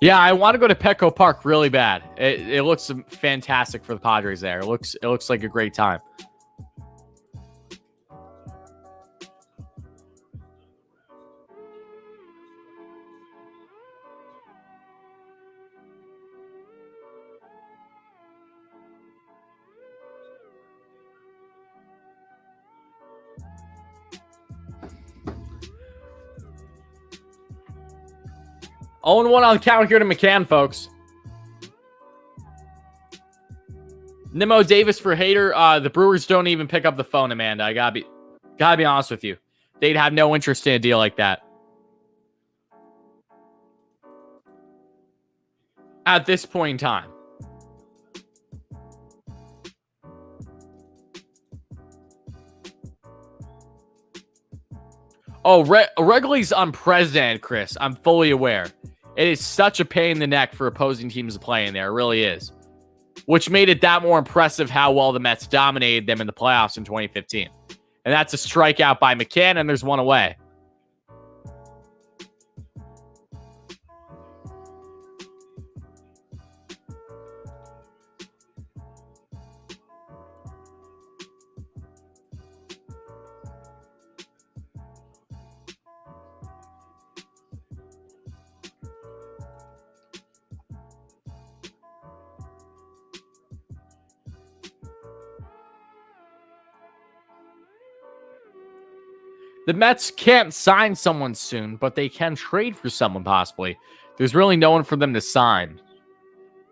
Yeah, I want to go to Petco Park really bad. It looks fantastic for the Padres there. It looks like a great time. Oh, 1 on the count here to McCann, folks. Nimmo Davis for Hater. The Brewers don't even pick up the phone, Amanda. I gotta be honest with you. They'd have no interest in a deal like that at this point in time. Oh, Wrigley's unprecedented, Chris. I'm fully aware. It is such a pain in the neck for opposing teams to play in there. It really is. Which made it that more impressive how well the Mets dominated them in the playoffs in 2015. And that's a strikeout by McCann, and there's one away. The Mets can't sign someone soon, but they can trade for someone possibly. There's really no one for them to sign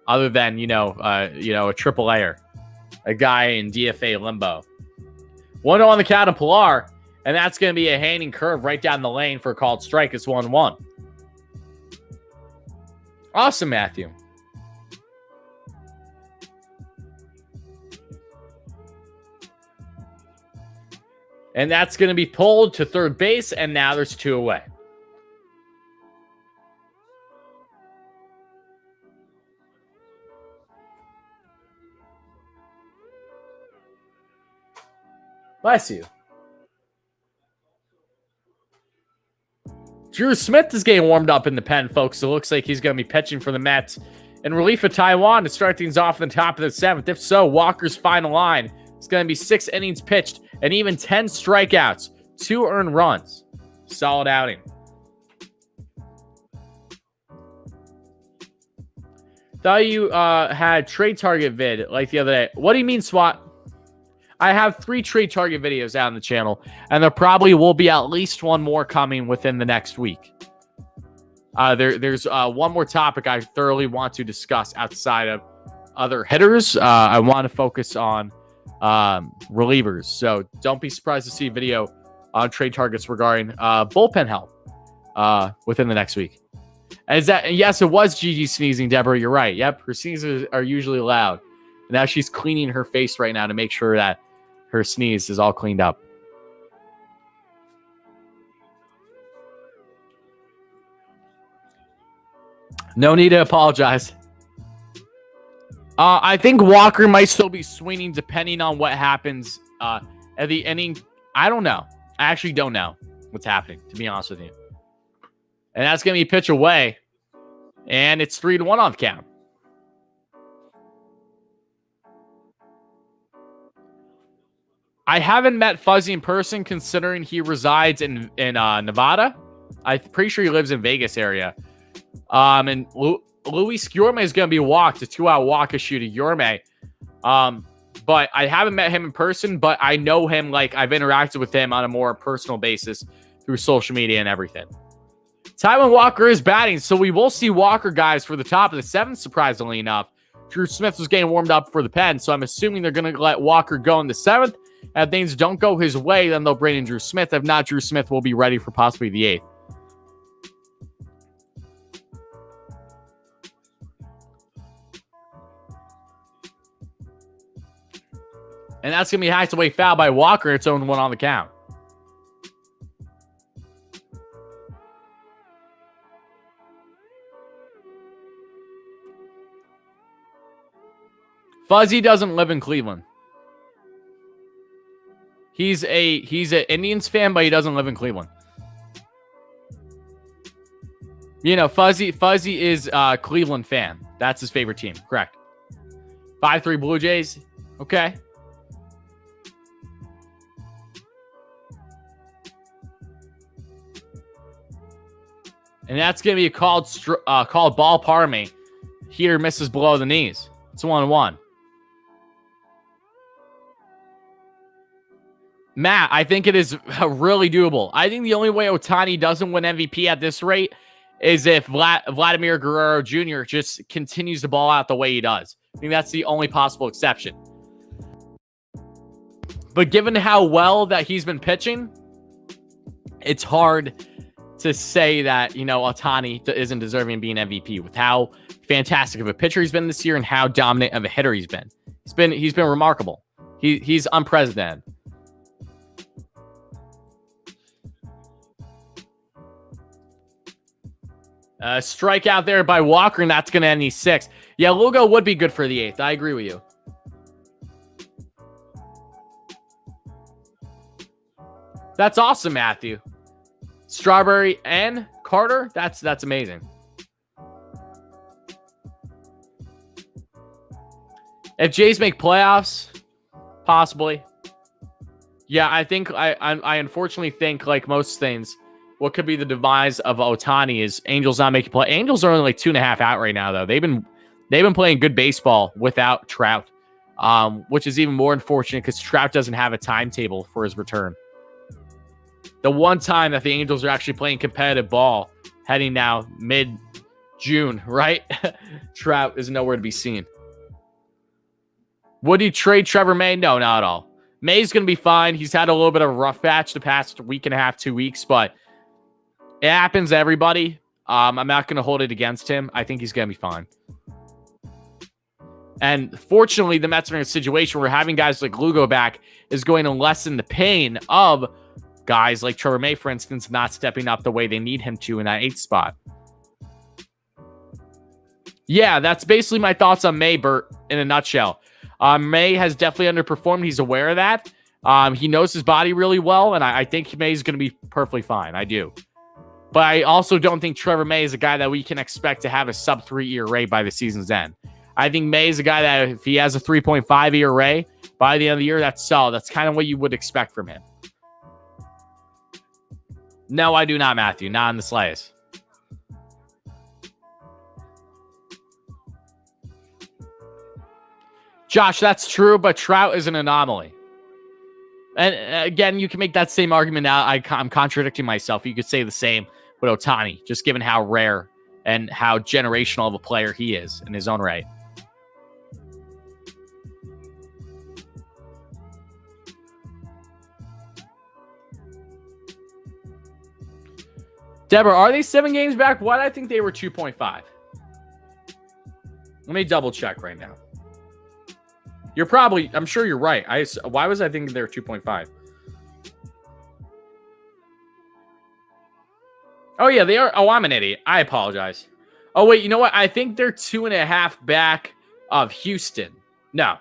other than, a triple-A'er, a guy in DFA limbo. 1-0 on the count of Pilar, and that's going to be a hanging curve right down the lane for a called strike. It's 1-1. Awesome, Matthew. And that's going to be pulled to third base, and now there's 2 away. Bless you. Drew Smith is getting warmed up in the pen, folks. It looks like he's going to be pitching for the Mets in relief of Taijuan to start things off in the top of the 7th. If so, Walker's final line is going to be 6 innings pitched and even 10 strikeouts, 2 earned runs. Solid outing. Thought you had trade target vid like the other day. What do you mean, SWAT? I have 3 trade target videos out on the channel, and there probably will be at least one more coming within the next week. There's one more topic I thoroughly want to discuss outside of other hitters. I want to focus on relievers, so don't be surprised to see a video on trade targets regarding bullpen help within the next week. Yes, it was Gigi sneezing, Deborah. You're right. Yep, her sneezes are usually loud. Now she's cleaning her face right now to make sure that her sneeze is all cleaned up. No need to apologize. I think Walker might still be swinging depending on what happens at the inning. I don't know. I actually don't know what's happening, to be honest with you. And that's going to be pitch away. And it's 3-1 on the count. I haven't met Fuzzy in person, considering he resides in Nevada. I'm pretty sure he lives in Vegas area. And Luis Guillorme is going to be walked, a 2-out walk issue to Guillorme. But I haven't met him in person, but I know him. Like, I've interacted with him on a more personal basis through social media and everything. Taijuan Walker is batting, so we will see Walker guys for the top of the 7th, surprisingly enough. Drew Smith was getting warmed up for the pen, so I'm assuming they're going to let Walker go in the 7th. If things don't go his way, then they'll bring in Drew Smith. If not, Drew Smith will be ready for possibly the 8th. And that's going to be a hacked away foul by Walker. It's 0-1 on the count. Fuzzy doesn't live in Cleveland. He's an Indians fan, but he doesn't live in Cleveland. You know, Fuzzy is a Cleveland fan. That's his favorite team. Correct. 5-3 Blue Jays. Okay. And that's going to be a called ball parme. Heater misses below the knees. It's 1-1. Matt, I think it is really doable. I think the only way Ohtani doesn't win MVP at this rate is if Vladimir Guerrero Jr. just continues to ball out the way he does. I think that's the only possible exception. But given how well that he's been pitching, it's hard to say that, you know, Ohtani isn't deserving of being MVP with how fantastic of a pitcher he's been this year and how dominant of a hitter he's been. He's been remarkable. He's unprecedented. Strikeout there by Walker, and that's going to end the 6th. Yeah, Lugo would be good for the 8th. I agree with you. That's awesome, Matthew. Strawberry and Carter, that's amazing. If Jays make playoffs, possibly. Yeah, I think I unfortunately think, like most things, what could be the demise of Ohtani is Angels not making play. Angels are only like 2.5 out right now, though. They've been playing good baseball without Trout, which is even more unfortunate because Trout doesn't have a timetable for his return. The one time that the Angels are actually playing competitive ball, heading now mid-June, right? Trout is nowhere to be seen. Would he trade Trevor May? No, not at all. May's going to be fine. He's had a little bit of a rough patch the past week and a half, 2 weeks, but it happens to everybody. I'm not going to hold it against him. I think he's going to be fine. And fortunately, the Mets are in a situation where having guys like Lugo back is going to lessen the pain of guys like Trevor May, for instance, not stepping up the way they need him to in that 8th spot. Yeah, that's basically my thoughts on May, Bert, in a nutshell. May has definitely underperformed. He's aware of that. He knows his body really well, and I think May is going to be perfectly fine. I do. But I also don't think Trevor May is a guy that we can expect to have a sub-3 ERA by the season's end. I think May is a guy that if he has a 3.5 ERA by the end of the year, that's solid. That's kind of what you would expect from him. No, I do not, Matthew. Not in the slightest. Josh, that's true, but Trout is an anomaly. And again, you can make that same argument now. I'm contradicting myself. You could say the same with Ohtani, just given how rare and how generational of a player he is in his own right. Deborah, are they 7 games back? Why do I think they were 2.5? Let me double check right now. I'm sure you're right. Why was I thinking they were 2.5? Oh, yeah, they are. Oh, I'm an idiot. I apologize. Oh, wait, you know what? I think they're 2.5 back of Houston. No.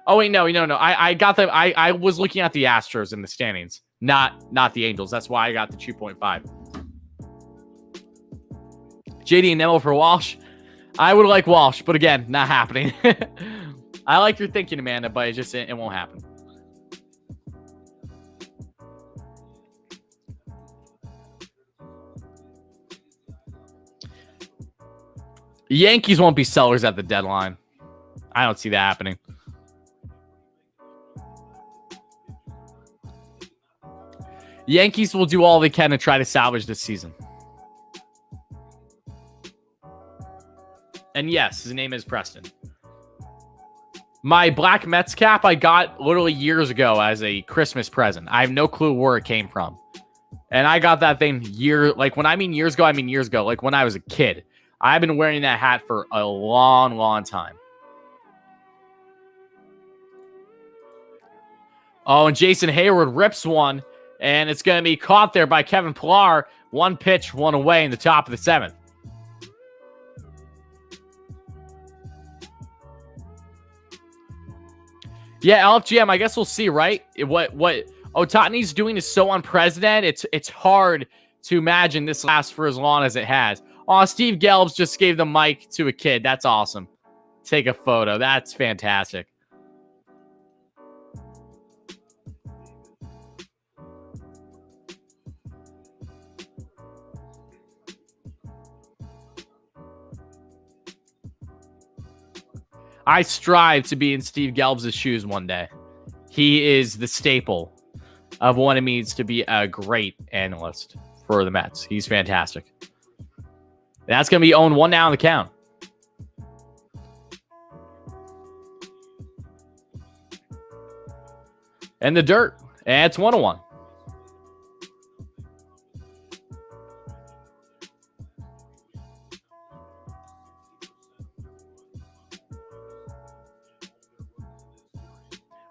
Oh, wait, no. I got them. I was looking at the Astros in the standings, not the Angels. That's why I got the 2.5. JD and Nemo for Walsh. I would like Walsh, but again, not happening. I like your thinking, Amanda, but it won't happen. The Yankees won't be sellers at the deadline. I don't see that happening. Yankees will do all they can to try to salvage this season. And yes, his name is Preston. My black Mets cap I got literally years ago as a Christmas present. I have no clue where it came from. And I got that thing when I mean years ago, I mean years ago, like when I was a kid. I've been wearing that hat for a long, long time. Oh, and Jason Hayward rips one, and it's going to be caught there by Kevin Pillar. 1 pitch, 1 away in the top of the 7th. Yeah, LFGM, I guess we'll see, right? What Ohtani's doing is so unprecedented. It's hard to imagine this lasts for as long as it has. Oh, Steve Gelbs just gave the mic to a kid. That's awesome. Take a photo. That's fantastic. I strive to be in Steve Gelbs' shoes one day. He is the staple of what it means to be a great analyst for the Mets. He's fantastic. That's going to be 0-1 now on the count. And the dirt. And it's 1-1.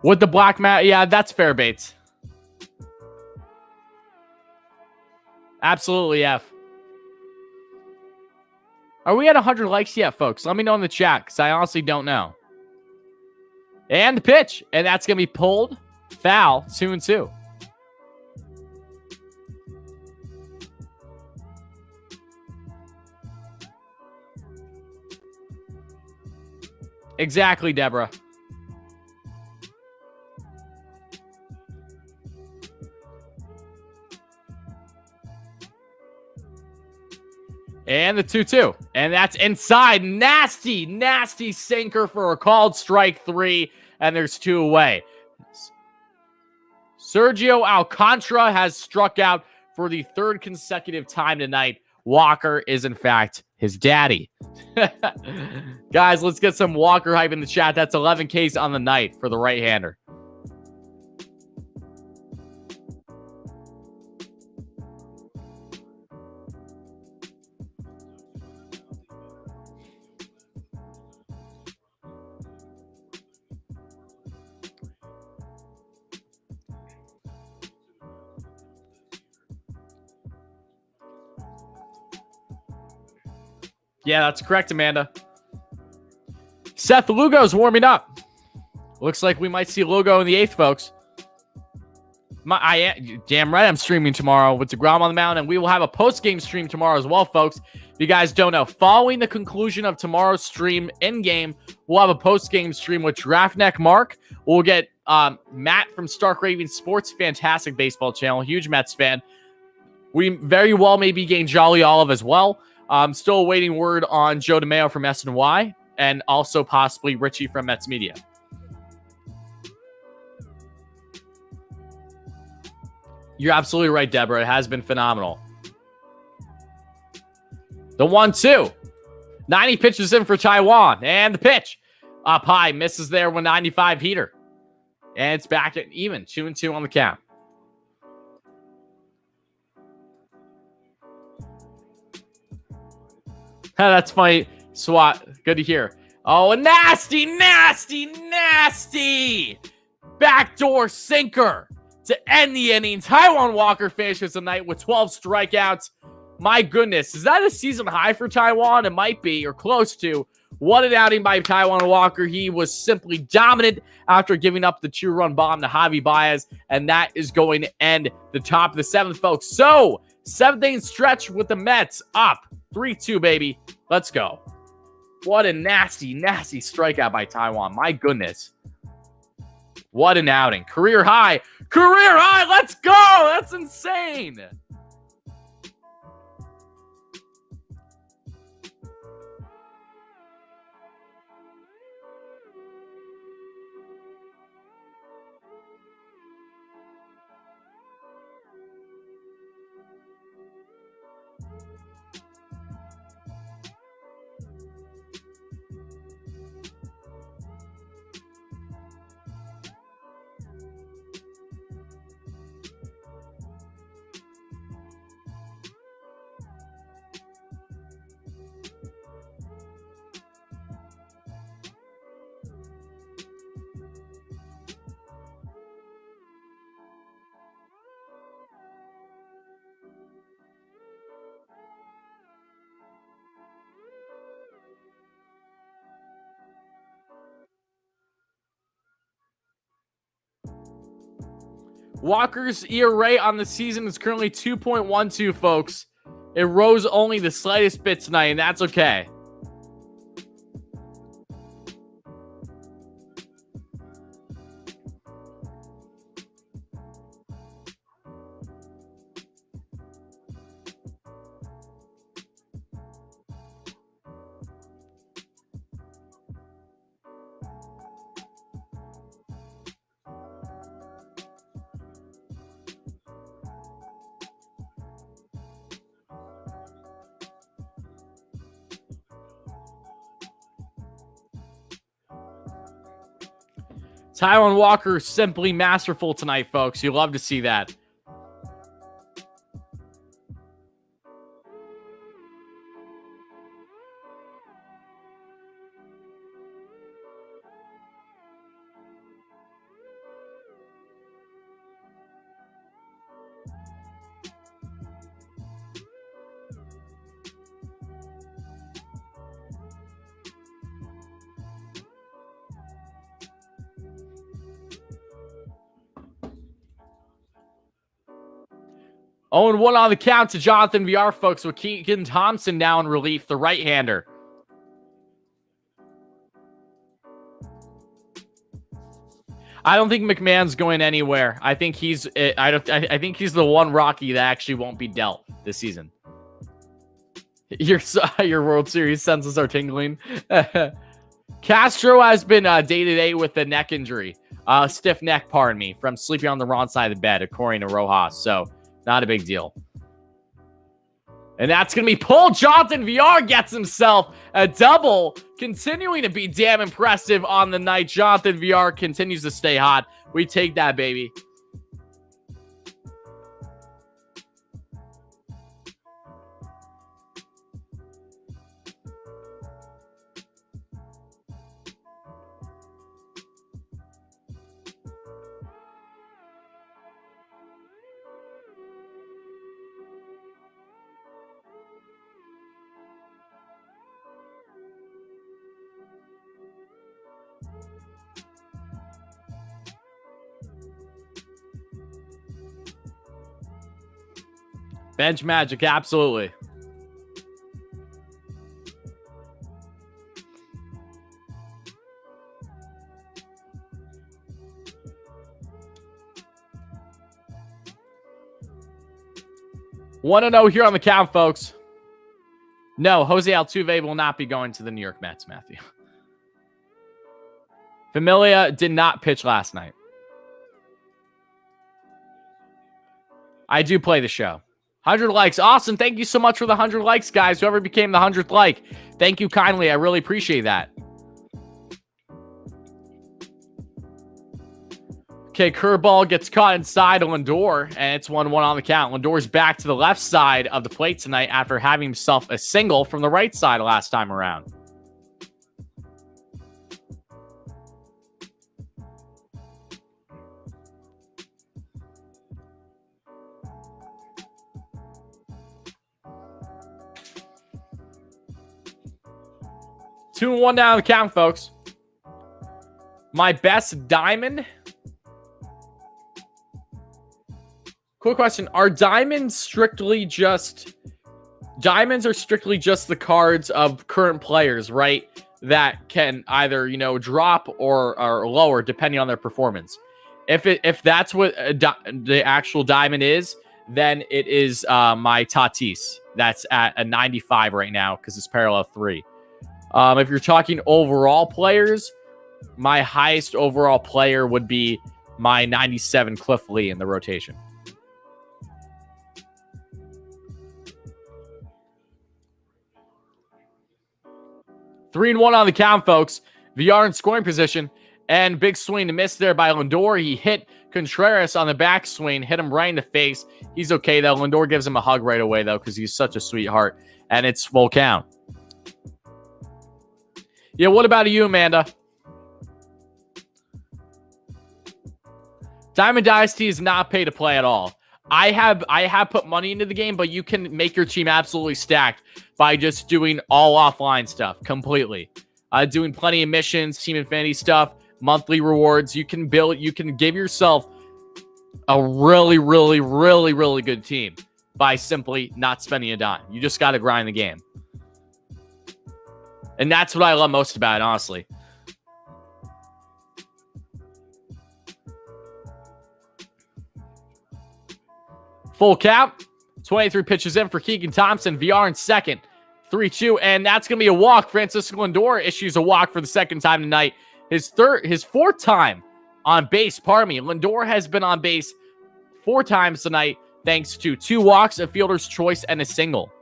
With the black mat, yeah, that's fair, Bates. Absolutely, F. Are we at 100 likes yet, folks? Let me know in the chat, because I honestly don't know. And the pitch. And that's going to be pulled. Foul. 2-2. Exactly, Deborah. And the 2-2. And that's inside. Nasty, nasty sinker for a called strike 3. And there's 2 away. Sergio Alcantara has struck out for the 3rd consecutive time tonight. Walker is, in fact, his daddy. Guys, let's get some Walker hype in the chat. That's 11 Ks on the night for the right-hander. Yeah, that's correct, Amanda. Seth Lugo's warming up. Looks like we might see Lugo in the 8th, folks. Damn right I'm streaming tomorrow with DeGrom on the mound, and we will have a post-game stream tomorrow as well, folks. If you guys don't know, following the conclusion of tomorrow's stream in-game, we'll have a post-game stream with Draftneck Mark. We'll get Matt from Stark Ravens Sports, fantastic baseball channel, huge Mets fan. We very well may be getting Jolly Olive as well. I'm still awaiting word on Joe DeMeo from SNY, and also possibly Richie from Mets Media. You're absolutely right, Deborah. It has been phenomenal. The 1-2. 90 pitches in for Taijuan. And the pitch. Up high. Misses there with 95 heater. And it's back at even. 2-2 on the count. That's funny. Swat. Good to hear. Oh, a nasty, nasty, nasty backdoor sinker to end the inning. Taijuan Walker finishes the night with 12 strikeouts. My goodness, is that a season high for Taijuan? It might be, or close to. What an outing by Taijuan Walker. He was simply dominant after giving up the 2-run bomb to Javi Baez, and that is going to end the top of the 7th, folks. So, 7th-inning stretch with the Mets up 3-2, baby. Let's go. What a nasty, nasty strikeout by Taijuan. My goodness. What an outing. Career high. Career high. Let's go. That's insane. Walker's ERA on the season is currently 2.12, folks. It rose only the slightest bit tonight, and that's okay. Taijuan Walker simply masterful tonight, folks. You love to see that. Oh, and 1 on the count to Jonathan VR, folks, with Keegan Thompson now in relief, the right-hander. I don't think McMahon's going anywhere. I think he's I think he's the one Rocky that actually won't be dealt this season. Your World Series senses are tingling. Castro has been day-to-day with a neck injury. Stiff neck, pardon me, from sleeping on the wrong side of the bed, according to Rojas. So, not a big deal. And that's going to be pulled. Jonathan VR gets himself a double, continuing to be damn impressive on the night. Jonathan VR continues to stay hot. We take that, baby. Bench magic, absolutely. Want to know here on the count, folks. No, Jose Altuve will not be going to the New York Mets, Matthew. Familia did not pitch last night. I do play the show. 100 likes. Awesome. Thank you so much for the 100 likes, guys. Whoever became the 100th like. Thank you kindly. I really appreciate that. Okay, curveball gets caught inside of Lindor, and it's 1-1 on the count. Lindor's back to the left side of the plate tonight after having himself a single from the right side last time around. Two and 1 down on the count, folks. My best diamond. Quick question. Are diamonds strictly just... Diamonds are strictly just the cards of current players, right? That can either, drop or lower depending on their performance. If that's what the actual diamond is, then it is my Tatis. That's at a 95 right now because it's parallel 3. If you're talking overall players, my highest overall player would be my 97 Cliff Lee in the rotation. 3-1 on the count, folks. VR in scoring position. And big swing to miss there by Lindor. He hit Contreras on the backswing, hit him right in the face. He's okay, though. Lindor gives him a hug right away, though, because he's such a sweetheart. And it's full count. Yeah, what about you, Amanda? Diamond Dynasty is not pay to play at all. I have put money into the game, but you can make your team absolutely stacked by just doing all offline stuff completely. Doing plenty of missions, team infinity stuff, monthly rewards. You can give yourself a really, really, really, really good team by simply not spending a dime. You just got to grind the game. And that's what I love most about it, honestly. Full count. 23 pitches in for Keegan Thompson. VR in second. 3-2. And that's going to be a walk. Francisco Lindor issues a walk for the second time tonight. His fourth time on base. Pardon me. Lindor has been on base 4 times tonight thanks to 2 walks, a fielder's choice, and a single.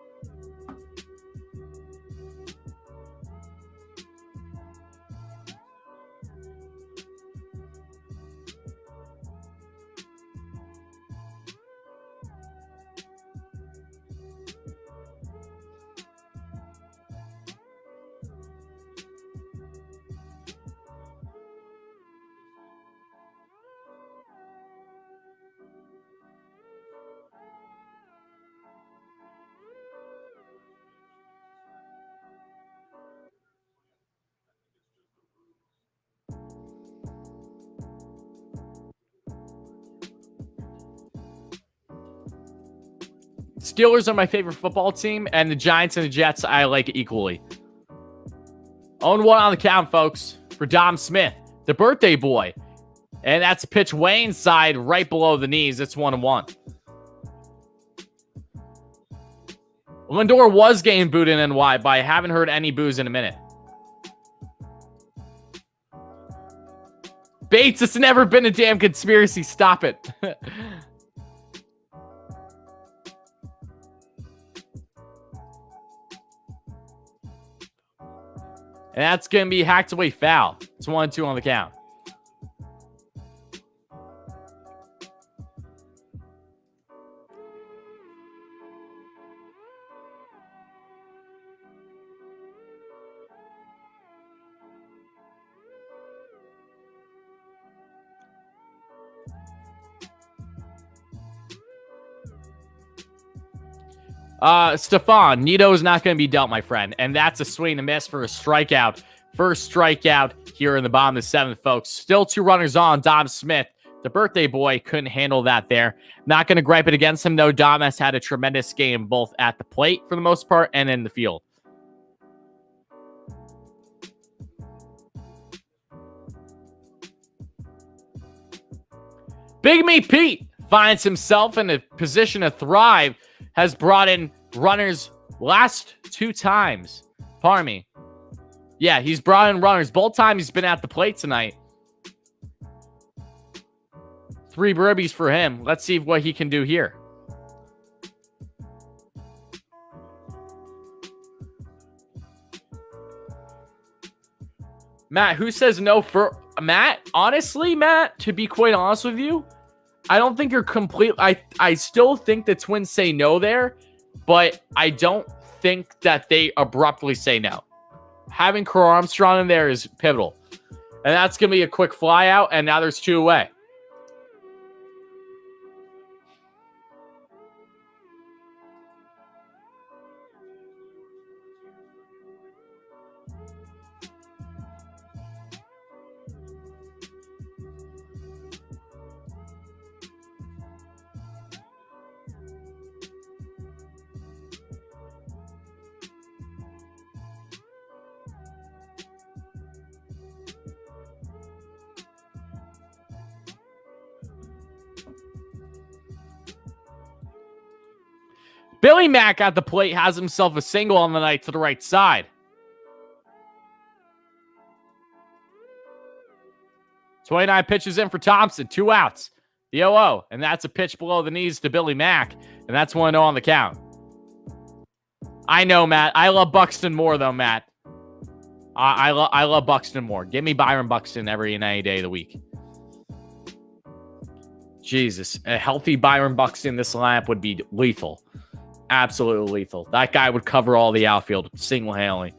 Steelers are my favorite football team, and the Giants and the Jets I like equally. 0-1 on the count, folks, for Dom Smith, the birthday boy. And that's a pitch way inside, right below the knees. It's 1-1. Lindor was getting booed in NY, but I haven't heard any boos in a minute. Bates, it's never been a damn conspiracy. Stop it. And that's going to be hacked away foul. It's 1-2 on the count. Stefan, Nito is not going to be dealt, my friend. And that's a swing and a miss for a strikeout. First strikeout here in the bottom of the 7th, folks. Still 2 runners on. Dom Smith The birthday boy couldn't handle that there. Not going to gripe it against him, though. Damas had a tremendous game both at the plate for the most part and in the field. Big Me Pete finds himself in a position to thrive, has brought in runners last 2 times. Pardon me. Yeah, he's brought in runners. Both times he's been at the plate tonight. 3 birdies for him. Let's see what he can do here. Matt, who says no for... Matt, honestly, Matt, to be quite honest with you, I don't think you're complete. I still think the Twins say no there, but I don't think that they abruptly say no. Having Carl Armstrong in there is pivotal. And that's going to be a quick fly out, and now there's 2 away. Billy Mack at the plate has himself a single on the night to the right side. 29 pitches in for Thompson. 2 outs. The 0-0. And that's a pitch below the knees to Billy Mack. And that's 1-0 on the count. I know, Matt. I love Buxton more, though, Matt. I love Buxton more. Give me Byron Buxton every and any day of the week. Jesus. A healthy Byron Buxton, this lineup would be lethal. Absolutely lethal. That guy would cover all the outfield single-handedly.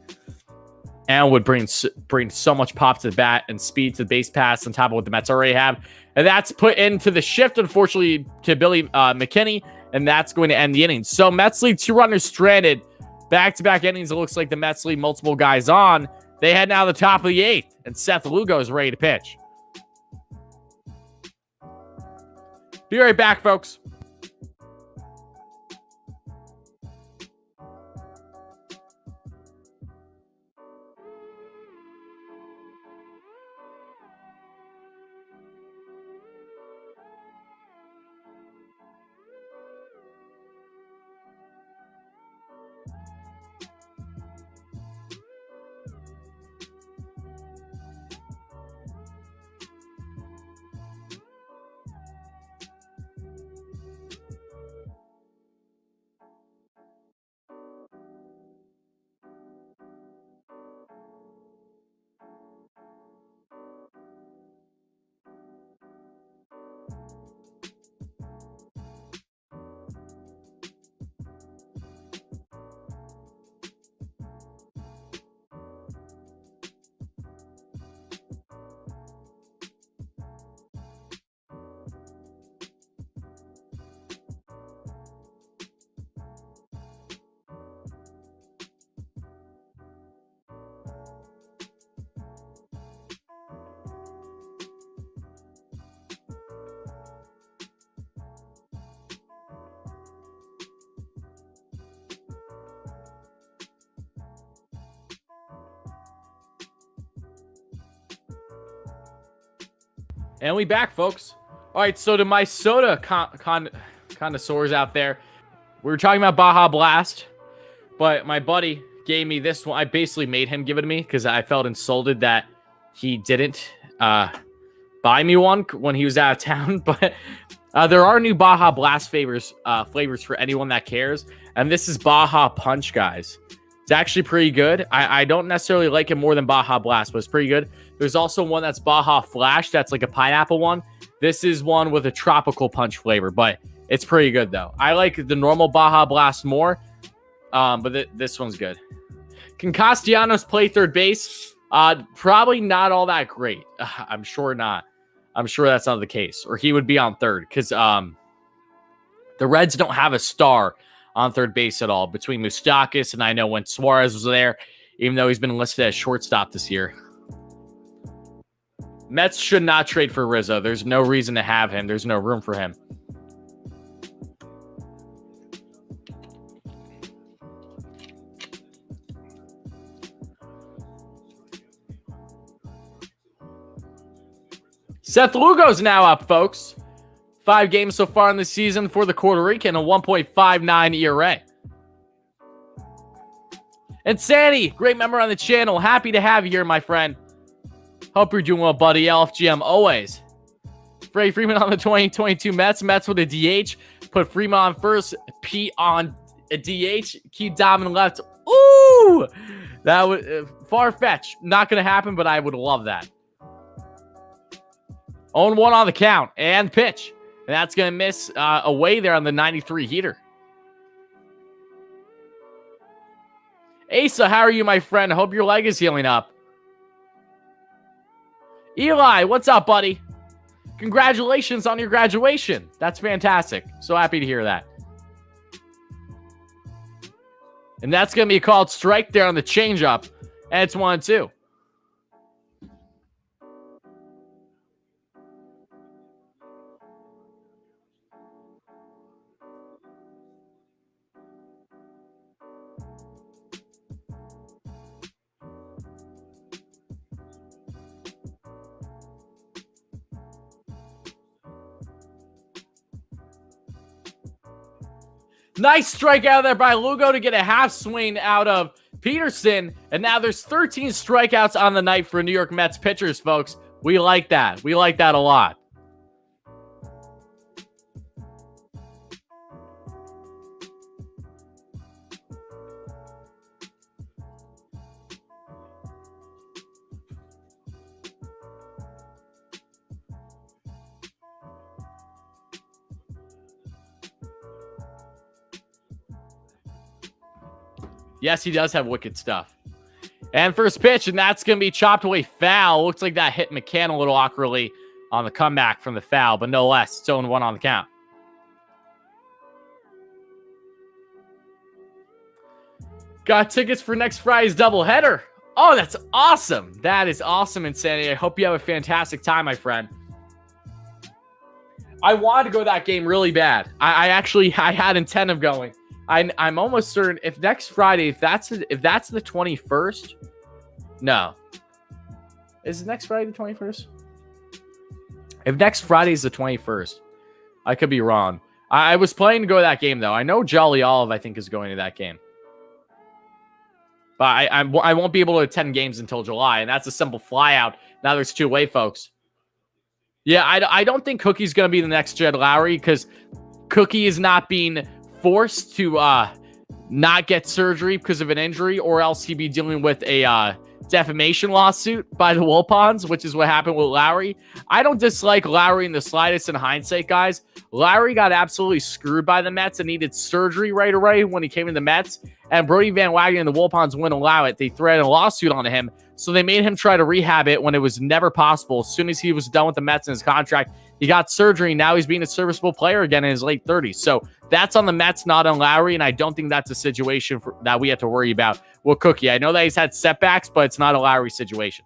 And would bring so much pop to the bat and speed to the base pass on top of what the Mets already have. And that's put into the shift, unfortunately, to Billy McKinney. And that's going to end the inning. So Mets leave 2 runners stranded. Back-to-back innings, it looks like the Mets leave multiple guys on. They head now to the top of the 8th. And Seth Lugo is ready to pitch. Be right back, folks. And we back, folks. All right, so to my soda connoisseurs out there, we were talking about Baja Blast, but my buddy gave me this one. I basically made him give it to me because I felt insulted that he didn't buy me one when he was out of town. But there are new Baja Blast flavors for anyone that cares. And this is Baja Punch, guys. It's actually pretty good. I don't necessarily like it more than Baja Blast, but it's pretty good. There's also one that's Baja Flash. That's like a pineapple one. This is one with a tropical punch flavor, but it's pretty good, though. I like the normal Baja Blast more, but this one's good. Can Castellanos play third base? Probably not all that great. I'm sure not. I'm sure that's not the case. Or he would be on third because the Reds don't have a star on third base at all between Moustakas and I know when Suarez was there, even though he's been listed as shortstop this year. Mets should not trade for Rizzo. There's no reason to have him. There's no room for him. Seth Lugo's now up, folks. 5 games so far in the season for the Puerto Rican, a 1.59 ERA. And Sandy, great member on the channel. Happy to have you here, my friend. Hope you're doing well, buddy. LFGM always. Freddie Freeman on the 2022 Mets. Mets with a DH. Put Freeman on first. Pete on a DH. Keep Domin left. Ooh! That was far-fetched. Not going to happen, but I would love that. 0-1 on the count. And pitch. And that's going to miss away there on the 93 heater. Asa, how are you, my friend? I hope your leg is healing up. Eli, what's up, buddy? Congratulations on your graduation. That's fantastic. So happy to hear that. And that's going to be a called strike there on the changeup. And it's 1-2. Nice strikeout there by Lugo to get a half swing out of Peterson. And now there's 13 strikeouts on the night for New York Mets pitchers, folks. We like that. We like that a lot. Yes, he does have wicked stuff. And first pitch, and that's going to be chopped away foul. Looks like that hit McCann a little awkwardly on the comeback from the foul, but no less. It's 0-1 on the count. Got tickets for next Friday's doubleheader. Oh, that's awesome. That is awesome, Insanity. I hope you have a fantastic time, my friend. I wanted to go to that game really bad. I had intent of going. I'm almost certain if next Friday, if that's the 21st, no. Is next Friday the 21st? If next Friday is the 21st, I could be wrong. I was planning to go to that game, though. I know Jolly Olive, I think, is going to that game. But I won't be able to attend games until July, and that's a simple flyout. Now there's 2 away, folks. Yeah, I don't think Cookie's going to be the next Jed Lowry because Cookie is not being forced to not get surgery because of an injury, or else he'd be dealing with a defamation lawsuit by the Wilpons, which is what happened with Lowry. I don't dislike Lowry in the slightest in hindsight, guys. Lowry got absolutely screwed by the Mets and needed surgery right away when he came in the Mets, and Brody Van Wagenen and the Wilpons wouldn't allow it. They threatened a lawsuit on him, so they made him try to rehab it when it was never possible. As soon as he was done with the Mets and his contract, he got surgery. Now he's being a serviceable player again in his late 30s. So that's on the Mets, not on Lowry, and I don't think that's a situation that we have to worry about with Cookie. I know that he's had setbacks, but it's not a Lowry situation.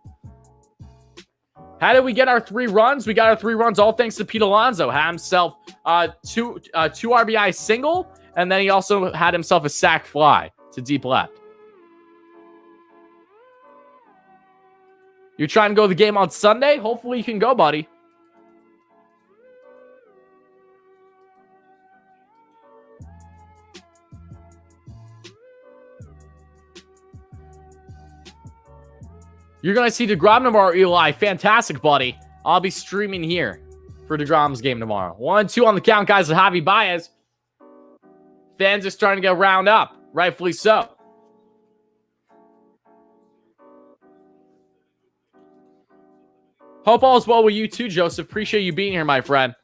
How did we get our 3 runs? We got our 3 runs all thanks to Pete Alonso. Had himself two RBI single, and then he also had himself a sac fly to deep left. You're trying to go to the game on Sunday? Hopefully you can go, buddy. You're going to see DeGrom tomorrow, Eli. Fantastic, buddy. I'll be streaming here for DeGrom's game tomorrow. 1-2 on the count, guys, with Javi Baez. Fans are starting to get round up. Rightfully so. Hope all is well with you too, Joseph. Appreciate you being here, my friend.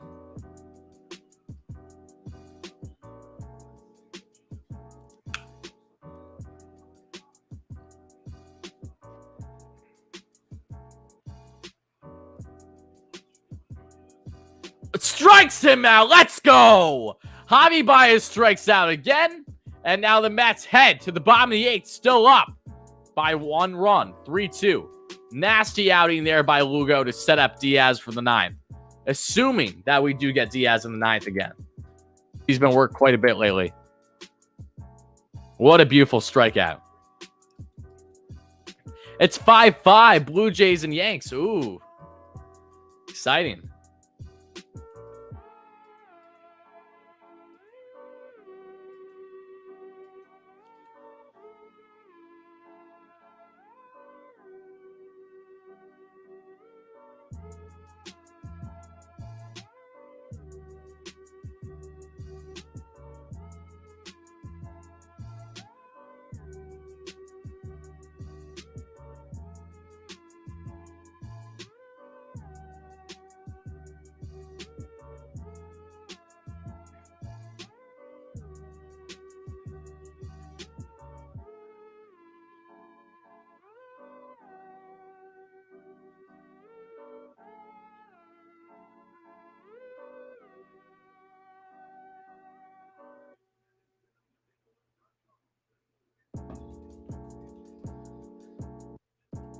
Strikes him out. Let's go. Javi Baez strikes out again. And now the Mets head to the bottom of the 8th, still up by 1 run. 3-2. Nasty outing there by Lugo to set up Diaz for the 9th. Assuming that we do get Diaz in the 9th again. He's been worked quite a bit lately. What a beautiful strikeout. It's 5-5, Blue Jays and Yanks. Ooh. Exciting.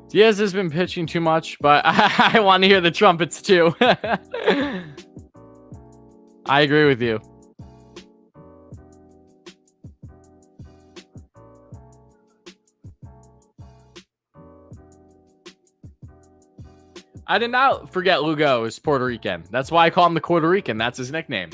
Diaz has been pitching too much, but I want to hear the trumpets too. I agree with you. I did not forget Lugo is Puerto Rican. That's why I call him the Puerto Rican. That's his nickname.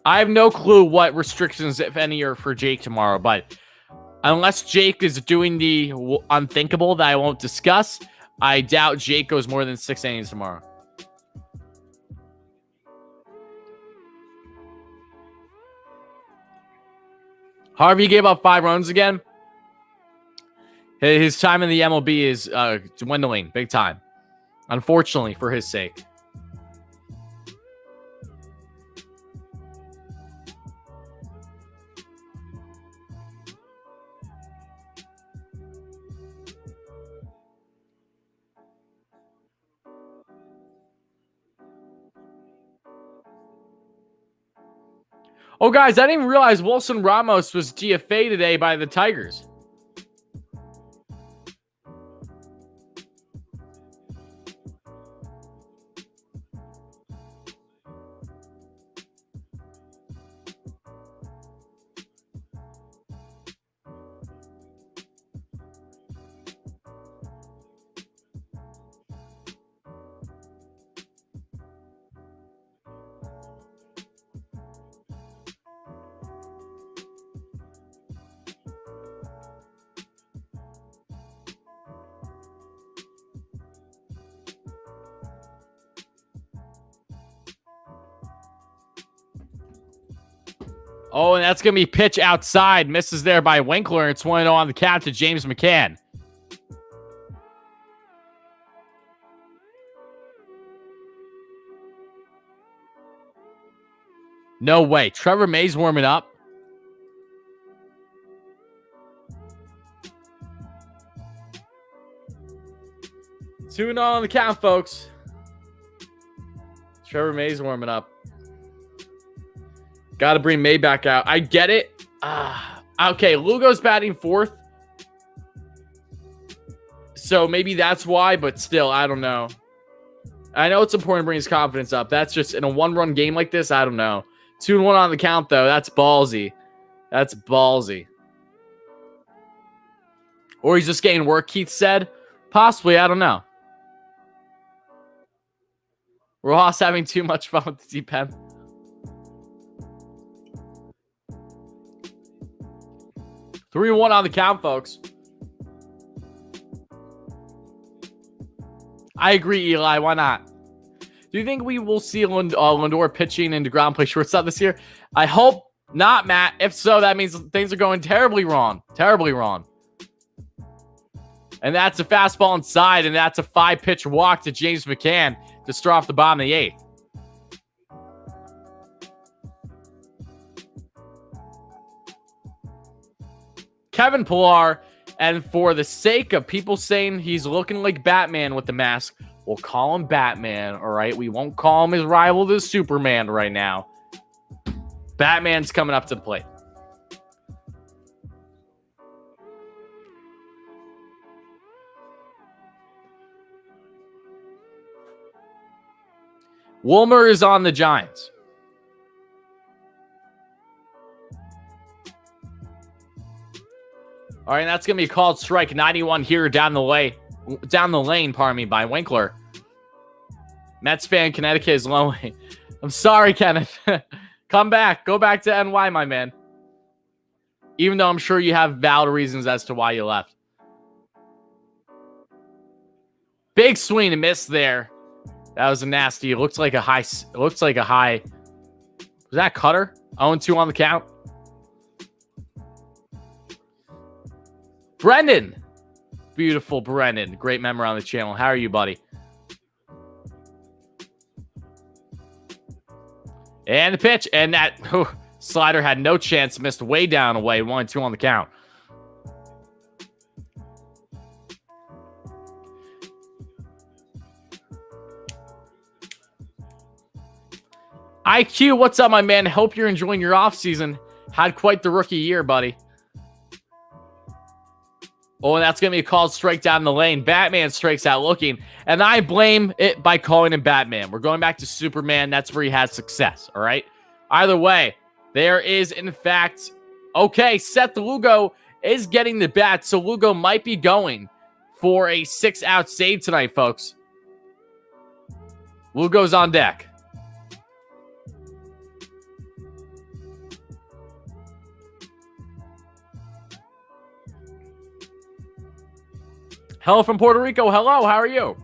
I have no clue what restrictions, if any, are for Jake tomorrow, but unless Jake is doing the unthinkable that I won't discuss, I doubt Jake goes more than 6 innings tomorrow. Harvey gave up 5 runs again. His time in the MLB is dwindling big time, unfortunately, for his sake. Oh, guys, I didn't even realize Wilson Ramos was DFA today by the Tigers. Oh, and that's going to be pitch outside. Misses there by Winkler. It's 1-0 on the count to James McCann. No way. Trevor May's warming up. Two and on the count, folks. Trevor May's warming up. Got to bring May back out. I get it. Okay, Lugo's batting 4th. So maybe that's why, but still, I don't know. I know it's important to bring his confidence up. That's just in a 1-run game like this, I don't know. 2-1 on the count, though. That's ballsy. That's ballsy. Or he's just getting work, Keith said. Possibly, I don't know. Rojas having too much fun with the deep end. Three and 1 on the count, folks. I agree, Eli. Why not? Do you think we will see Lindor pitching and DeGrom play shortstop this year? I hope not, Matt. If so, that means things are going terribly wrong. Terribly wrong. And that's a fastball inside, and that's a 5-pitch walk to James McCann to start off the bottom of the 8th. Kevin Pillar, and for the sake of people saying he's looking like Batman with the mask, We'll call him Batman, all right? We won't call him his rival, the Superman, right now. Batman's coming up to the plate. Wilmer is on the Giants. All right, that's going to be called strike 91 here down the lane, by Winkler. Mets fan, Connecticut is lonely. I'm sorry, Kenneth. Come back. Go back to NY, my man. Even though I'm sure you have valid reasons as to why you left. Big swing and miss there. That was a nasty. It looks like a high. Was that Cutter? 0-2 on the count. Brendan. Beautiful Brendan. Great member on the channel. How are you, buddy? And the pitch. And that slider had no chance. Missed way down away. 1-2 on the count. IQ, what's up, my man? Hope you're enjoying your offseason. Had quite the rookie year, buddy. Oh, and that's going to be a called strike down the lane. Batman strikes out looking. And I blame it by calling him Batman. We're going back to Superman. That's where he had success, all right? Either way, there is, in fact... Okay, Seth Lugo is getting the bat, so Lugo might be going for a 6-out save tonight, folks. Lugo's on deck. Hello from Puerto Rico. Hello, how are you?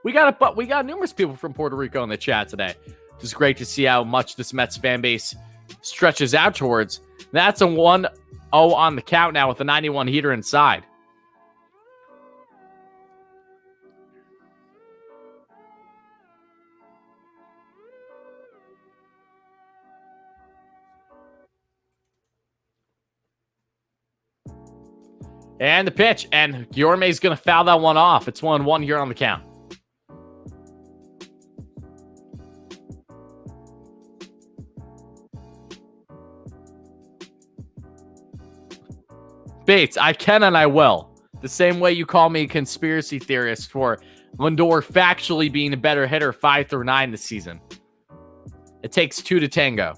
We got numerous people from Puerto Rico in the chat today. It's great to see how much this Mets fan base stretches out towards. That's a 1-0 on the count now with a 91 heater inside. And the pitch. And Guillorme's going to foul that one off. It's 1-1 here on the count. Bates, I can and I will. The same way you call me a conspiracy theorist for Lindor factually being a better hitter 5 through 9 this season. It takes 2 to tango.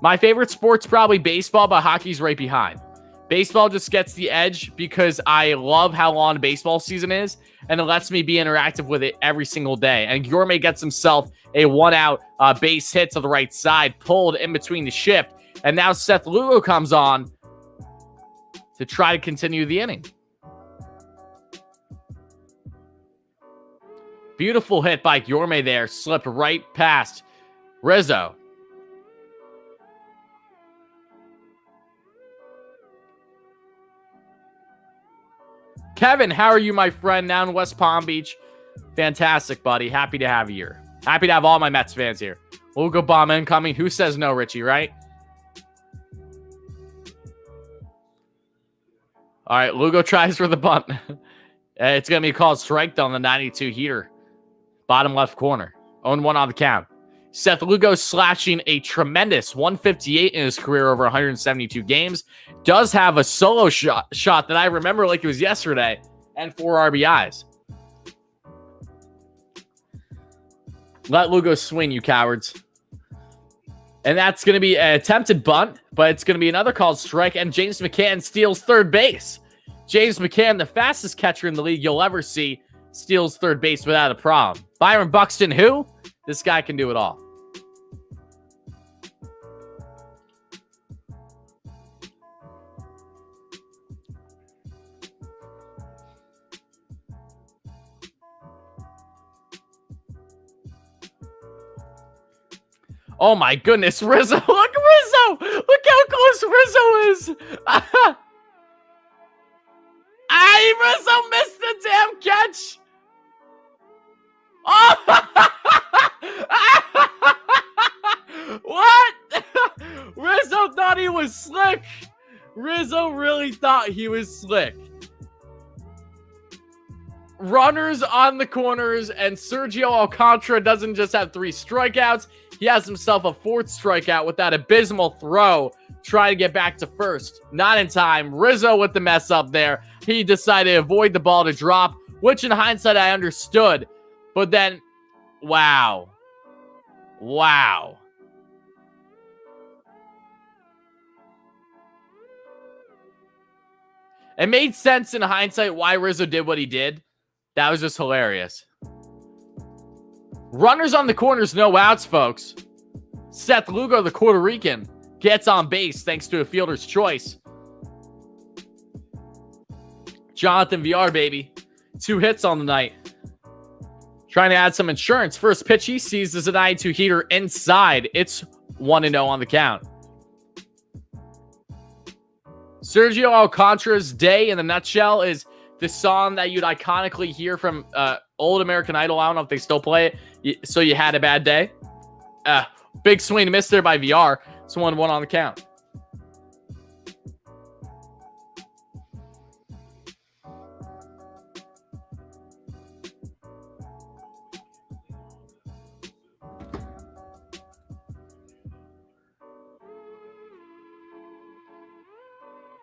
My favorite sport's probably baseball, but hockey's right behind. Baseball just gets the edge because I love how long baseball season is, and it lets me be interactive with it every single day. And Guillorme gets himself a 1-out base hit to the right side, pulled in between the shift, and now Seth Lugo comes on to try to continue the inning. Beautiful hit by Guillorme there, slipped right past Rizzo. Kevin, how are you, my friend, down in West Palm Beach? Fantastic, buddy. Happy to have you here. Happy to have all my Mets fans here. Lugo bomb incoming. Who says no, Richie, right? All right, Lugo tries for the bunt. It's going to be called strike on the 92 heater. Bottom left corner. 0-1 on the count. Seth Lugo slashing a tremendous 158 in his career over 172 games. Does have a solo shot that I remember like it was yesterday, and 4 RBIs. Let Lugo swing, you cowards. And that's going to be an attempted bunt, but it's going to be another called strike, and James McCann steals third base. James McCann, the fastest catcher in the league you'll ever see, steals third base without a problem. Byron Buxton, who? This guy can do it all. Oh my goodness, Rizzo. Look, Rizzo. Look how close Rizzo is. Rizzo missed the damn catch. Oh! What? Rizzo thought he was slick. Rizzo really thought he was slick. runners on the corners, and Sergio Alcantara doesn't just have 3 strikeouts. He has himself a 4th strikeout with that abysmal throw, trying to get back to first. Not in time. Rizzo with the mess up there. He decided to avoid the ball to drop, which in hindsight I understood. But then, wow. Wow. It made sense in hindsight why Rizzo did what he did. That was just hilarious. Runners on the corners, no outs, folks. Seth Lugo, the Puerto Rican, gets on base thanks to a fielder's choice. Jonathan VR, baby. 2 hits on the night. Trying to add some insurance. First pitch he sees is a 9-2 heater inside. It's 1-0 on the count. Sergio Alcantara's day in a nutshell is the song that you'd iconically hear from old American Idol. I don't know if they still play it. So you had a bad day. Big swing and miss there by VR. It's 1-1 on the count.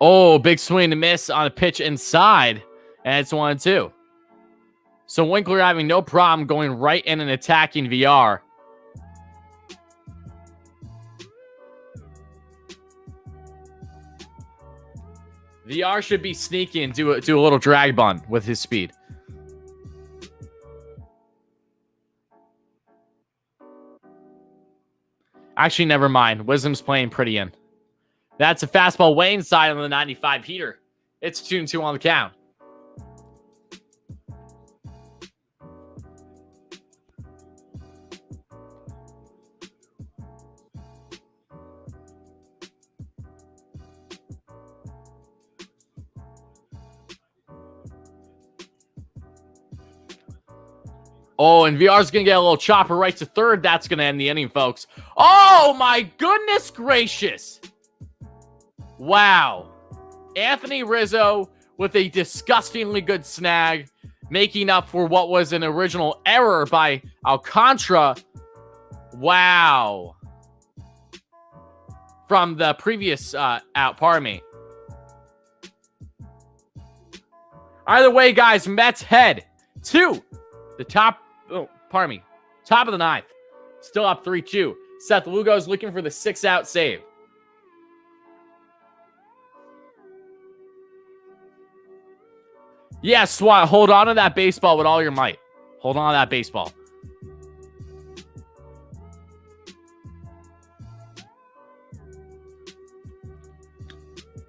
Oh, big swing and miss on a pitch inside. And it's 1-2. So Winkler having no problem going right in and attacking VR. VR should be sneaky and do a little drag bunt with his speed. Actually, never mind. Wisdom's playing pretty in. That's a fastball way inside on the 95 heater. It's 2-2 on the count. Oh, and VR's going to get a little chopper right to third. That's going to end the inning, folks. Oh, my goodness gracious. Wow. Anthony Rizzo with a disgustingly good snag, making up for what was an original error by Alcantara. Wow. From the previous out, pardon me. Either way, guys, Mets head to the top, top of the 9th. Still up 3-2. Seth Lugo's looking for the 6-out save. Yeah, Swat, hold on to that baseball with all your might. Hold on to that baseball.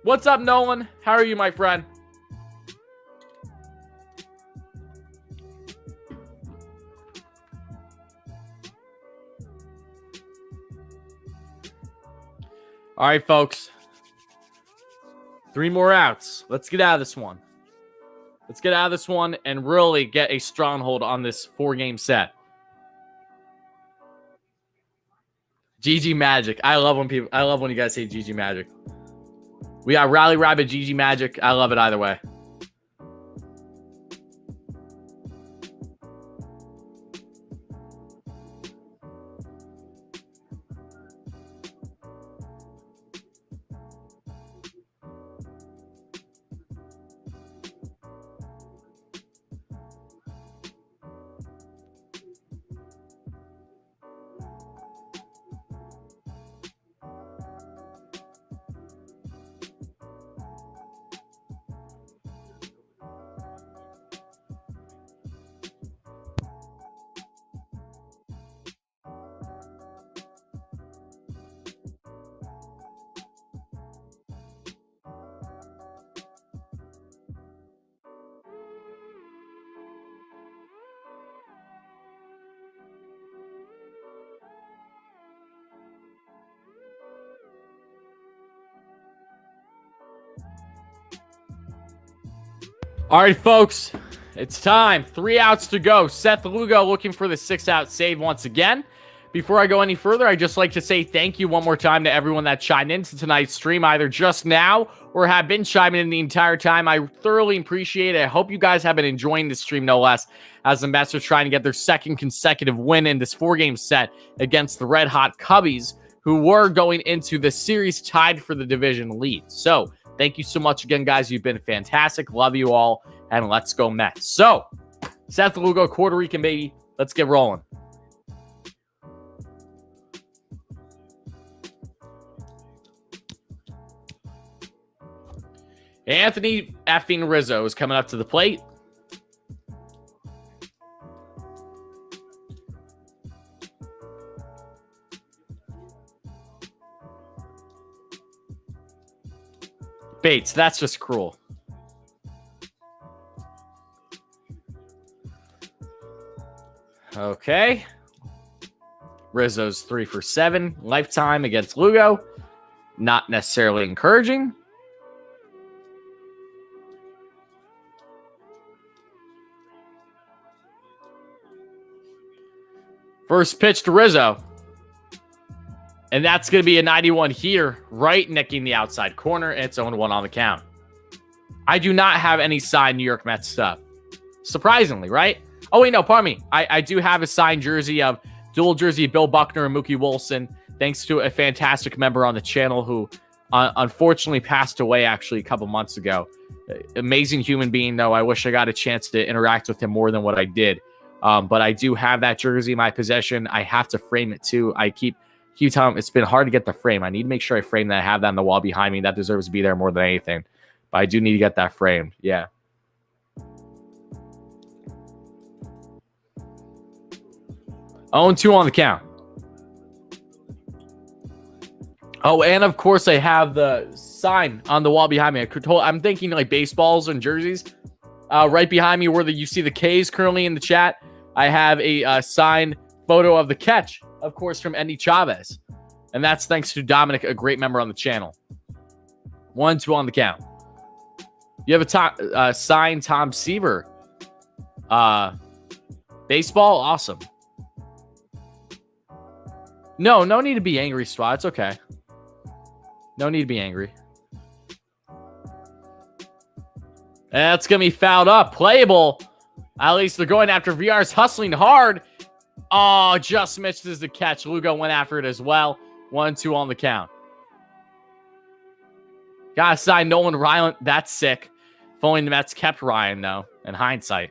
What's up, Nolan? How are you, my friend? All right, folks. 3 more outs. Let's get out of this one. Let's get out of this one and really get a stronghold on this 4-game set. GG Magic. I love when you guys say GG Magic. We got Rally Rabbit, GG Magic. I love it either way. All right, folks, it's time. 3 outs to go. Seth Lugo looking for the 6-out save once again. Before I go any further, I'd just like to say thank you one more time to everyone that chimed into tonight's stream, either just now or have been chiming in the entire time. I thoroughly appreciate it. I hope you guys have been enjoying this stream, no less, as the Mets are trying to get their second consecutive win in this 4-game set against the red-hot Cubbies, who were going into the series tied for the division lead. So, thank you so much again, guys. You've been fantastic. Love you all, and let's go Mets. So, Seth Lugo, Puerto Rican baby. Let's get rolling. Anthony effing Rizzo is coming up to the plate. Bates, that's just cruel. Okay. Rizzo's 3 for 7. Lifetime against Lugo. Not necessarily encouraging. First pitch to Rizzo. And that's going to be a 91 here, right nicking the outside corner. It's 0-1 on the count. I do not have any signed New York Mets stuff. Surprisingly, right? Oh, wait, no, pardon me. I do have a signed jersey of dual jersey Bill Buckner and Mookie Wilson, thanks to a fantastic member on the channel who unfortunately passed away actually a couple months ago. Amazing human being, though. I wish I got a chance to interact with him more than what I did. But I do have that jersey in my possession. I have to frame it too. I keep telling him it's been hard to get the frame. I need to make sure I frame that. I have that on the wall behind me. That deserves to be there more than anything. But I do need to get that framed. Yeah. Oh, and 2 on the count. Oh, and of course I have the sign on the wall behind me. I'm thinking like baseballs and jerseys. Right behind me where you see the K's currently in the chat, I have a signed photo of the catch, of course, from Andy Chavez. And that's thanks to Dominic, a great member on the channel. 1-2 on the count. You have a signed Tom Seaver. Baseball, awesome. No need to be angry, Swat. It's okay. No need to be angry. That's going to be fouled up. Playable. At least they're going after VR's hustling hard. Oh, just misses the catch. Lugo went after it as well. 1-2 on the count. Gotta sign Nolan Ryan. That's sick. If only the Mets kept Ryan, though, in hindsight.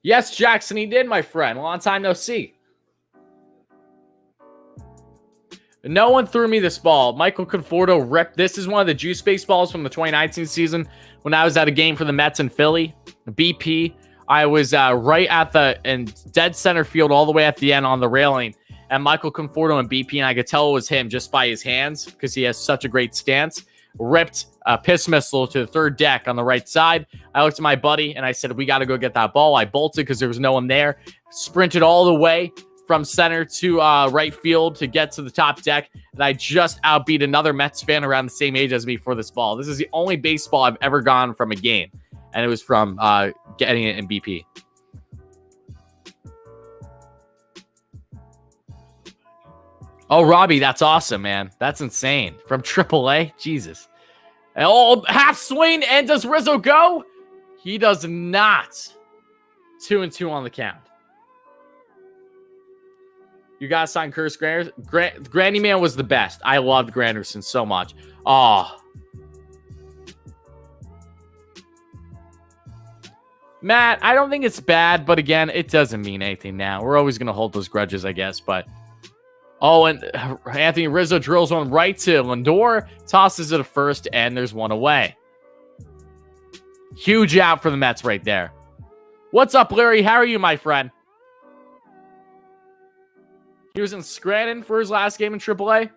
Yes, Jackson, he did, my friend. Long time no see. No one threw me this ball. Michael Conforto ripped. This is one of the juice baseballs from the 2019 season when I was at a game for the Mets in Philly. BP. I was right at the dead center field all the way at the end on the railing. And Michael Conforto and BP, and I could tell it was him just by his hands because he has such a great stance. Ripped a piss missile to the third deck on the right side. I looked at my buddy and I said, we got to go get that ball. I bolted because there was no one there. Sprinted all the way from center to right field to get to the top deck. And I just outbeat another Mets fan around the same age as me for this ball. This is the only baseball I've ever gone from a game. And it was from getting it in BP. Oh, Robbie, that's awesome, man. That's insane. From AAA? Jesus. Oh, half swing, and does Rizzo go? He does not. 2-2 on the count. You got to sign Curtis Granderson. Granny Man was the best. I loved Granderson so much. Oh. Matt, I don't think it's bad, but again, it doesn't mean anything now. We're always going to hold those grudges, I guess, but... Oh, and Anthony Rizzo drills one right to Lindor, tosses it to first, and there's one away. Huge out for the Mets right there. What's up, Larry? How are you, my friend? He was in Scranton for his last game in AAA.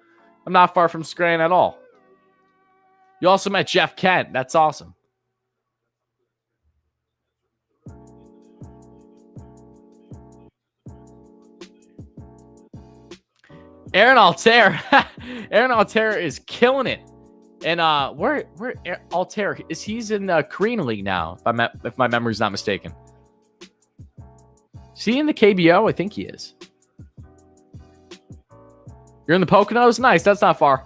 I'm not far from Scranton at all. You also met Jeff Kent. That's awesome. Aaron Altair. Aaron Altair is killing it. And where Altair is? He's in the Korean League now, if my memory's not mistaken. Is he in the KBO? I think he is. You're in the Poconos? Nice. That's not far.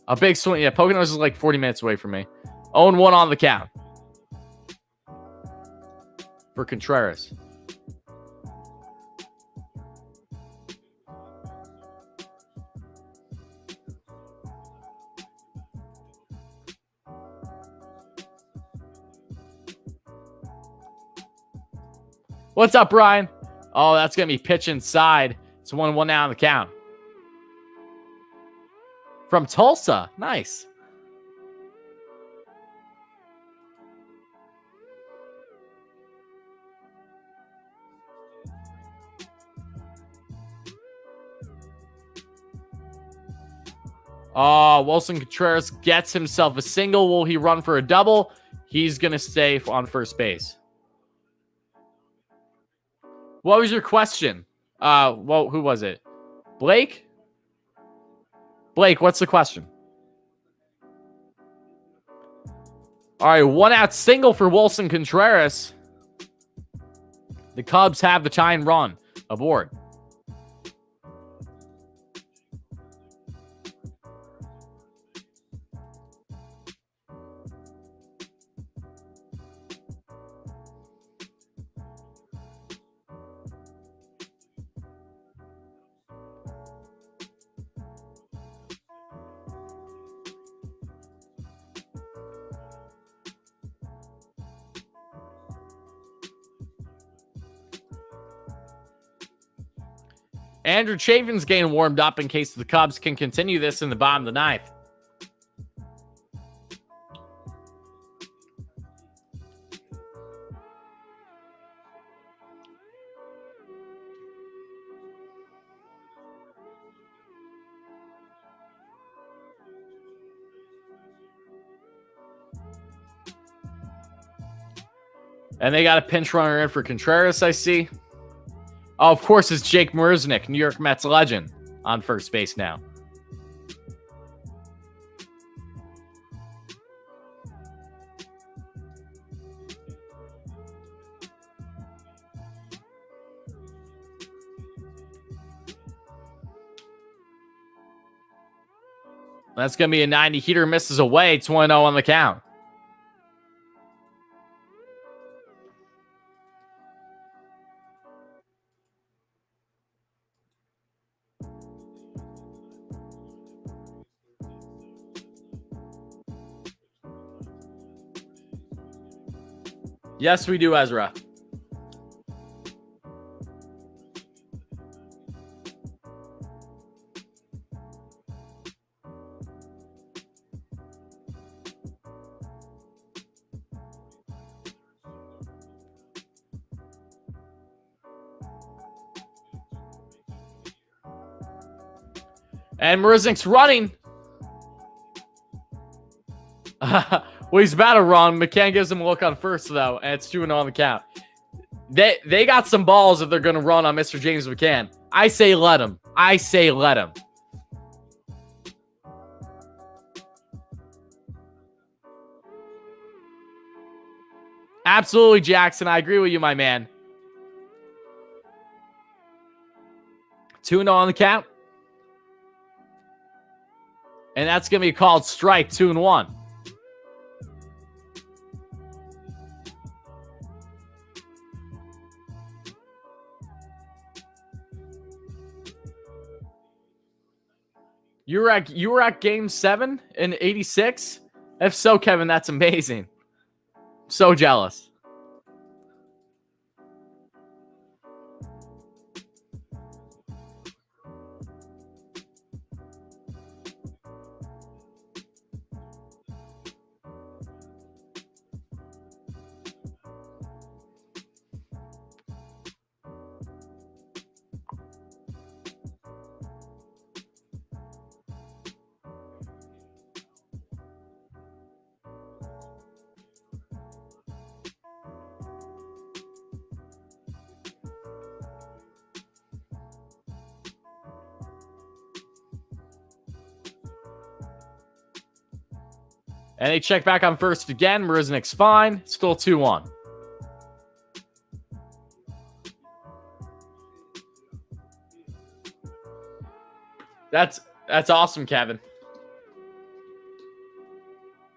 A big swing. Yeah, Poconos is like 40 minutes away from me. 0-1 on the count for Contreras. What's up, Brian? Oh, that's going to be pitch inside. It's 1-1 now on the count. From Tulsa. Nice. Oh, Wilson Contreras gets himself a single. Will he run for a double? He's going to stay on first base. What was your question? Well, who was it? Blake? Blake, what's the question? All right, 1-out single for Wilson Contreras. The Cubs have the tying run aboard. Andrew Chafin's getting warmed up in case the Cubs can continue this in the bottom of the ninth. And they got a pinch runner in for Contreras, I see. Oh, of course, it's Jake Marisnick, New York Mets legend, on first base now. That's going to be a 90. Heater misses away. 2-0 on the count. Yes, we do, Ezra. And Marisnick's running. Well, he's about to run. McCann gives him a look on first, though, and it's 2-0 on the count. They got some balls if they're going to run on Mr. James McCann. I say let him. I say let him. Absolutely, Jackson. I agree with you, my man. 2-0 on the count. And that's going to be called strike 2-1. You were at game 7 in 86? If so, Kevin, that's amazing. So jealous. And they check back on first again. Marisnik's fine. Still 2-1. That's awesome, Kevin.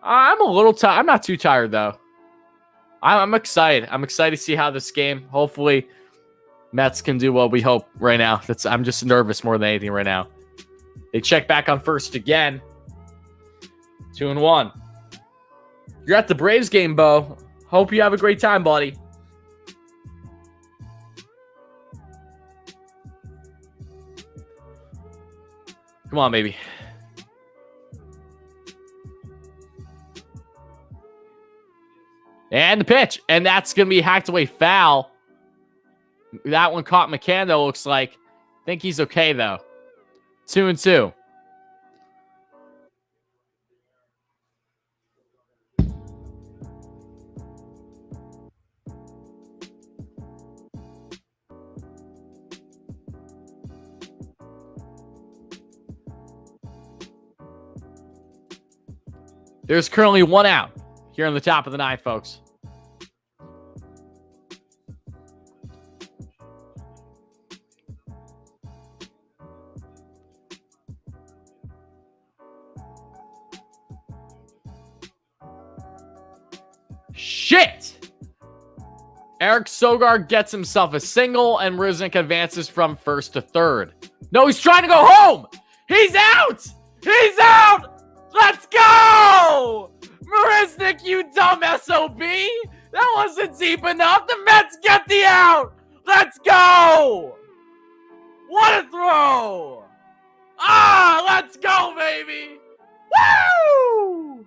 I'm a little tired. I'm not too tired, though. I'm excited. I'm excited to see how this game, hopefully, Mets can do what we hope right now. I'm just nervous more than anything right now. They check back on first again. 2-1. You're at the Braves game, Bo. Hope you have a great time, buddy. Come on, baby. And the pitch. And that's going to be hacked away foul. That one caught McCann, though, looks like. I think he's okay, though. 2-2. There's currently 1 out here on the top of the 9th, folks. Shit! Eric Sogard gets himself a single, and Marisnik advances from first to third. No, he's trying to go home! He's out! He's out! Let's go! Marisnik, you dumb SOB! That wasn't deep enough. The Mets get the out! Let's go! What a throw! Ah, let's go, baby! Woo!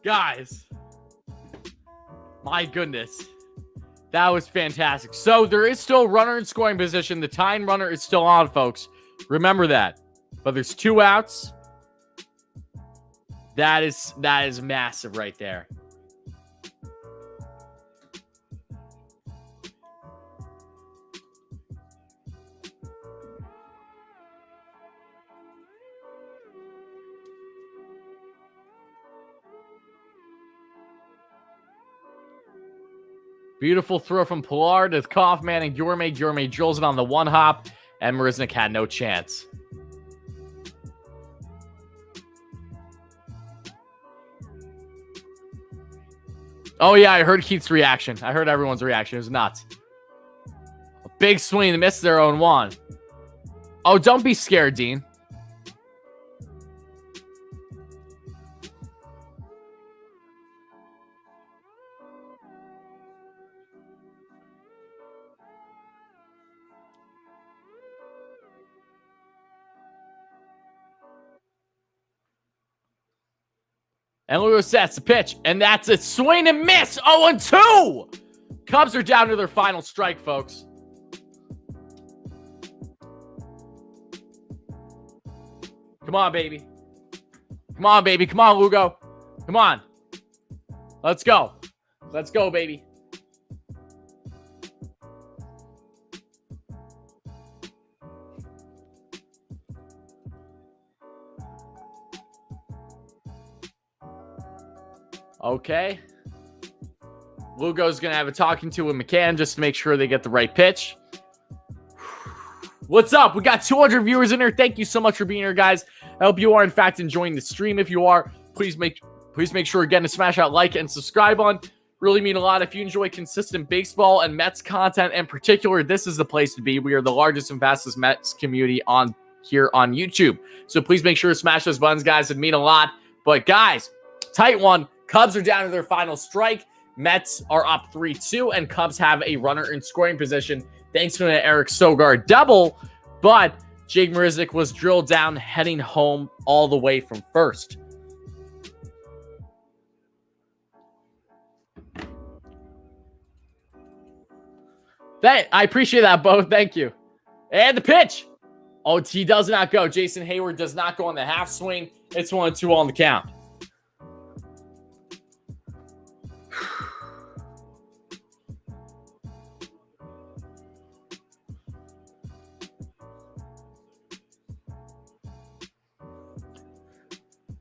Guys, my goodness, that was fantastic. So there is still a runner in scoring position. The tying runner is still on, folks. Remember that. But there's 2 outs. That is massive right there. Beautiful throw from Pilar to Kaufman and Gourmet. Gourmet drills it on the 1-hop, and Marisnik had no chance. Oh, yeah, I heard Keith's reaction. I heard everyone's reaction. It was nuts. A big swing to miss their own 1. Oh, don't be scared, Dean. And Lugo sets the pitch, and that's a swing and miss. 0-2. Cubs are down to their final strike, folks. Come on, baby. Come on, baby. Come on, Lugo. Come on. Let's go. Let's go, baby. Okay. Lugo's going to have a talking to with McCann just to make sure they get the right pitch. What's up? We got 200 viewers in here. Thank you so much for being here, guys. I hope you are, in fact, enjoying the stream. If you are, please make sure again to smash that like and subscribe on. really mean a lot. If you enjoy consistent baseball and Mets content in particular, this is the place to be. We are the largest and fastest Mets community on here on YouTube. So please make sure to smash those buttons, guys. It'd mean a lot. But guys, tight one. Cubs are down to their final strike. Mets are up 3-2, and Cubs have a runner in scoring position thanks to an Eric Sogard double. But Jake Marisnick was drilled down heading home all the way from first. I appreciate that, Bo. Thank you. And the pitch. Oh, he does not go. Jason Hayward does not go on the half swing. It's 1-2 on the count.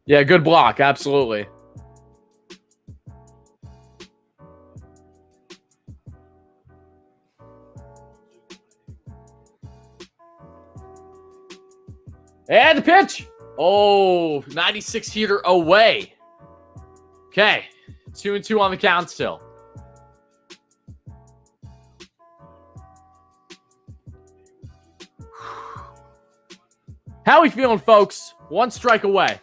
Yeah, good block. Absolutely. And the pitch. Oh, 96 heater away. Okay. 2-2 on the count still. How are we feeling, folks? One strike away.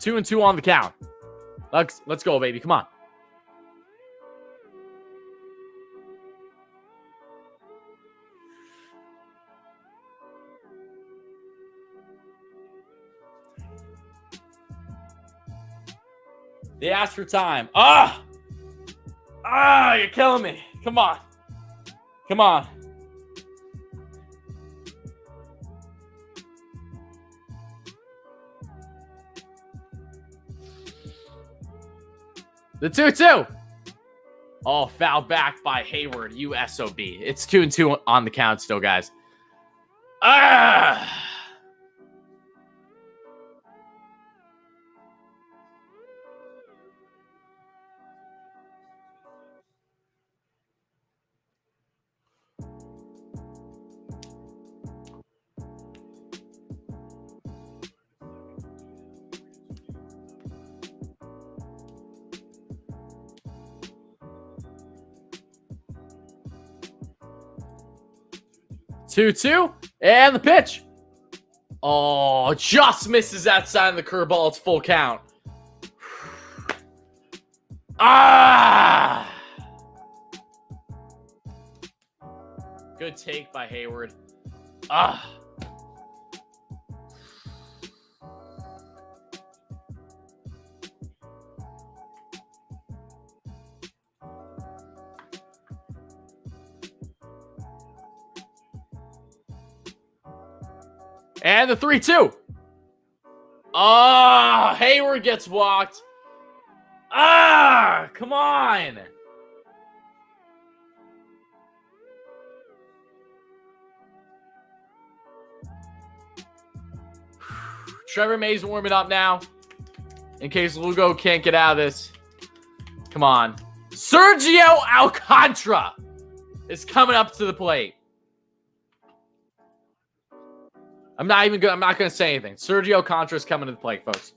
2-2 on the count. Let's go, baby. Come on. They asked for time. You're killing me. Come on. Come on. The 2-2. Oh, foul back by Hayward. You SOB. It's 2-2 on the count still, guys. Two, and the pitch. Oh, just misses outside of the curveball. It's full count. Good take by Hayward. And the 3-2. Hayward gets walked. Come on. Trevor May's warming up now. In case Lugo can't get out of this. Come on. Sergio Alcantara is coming up to the plate. I'm not going to say anything. Sergio Alcantara is coming to the plate, folks.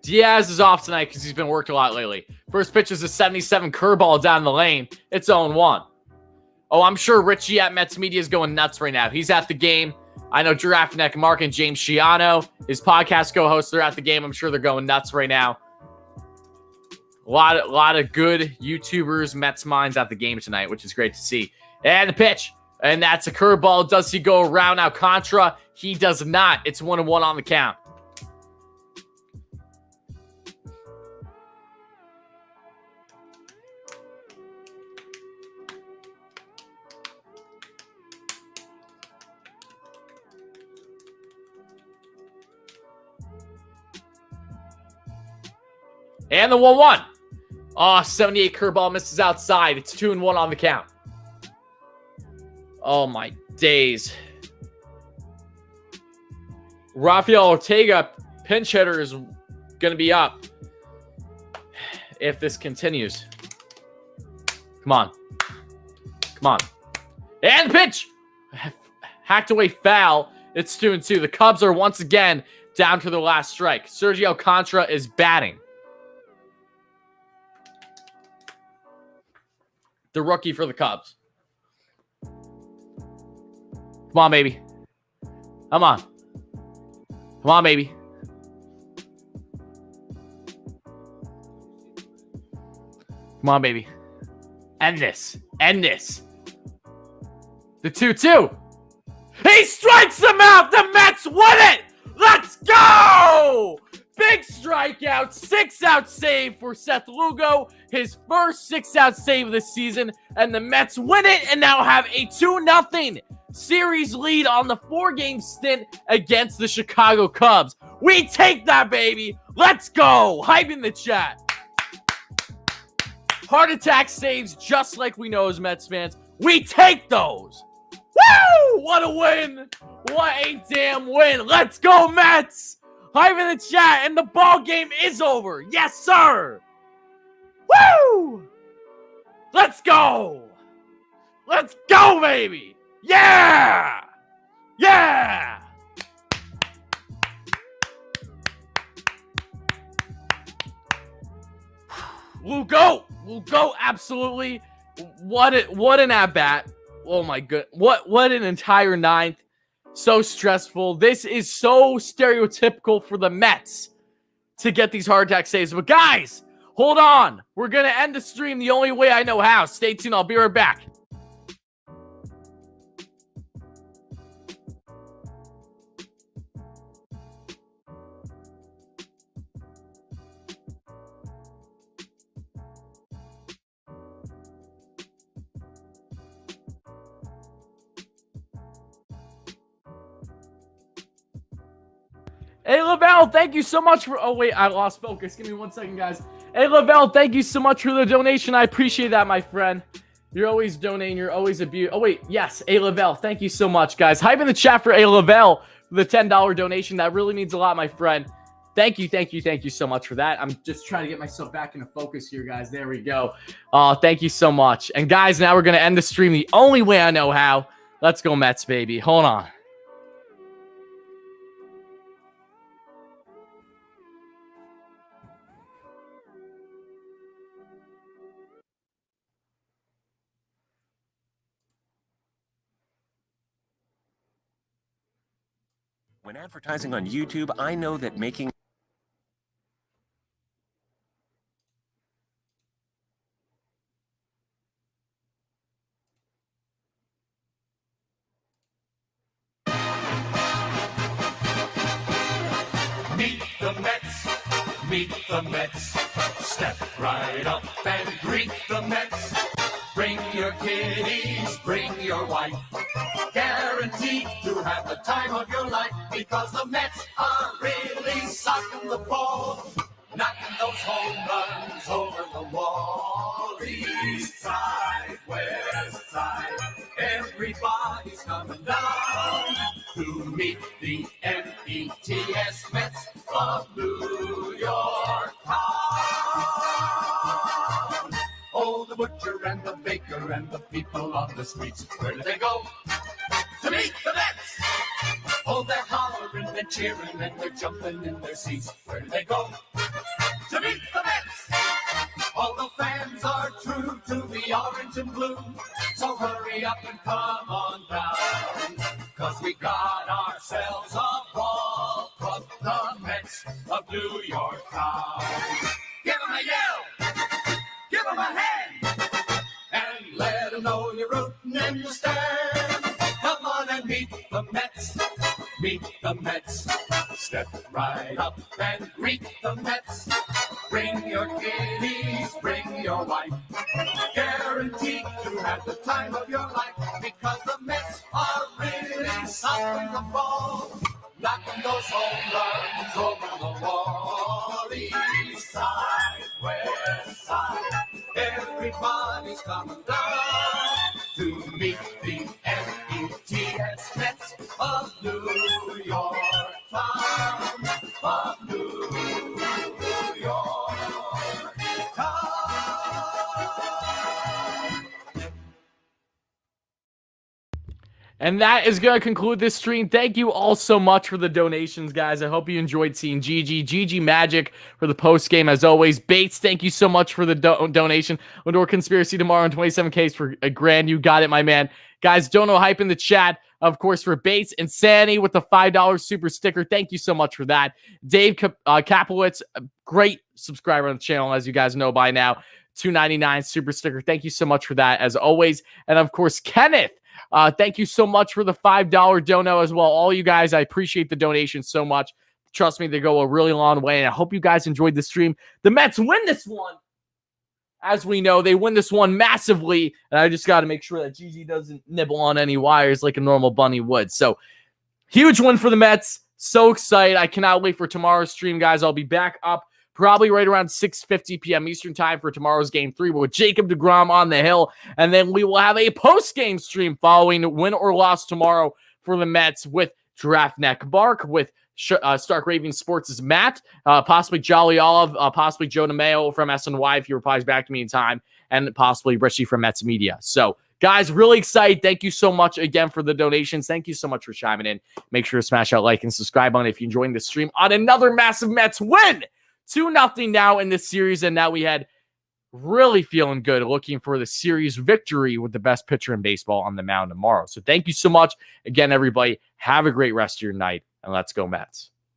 Diaz is off tonight because he's been worked a lot lately. First pitch is a 77 curveball down the lane. It's 0-1. Oh, I'm sure Richie at Mets Media is going nuts right now. He's at the game. I know Giraffe Neck Mark and James Schiano, his podcast co-hosts, they're at the game. I'm sure they're going nuts right now. A lot of good YouTubers, Mets minds at the game tonight, which is great to see. And the pitch. And that's a curveball. Does he go around Alcantara? He does not. It's 1-1 on the count. And the 1-1. 78 curveball misses outside. It's 2-1 on the count. Oh, my days. Rafael Ortega, pinch hitter, is going to be up if this continues. Come on. Come on. And pitch! Hacked away foul. It's 2-2. The Cubs are once again down to their last strike. Sergio Contra is batting. The rookie for the Cubs. Come on, baby. Come on. Come on, baby. Come on, baby. End this. End this. The 2-2. He strikes him out. The Mets win it. Let's go. Big strikeout. 6-out save for Seth Lugo. His first 6-out save of the season. And the Mets win it and now have a 2-0 series lead on the 4-game stint against the Chicago Cubs. We take that, baby. Let's go. Hype in the chat. Heart attack saves just like we know as Mets fans. We take those. Woo! What a win. What a damn win. Let's go, Mets. Hype in the chat, and the ball game is over. Yes, sir. Woo! Let's go. Let's go, baby. Yeah! Yeah! Lugo, absolutely. What an at bat. Oh my god. What an entire ninth. So stressful. This is so stereotypical for the Mets to get these heart attack saves. But guys, hold on. We're going to end the stream the only way I know how. Stay tuned. I'll be right back. Hey, Lavelle, thank you so much for... Oh, wait, I lost focus. Give me 1 second, guys. Hey, Lavelle, thank you so much for the donation. I appreciate that, my friend. You're always donating. You're always a beauty. Oh, wait, yes. A Lavelle, thank you so much, guys. Hype in the chat for A Lavelle for the $10 donation. That really means a lot, my friend. Thank you so much for that. I'm just trying to get myself back into focus here, guys. There we go. Thank you so much. And, guys, now we're going to end the stream the only way I know how. Let's go, Mets, baby. Hold on. When advertising on YouTube, I know that making Meet the Mets, meet the Mets. Step right up and greet the Mets. Bring your kiddies, bring your wife. Guaranteed to have the time of your life because the Mets are really sucking the ball. Knocking those home runs over the wall. East side, west side, everybody's coming down to meet the METS Mets of New York town. Oh, the butcher and the baker and the people on the streets, where do they go? To meet the Mets! Oh, they're hollering and cheering and they're jumping in their seats. Where do they go? To meet the Mets! All the fans are true to the orange and blue, so hurry up and come on down, 'cause we got ourselves a ball club, the Mets of New York town. Give 'em a yell! Give 'em a hand! And let 'em know you're rooting in the stand. Come on and meet the Mets. Meet the Mets. Step right up and greet the Mets. Bring your kiddies, bring your wife. Guaranteed to have the time of your life because the Mets are really sucking the ball. Knocking those home runs over the wall. East side, west side, everybody's coming down to meet the METS Mets of New York town. And that is going to conclude this stream. Thank you all so much for the donations, guys. I hope you enjoyed seeing GG Magic for the post game as always. Bates, thank you so much for the donation. Lindor Conspiracy tomorrow on 27Ks for a grand. You got it, my man. Guys, don't know hype in the chat. Of course, for Bates and Sandy with the $5 super sticker. Thank you so much for that. Dave Kaplowitz, great subscriber on the channel, as you guys know by now. $2.99 super sticker. Thank you so much for that, as always. And of course, Kenneth, thank you so much for the $5 dono as well. All you guys, I appreciate the donation so much. Trust me, they go a really long way. And I hope you guys enjoyed the stream. The Mets win this one. As we know, they win this one massively, and I just got to make sure that GG doesn't nibble on any wires like a normal bunny would. So, huge win for the Mets. So excited. I cannot wait for tomorrow's stream, guys. I'll be back up probably right around 6:50 p.m. Eastern time for tomorrow's Game 3 with Jacob deGrom on the hill, and then we will have a post-game stream following win or loss tomorrow for the Mets with Draft Neck Bark, with Stark Raving Sports' Matt, possibly Jolly Olive, possibly Joe DeMeo from SNY if he replies back to me in time, and possibly Richie from Mets Media. So, guys, really excited. Thank you so much again for the donations. Thank you so much for chiming in. Make sure to smash that like and subscribe button if you're enjoying the stream on another massive Mets win. 2-0 now in this series, and now we had really feeling good looking for the series victory with the best pitcher in baseball on the mound tomorrow. So thank you so much again, everybody. Have a great rest of your night, and let's go Mets.